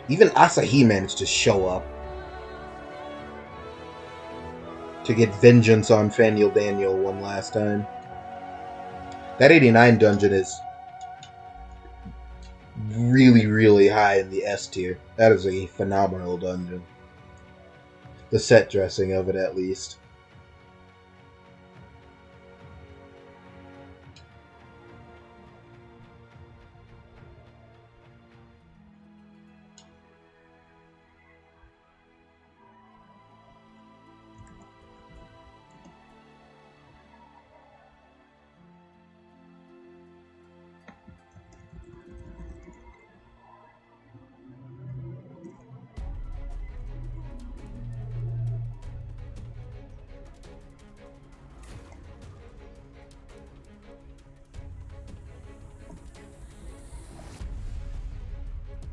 Even Asahi managed to show up to get vengeance on Faniel Daniel one last time. That 89 dungeon is really, really high in the S tier. That is a phenomenal dungeon. The set dressing of it, at least.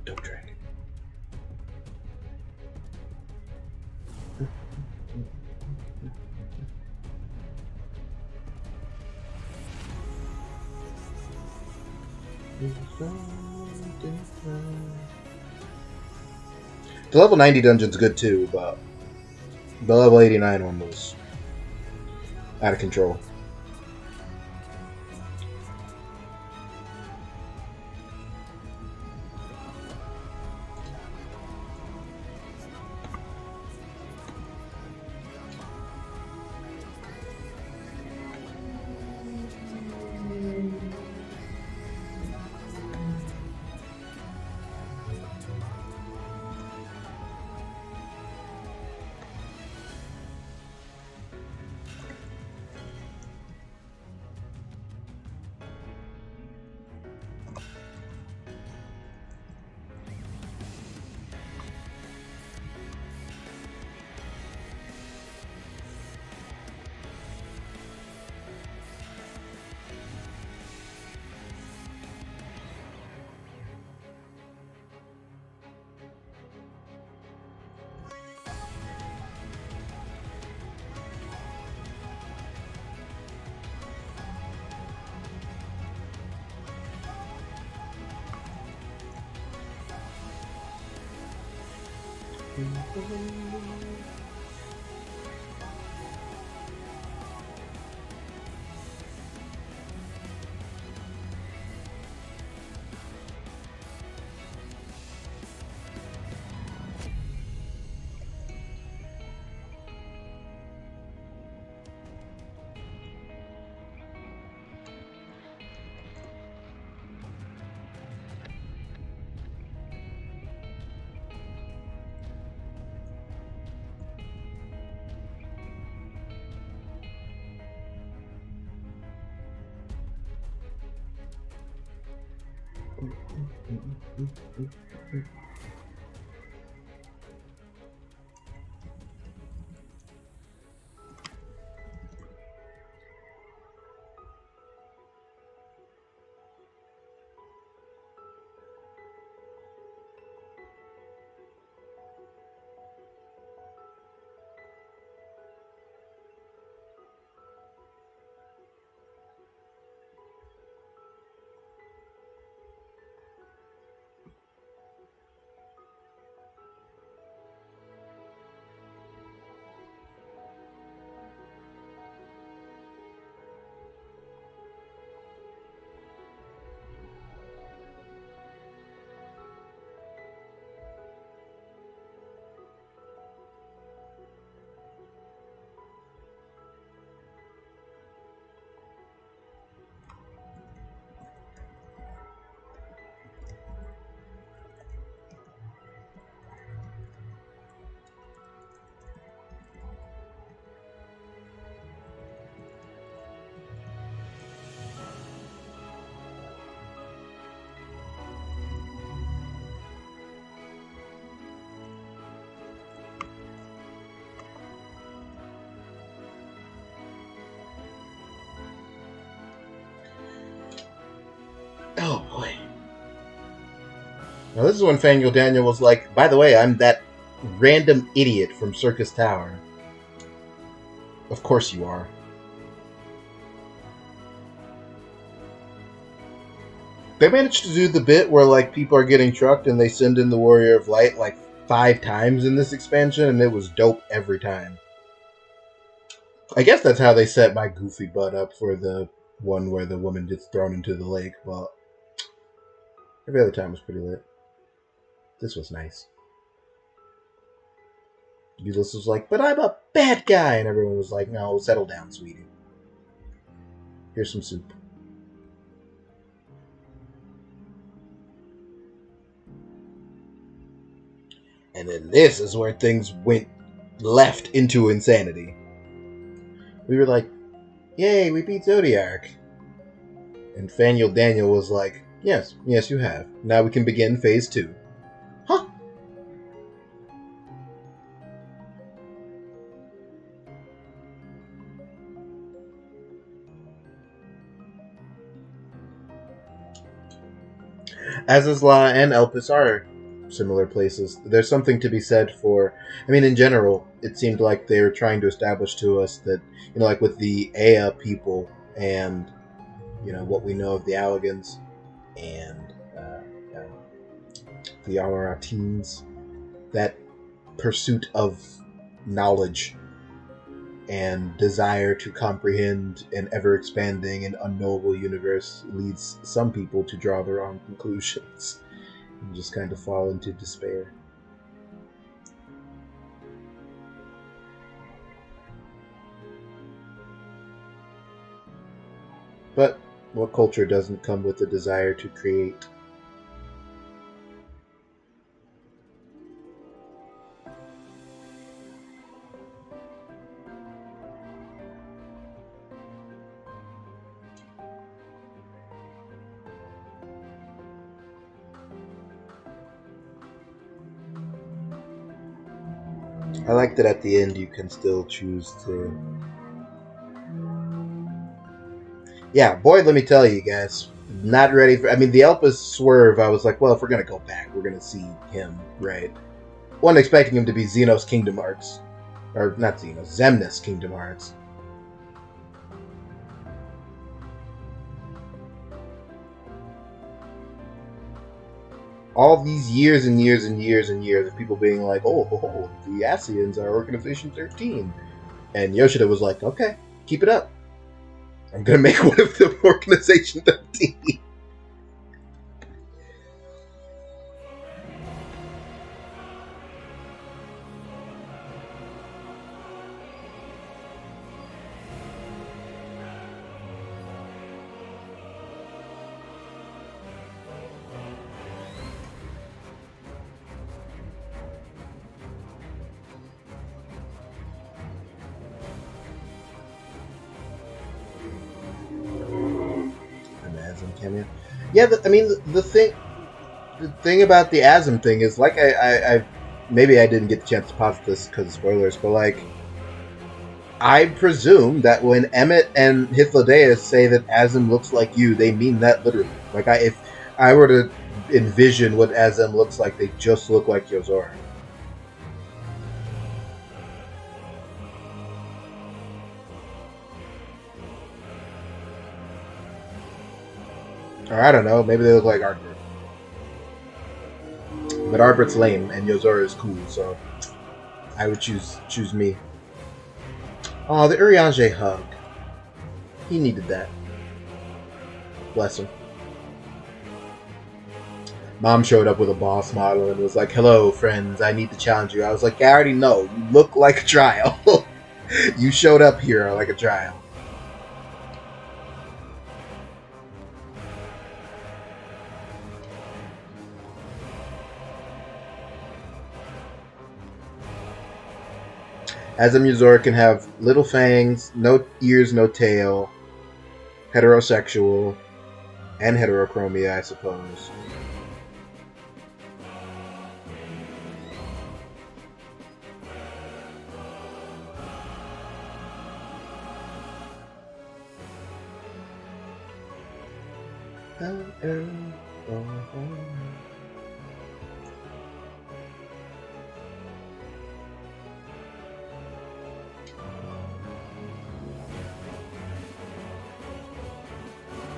Don't drink. The level 90 dungeon's good too, but the level 89 one was out of control. Oh boy. Now this is when Faniel Daniel was like, by the way, I'm that random idiot from Circus Tower. Of course you are. They managed to do the bit where like people are getting trucked and they send in the Warrior of Light like 5 times in this expansion, and it was dope every time. I guess that's how they set my goofy butt up for the one where the woman gets thrown into the lake, but every other time was pretty lit. This was nice. Ulysses was like, but I'm a bad guy, and everyone was like, no, settle down, sweetie. Here's some soup. And then this is where things went left into insanity. We were like, yay, we beat Zodiac. And Faniel Daniel was like, yes, you have. Now we can begin phase 2. Huh? Azazla and Elpis are similar places. There's something to be said for, I mean, in general, it seemed like they were trying to establish to us that, you know, like with the Ea people and, you know, what we know of the Alligans and the Amaratines, that pursuit of knowledge and desire to comprehend an ever-expanding and unknowable universe leads some people to draw the wrong conclusions and just kind of fall into despair. But what culture doesn't come with the desire to create? I like that at the end you can still choose to... Yeah, boy, let me tell you guys, not ready for... I mean, the Elpis swerve, I was like, well, if we're going to go back, we're going to see him, right? Wasn't expecting him to be Xenos Kingdom Hearts. Or, not Xenos, Xemnas Kingdom Hearts. All these years and years and years and years of people being like, oh, the Asians are Organization 13. And Yoshida was like, okay, keep it up. I'm going to make one of them Organization 13. Cameo. Yeah, I mean the thing about the Asm thing is like I maybe I didn't get the chance to pause this because of spoilers, but like I presume that when Emmett and Hythlodaeus say that Asm looks like you, they mean that literally. Like if I were to envision what Asm looks like, they just look like Yozora. Or I don't know, maybe they look like Ardbert. But Ardbert's lame and Yozora is cool, so I would choose me. Oh, the Urianger hug. He needed that. Bless him. Mom showed up with a boss model and was like, hello, friends, I need to challenge you. I was like, I already know. You look like a trial. You showed up here like a trial. Asm Yozora can have little fangs, no ears, no tail, heterosexual, and heterochromia, I suppose.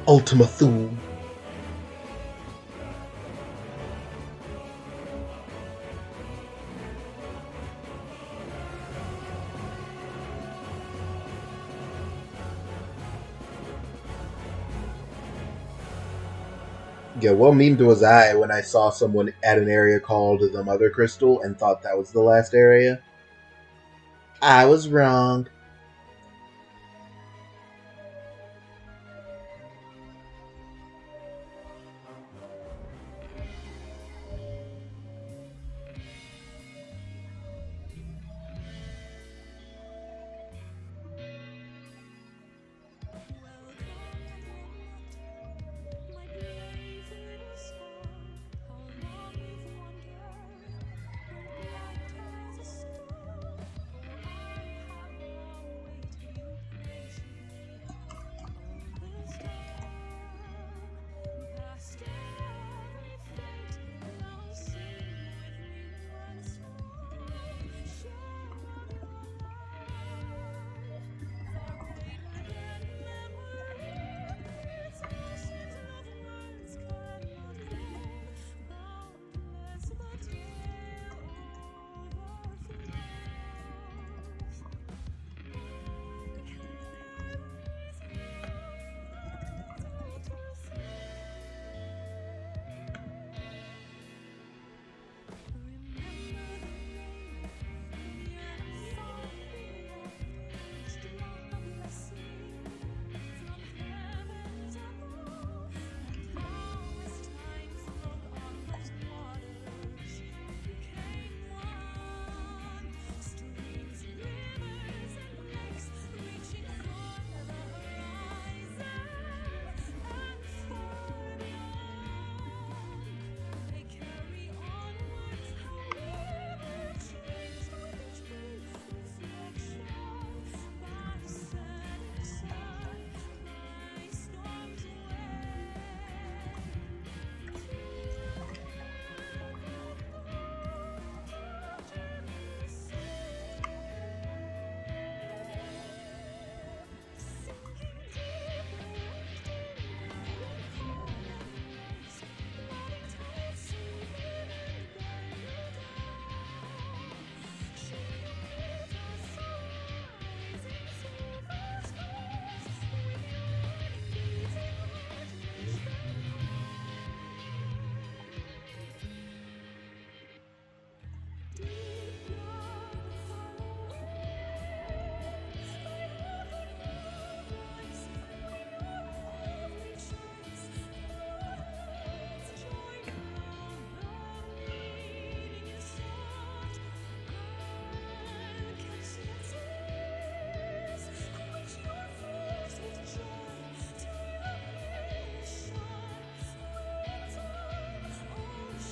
Ultima Thule. Yeah, what memed was I when I saw someone at an area called the Mother Crystal and thought that was the last area? I was wrong.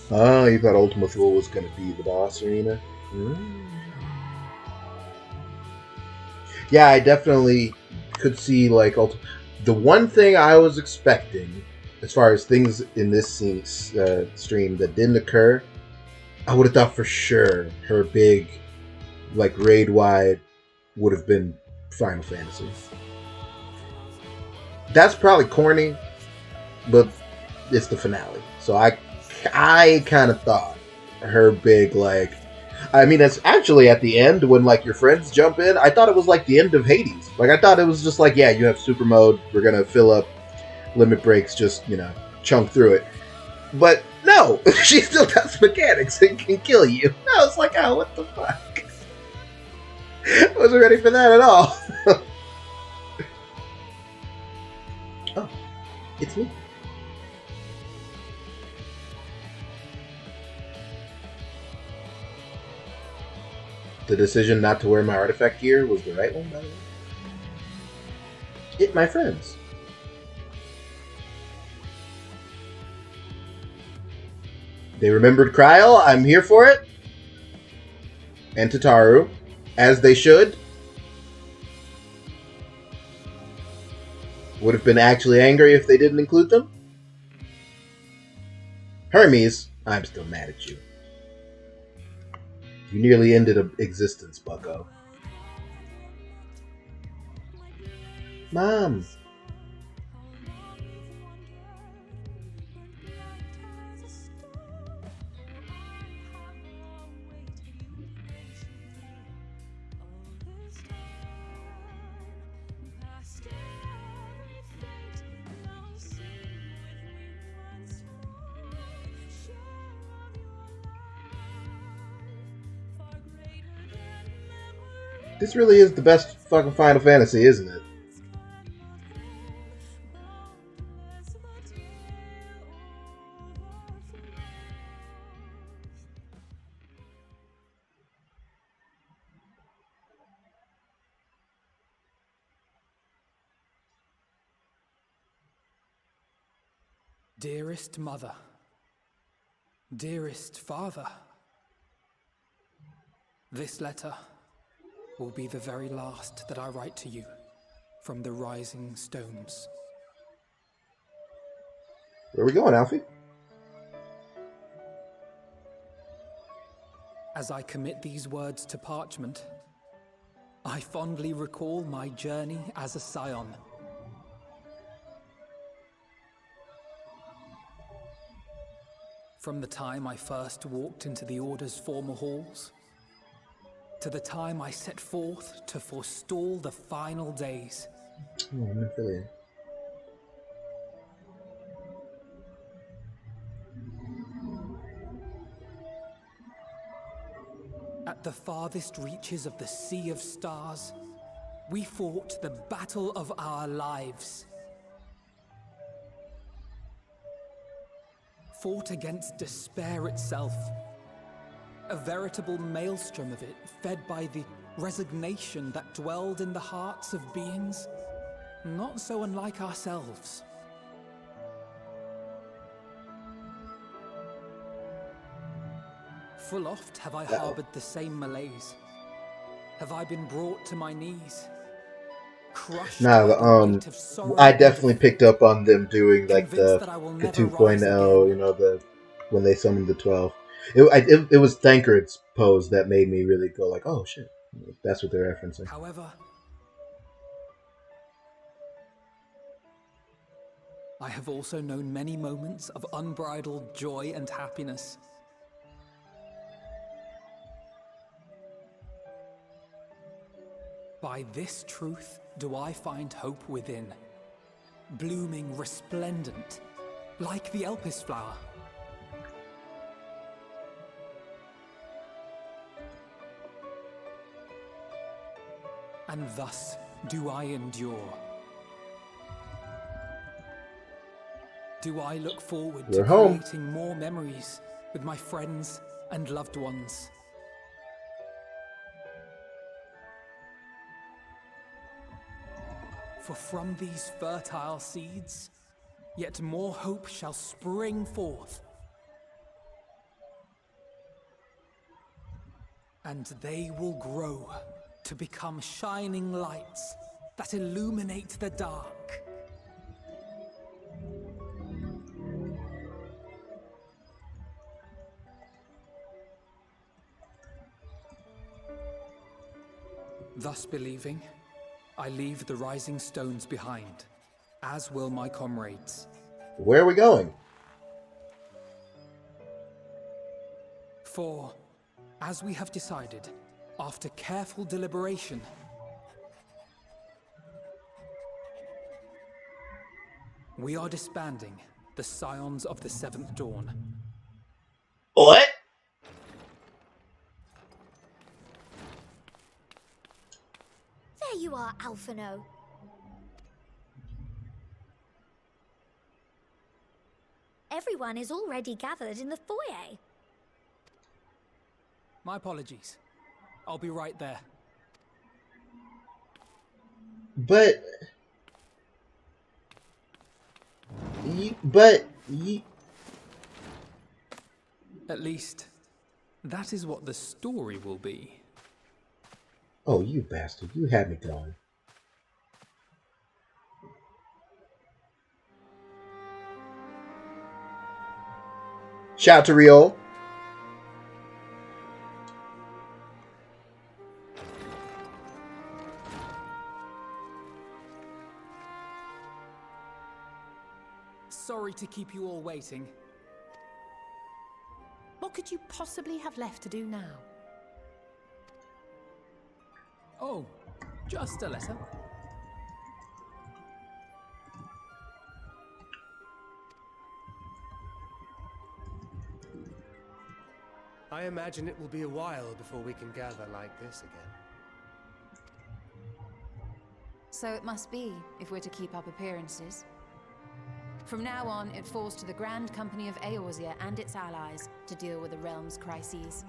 Oh, you thought Ultima Thule was going to be the boss arena? Yeah, I definitely could see like the one thing I was expecting, as far as things in this stream that didn't occur, I would have thought for sure her big, like raid wide, would have been Final Fantasy. That's probably corny, but it's the finale, so I kind of thought her big, like, I mean, it's actually at the end when like your friends jump in. I thought it was like the end of Hades. Like I thought it was just like, yeah, you have super mode. We're gonna fill up limit breaks, just chunk through it. But no, she still has mechanics and can kill you. I was like, oh, what the fuck? I wasn't ready for that at all. Oh, it's me. The decision not to wear my artifact gear was the right one, by the way. My friends. They remembered Kryl. I'm here for it. And Tataru. As they should. Would have been actually angry if they didn't include them. Hermes, I'm still mad at you. You nearly ended existence, bucko. Mom. This really is the best fucking Final Fantasy, isn't it? Dearest mother, dearest father, this letter will be the very last that I write to you from the rising stones. Where are we going, Alfie? As I commit these words to parchment, I fondly recall my journey as a scion. From the time I first walked into the Order's former halls, to the time I set forth to forestall the final days. Oh, I'm an affiliate. At the farthest reaches of the Sea of Stars, we fought the battle of our lives. Fought against despair itself. A veritable maelstrom of it, fed by the resignation that dwelled in the hearts of beings not so unlike ourselves. Full oft have I harbored the same malaise. Have I been brought to my knees, crushed by the weight of sorrow. I definitely picked up on them doing like the that I will 2.0, you know, the when they summoned the 12. It was Thancred's pose that made me really go like, oh shit, that's what they're referencing. However, I have also known many moments of unbridled joy and happiness. By this truth do I find hope within, blooming resplendent, like the Elpis flower. And thus do I endure. Do I look forward to creating more memories with my friends and loved ones. For from these fertile seeds, yet more hope shall spring forth. And they will grow to become shining lights that illuminate the dark. Thus believing, I leave the rising stones behind, as will my comrades. Where are we going? For, as we have decided, after careful deliberation, we are disbanding the Scions of the Seventh Dawn. What? There you are, Alphino. Everyone is already gathered in the foyer. My apologies. I'll be right there. But at least, that is what the story will be. Oh, you bastard. You had me going. Shout out to Riol. Sorry to keep you all waiting. What could you possibly have left to do now? Oh, just a letter. I imagine it will be a while before we can gather like this again. So it must be, if we're to keep up appearances. From now on, it falls to the Grand Company of Eorzea and its allies to deal with the realm's crises.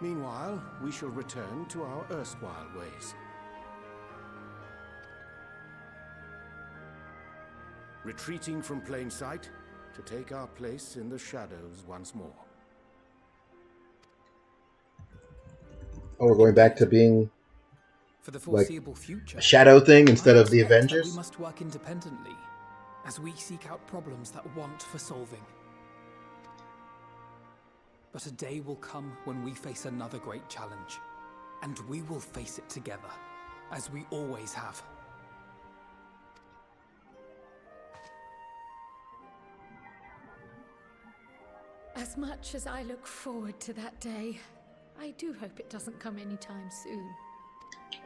Meanwhile, we shall return to our erstwhile ways. Retreating from plain sight to take our place in the shadows once more. Oh, we're going back to being For the like foreseeable future, a shadow thing instead I of the expect that Avengers? we must work independently as we seek out problems that want for solving. But a day will come when we face another great challenge, and we will face it together, as we always have. As much as I look forward to that day, I do hope it doesn't come anytime soon.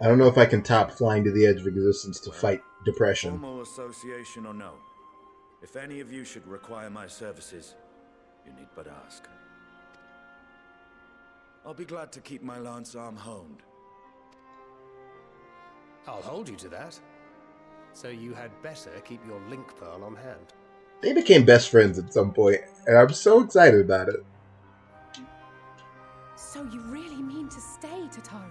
I don't know if I can top flying to the edge of existence to fight depression. Formal association or no, if any of you should require my services, you need but ask. I'll be glad to keep my lance arm honed. I'll hold you to that. So you had better keep your link pearl on hand. They became best friends at some point, and I'm so excited about it. So you really mean to stay, Tataru?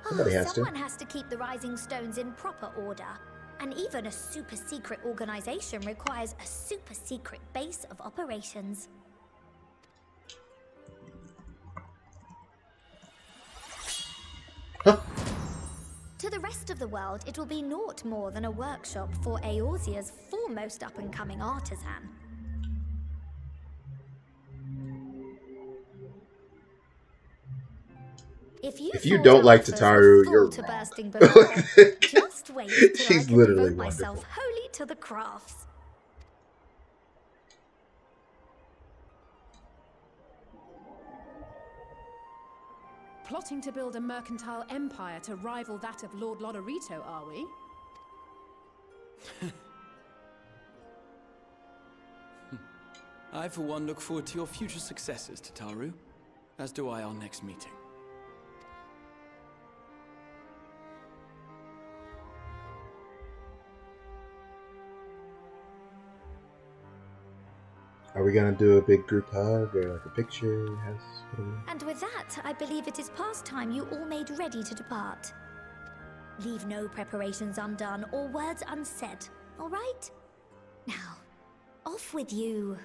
Somebody has to. Someone has to keep the Rising Stones in proper order. And even a super secret organization requires a super secret base of operations. To the rest of the world, it will be naught more than a workshop for Eorzea's foremost up-and-coming artisan. If you don't like Tataru, you're to wrong. bursting before, just wait till She's I can literally devote myself wonderful. wholly to the crafts. Plotting to build a mercantile empire to rival that of Lord Lodorito, are we? I, for one, look forward to your future successes, Tataru, as do I our next meeting. Are we gonna do a big group hug or like a picture? And with that, I believe it is past time you all made ready to depart. Leave no preparations undone or words unsaid, all right? Now, off with you.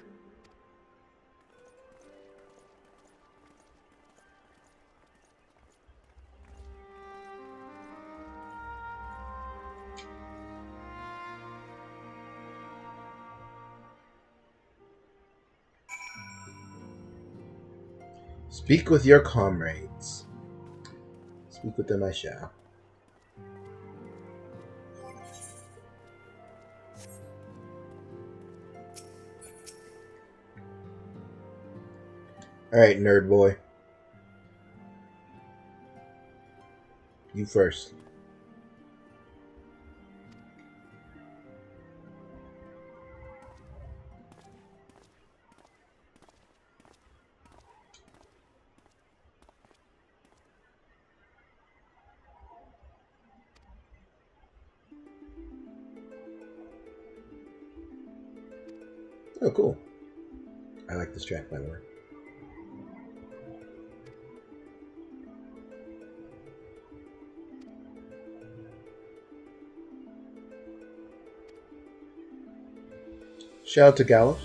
Speak with your comrades. Speak with them I shall. Alright, nerd boy. You first. Oh, cool. I like this track, by the way. Shout out to Gallows.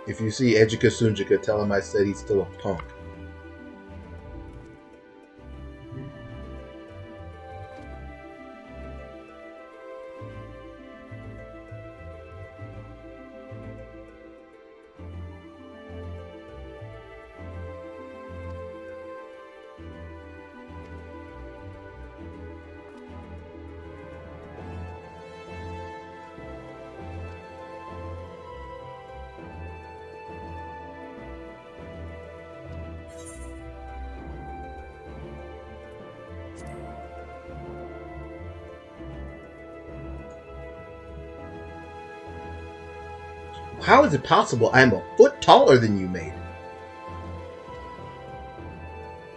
If you see Ejika Sunjika, tell him I said he's still a punk. How is it possible I'm a foot taller than you, mate?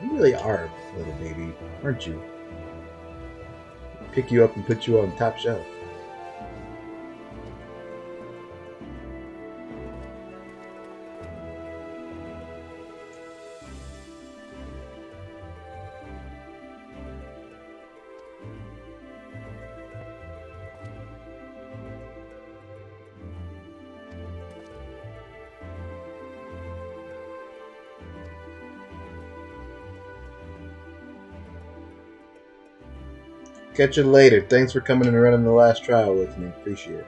You really are a little baby, aren't you? Pick you up and put you on top shelf. Catch you later. Thanks for coming and running the last trial with me. Appreciate it.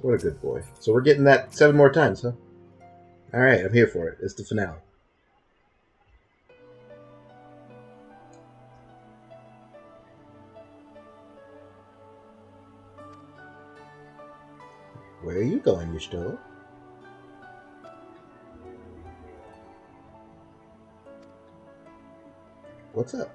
What a good boy. So we're getting that 7 more times, huh? Alright, I'm here for it. It's the finale. Where are you going, Yushito? What's up?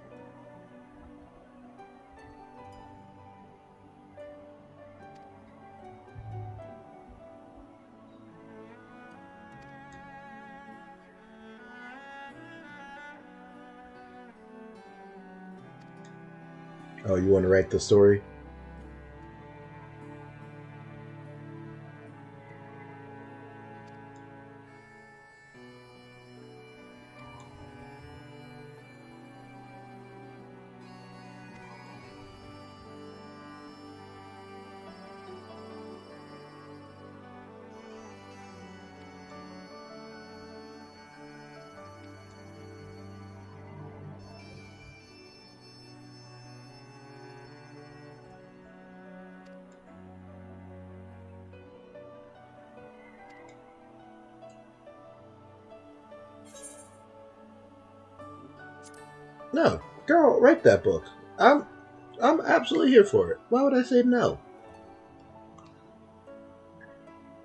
Oh, you want to write the story? No, girl, write that book. I'm absolutely here for it. Why would I say no?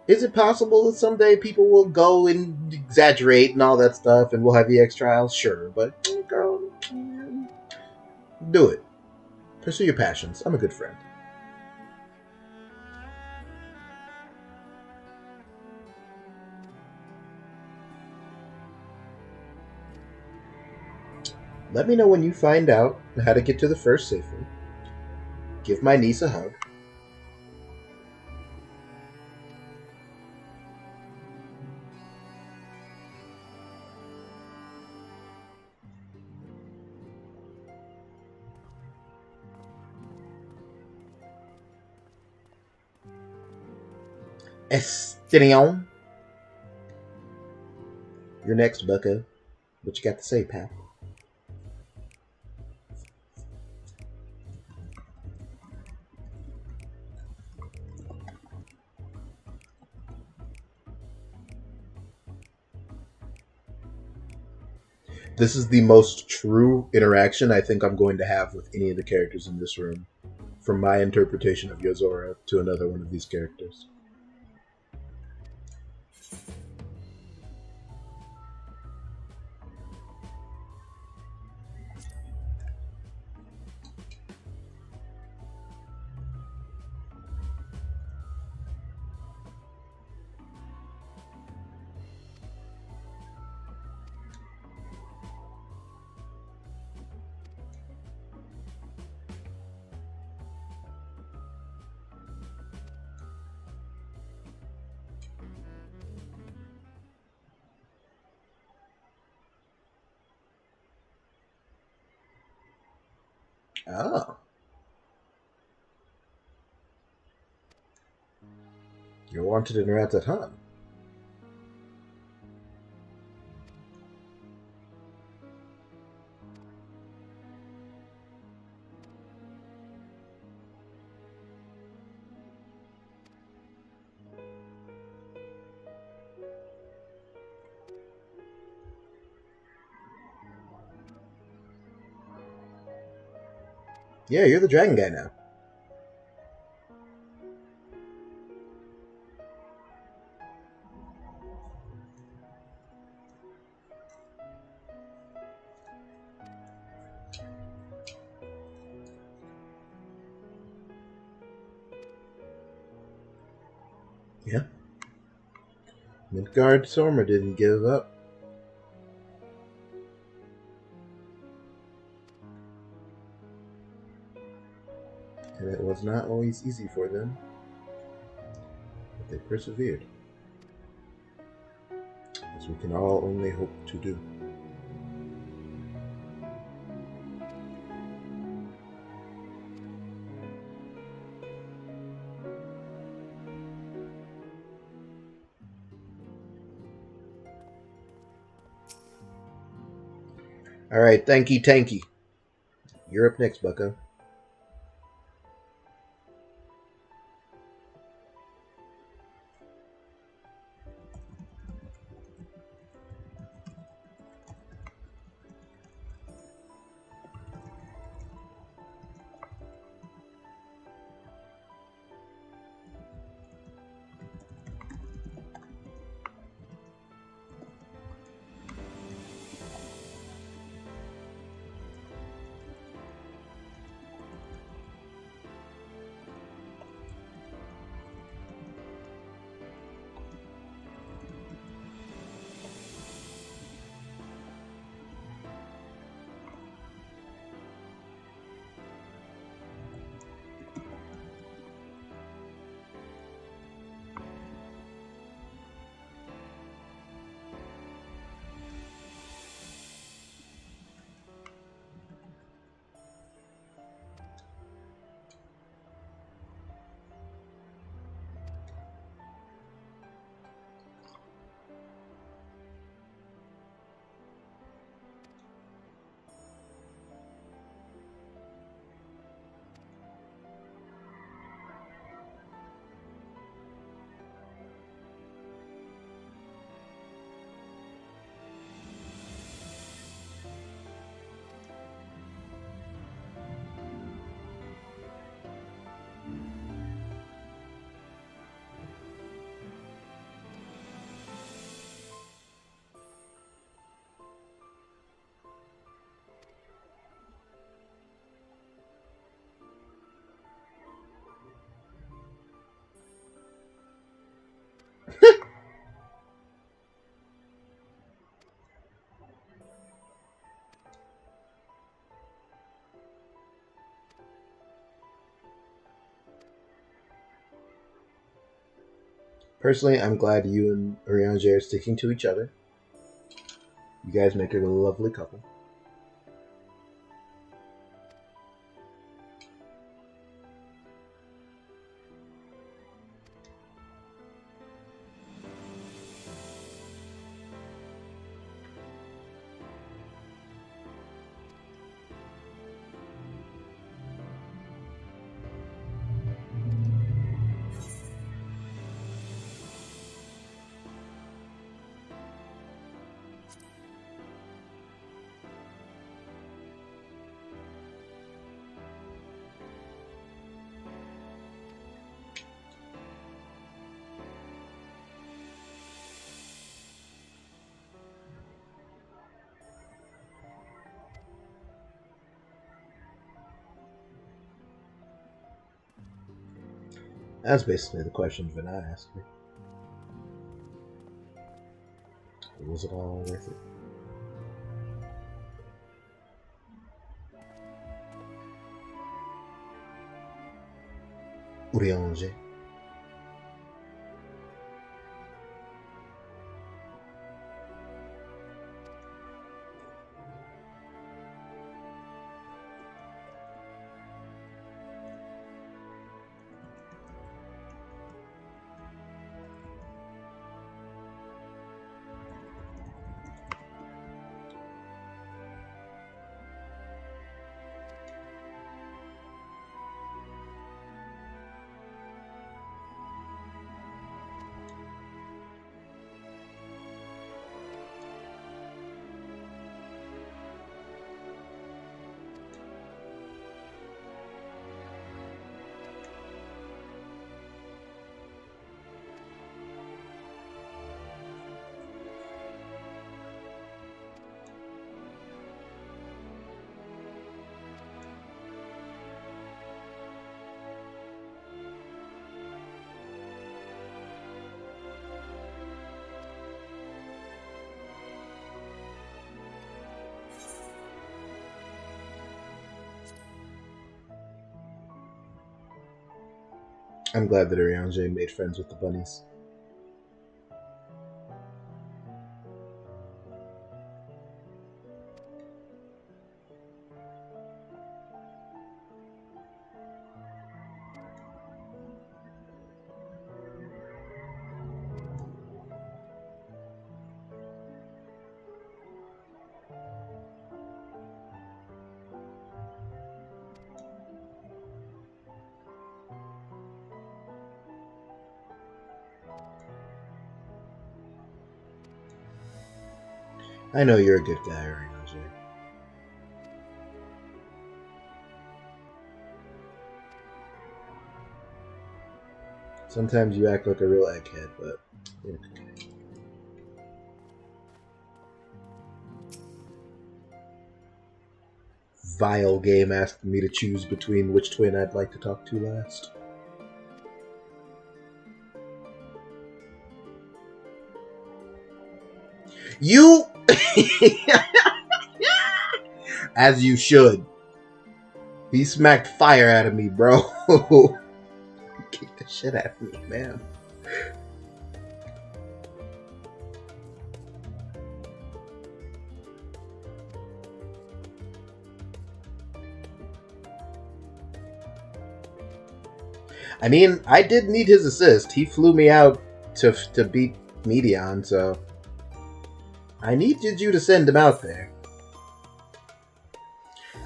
Is it possible that someday people will go and exaggerate and all that stuff and we'll have EX trials? Sure, but girl, do it. Pursue your passions. I'm a good friend. Let me know when you find out how to get to the first safely. Give my niece a hug. Estinion. You're next, bucko. What you got to say, pal? This is the most true interaction I think I'm going to have with any of the characters in this room. From my interpretation of Yozora to another one of these characters. Oh. You're wanted in Ratahan. Yeah, you're the dragon guy now. Yeah. Midgard Sorma didn't give up. And it was not always easy for them. But they persevered. As we can all only hope to do. Alright, thanky tanky. You're up next, bucko. Personally, I'm glad you and Urianger are sticking to each other. You guys make a lovely couple. That's basically the question Vanna asked me. Was it all worth it? Urianger. I'm glad that Urianger made friends with the bunnies. I know you're a good guy, Urianger. Sometimes you act like a real egghead, but you're a good guy. Vile game asking me to choose between which twin I'd like to talk to last. You! As you should. He smacked fire out of me, bro. Kick the shit out of me, man. I mean, I did need his assist. He flew me out to beat Medion, so I needed you to send him out there.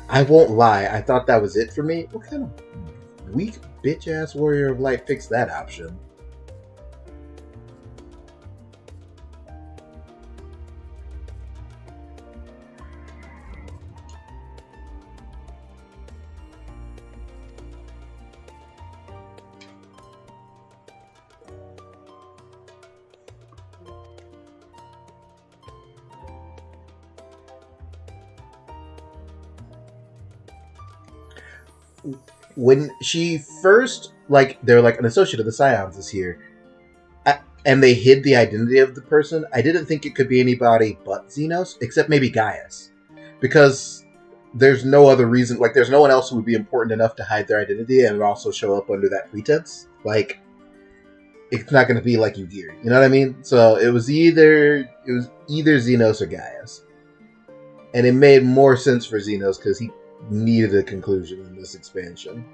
I won't lie, I thought that was it for me. What kind of weak bitch-ass Warrior of Light fixed that option? When she first, like, they're like, an associate of the Scions is here, and they hid the identity of the person, I didn't think it could be anybody but Xenos, except maybe Gaius. Because there's no other reason, like, there's no one else who would be important enough to hide their identity and also show up under that pretense. Like, it's not going to be like Yugiri, you know what I mean? So it was either Xenos or Gaius. And it made more sense for Xenos because he needed a conclusion in this expansion.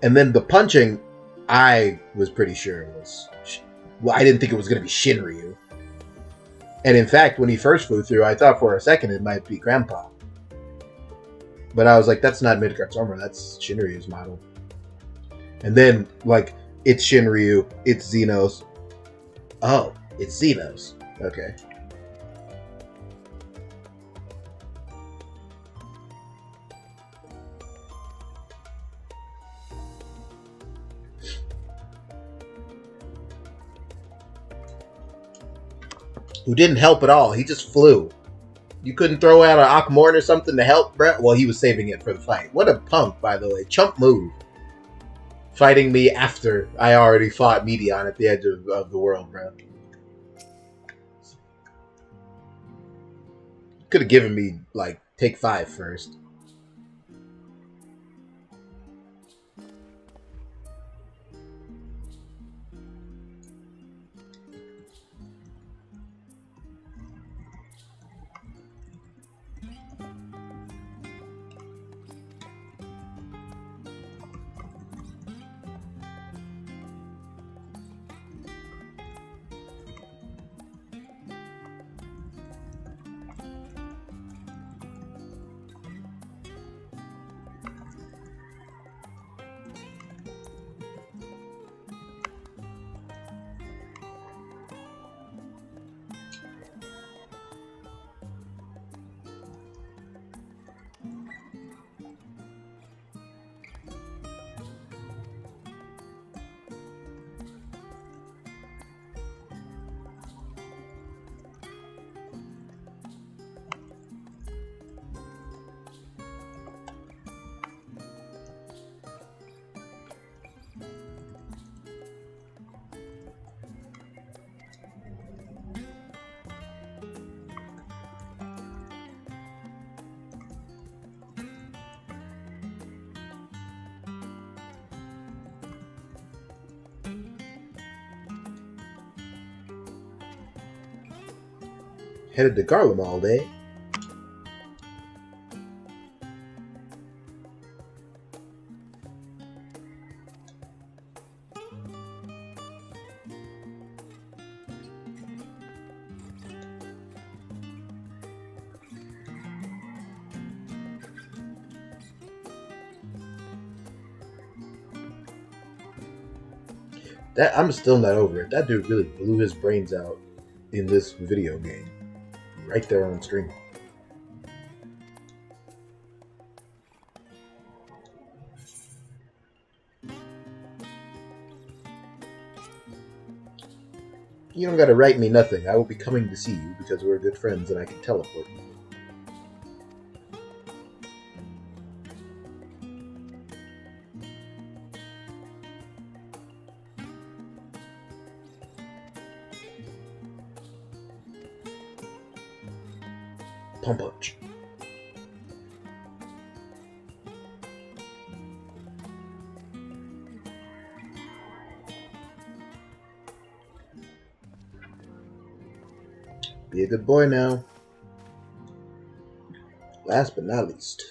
And then the punching, I was pretty sure was... Well, I didn't think it was going to be Shinryu. And in fact, when he first flew through, I thought for a second it might be Grandpa. But I was like, that's not Midgard's armor, that's Shinryu's model. And then, like, it's Shinryu, it's Xenos. Oh, it's Xenos. Okay. Who didn't help at all. He just flew. You couldn't throw out an Akmorn or something to help, Brett? Well, he was saving it for the fight. What a punk, by the way. Chump move. Fighting me after I already fought Medion at the edge of the world, bro. Could have given me, like, take 5 first. Headed to Garlemald, eh? That I'm still not over it. That dude really blew his brains out in this video game. Right there on screen. You don't gotta write me nothing. I will be coming to see you because we're good friends and I can teleport. Pump punch. Be a good boy now. Last but not least.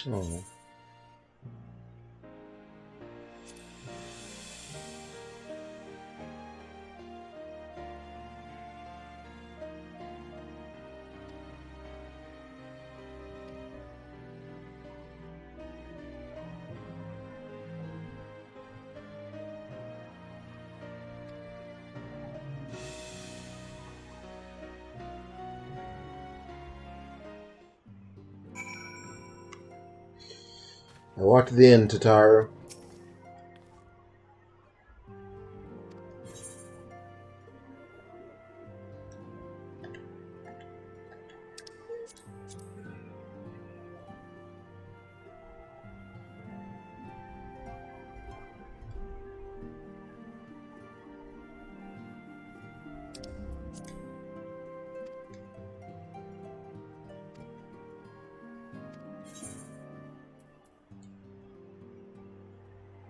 Oh. I walked to the end, Tataru.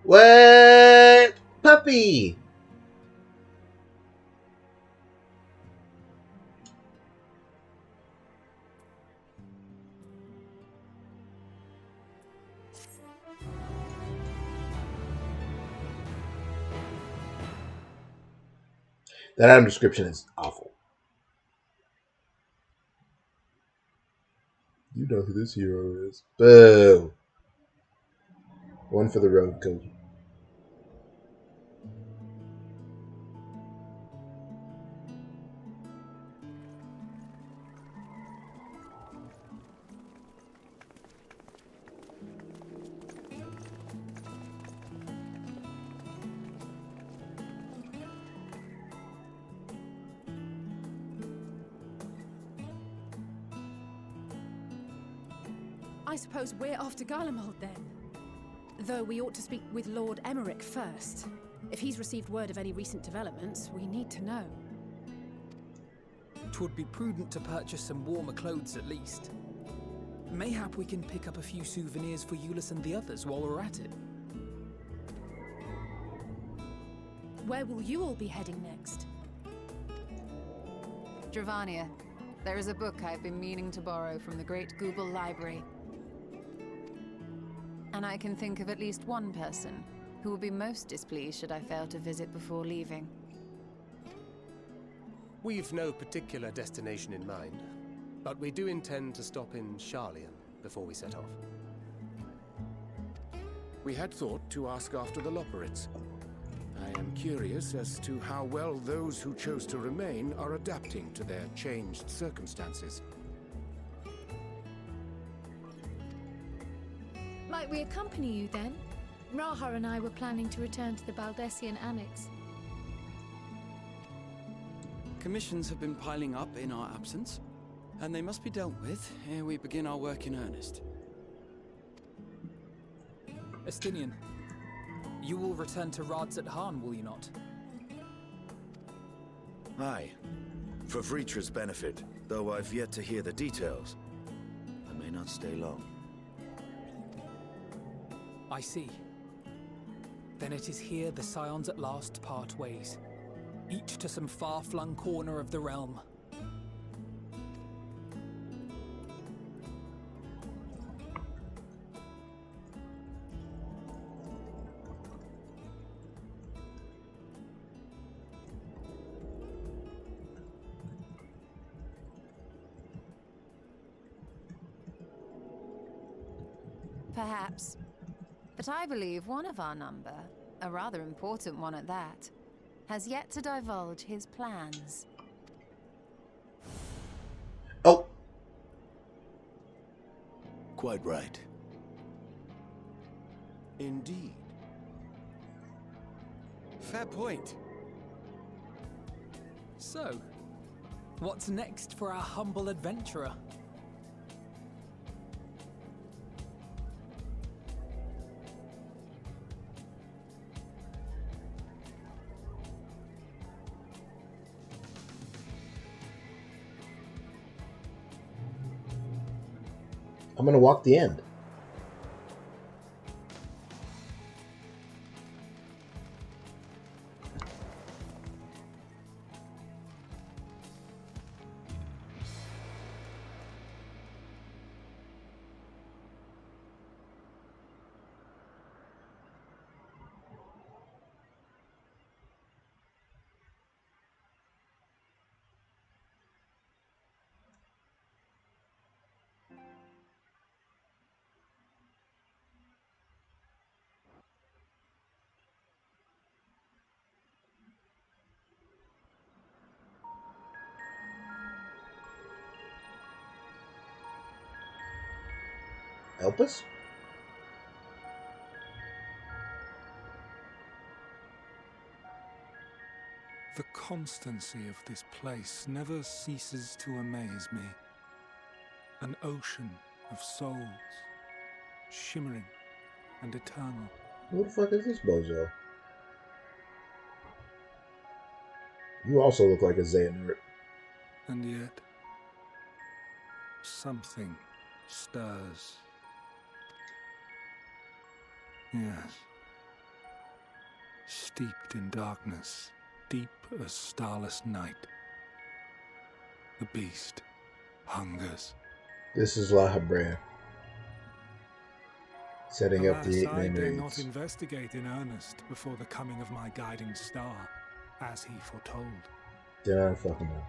What? Puppy! That item description is awful. You know who this hero is. Boo! One for the road, Cody. I suppose we're off to Garlemald then. Though we ought to speak with Lord Emmerich first. If he's received word of any recent developments, we need to know. 'Twould be prudent to purchase some warmer clothes at least. Mayhap we can pick up a few souvenirs for Euless and the others while we're at it. Where will you all be heading next? Dravania, there is a book I've been meaning to borrow from the Great Google Library. And I can think of at least one person who would be most displeased should I fail to visit before leaving. We've no particular destination in mind, but we do intend to stop in Sharlayan before we set off. We had thought to ask after the Loporrits. I am curious as to how well those who chose to remain are adapting to their changed circumstances. Might we accompany you then? Raha and I were planning to return to the Baldessian Annex. Commissions have been piling up in our absence, and they must be dealt with ere we begin our work in earnest. Estinian, you will return to Radzat Han, will you not? Aye. For Vritra's benefit, though I've yet to hear the details. I may not stay long. I see. Then it is here the Scions at last part ways, each to some far-flung corner of the realm. Perhaps. But I believe one of our number, a rather important one at that, has yet to divulge his plans. Oh! Quite right. Indeed. Fair point. So, what's next for our humble adventurer? I'm gonna walk the end. Help us? The constancy of this place never ceases to amaze me. An ocean of souls, shimmering and eternal. Who the fuck is this bozo? You also look like a Xehanort. And yet, something stirs. Yes. Steeped in darkness, deep as starless night. The beast hungers. This is La Habrea. Setting up the 8 I dare memories. not investigate in earnest before the coming of my guiding star, as he foretold. Then I don't fucking know.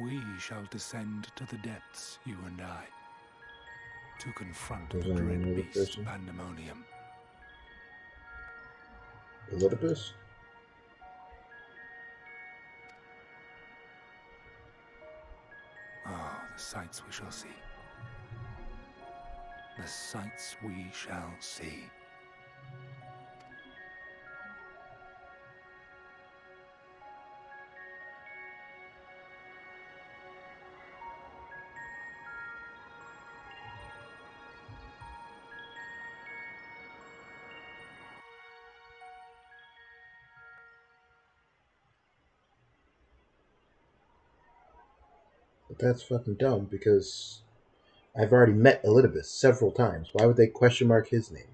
We shall descend to the depths, you and I, to confront There's the only dread another beast person. Pandemonium. Elidipus? Ah, the sights we shall see. The sights we shall see. But that's fucking dumb because I've already met Elidibus several times. Why would they question mark his name?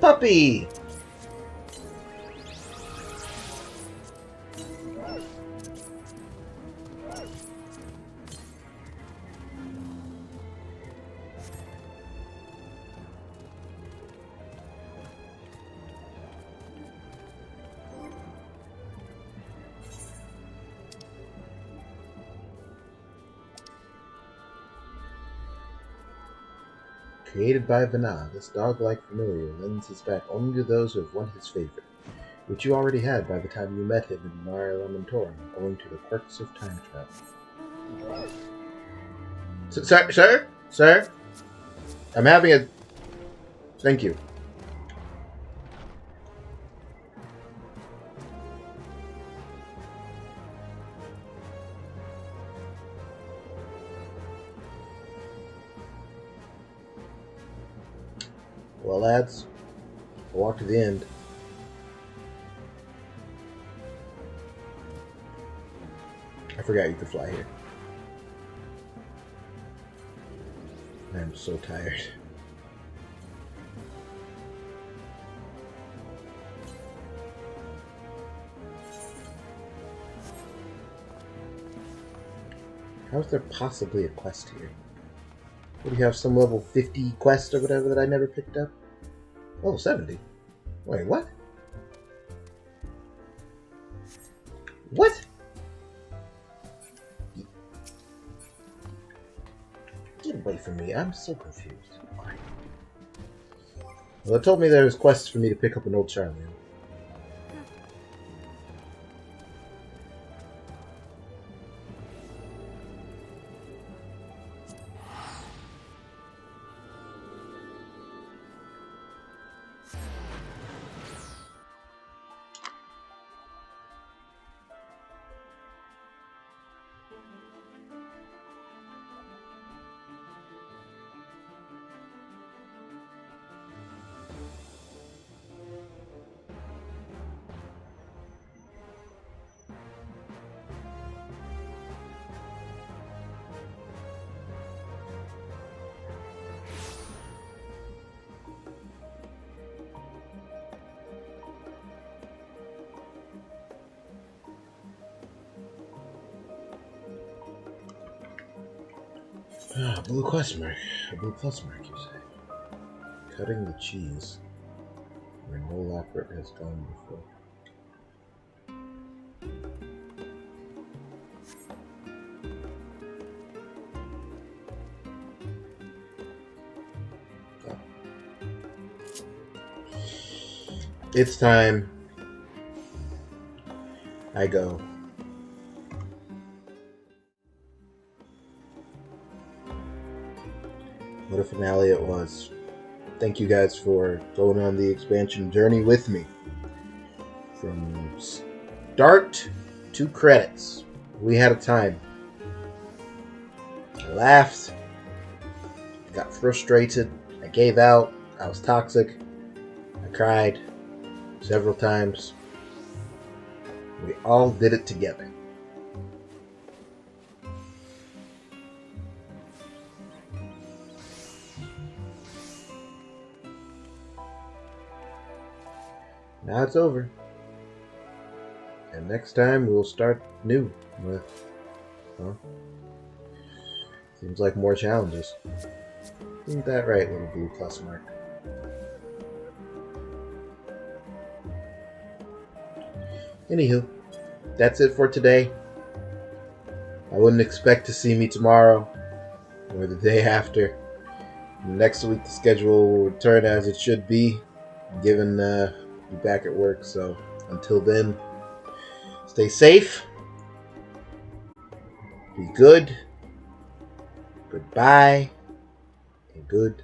Puppy! Created by Vana, this dog-like familiar lends his back only to those who have won his favor, which you already had by the time you met him in Mare Lamentorum, owing to the quirks of time travel. Sir? I'm having a... Thank you. Well, lads, we'll walk to the end. I forgot you could fly here. I'm so tired. How is there possibly a quest here? What, do you have some level 50 quest or whatever that I never picked up? Oh, 70. Wait, what? What? Get away from me. I'm so confused. Well, it told me there was quests for me to pick up an old Charlie. Ah, blue quest mark. A blue plus mark, you say. Cutting the cheese. Where no lapret has gone before. Oh. It's time. I go. What a finale it was. Thank you guys for going on the expansion journey with me. From start to credits, we had a time. I laughed, got frustrated, I gave out, I was toxic, I cried several times. We all did it together. Now it's over. And next time we'll start new with, Seems like more challenges. Isn't that right, little blue plus mark? Anywho, that's it for today. I wouldn't expect to see me tomorrow or the day after. Next week the schedule will return as it should be, given I'll be back at work. So until then, stay safe, be good, goodbye, and good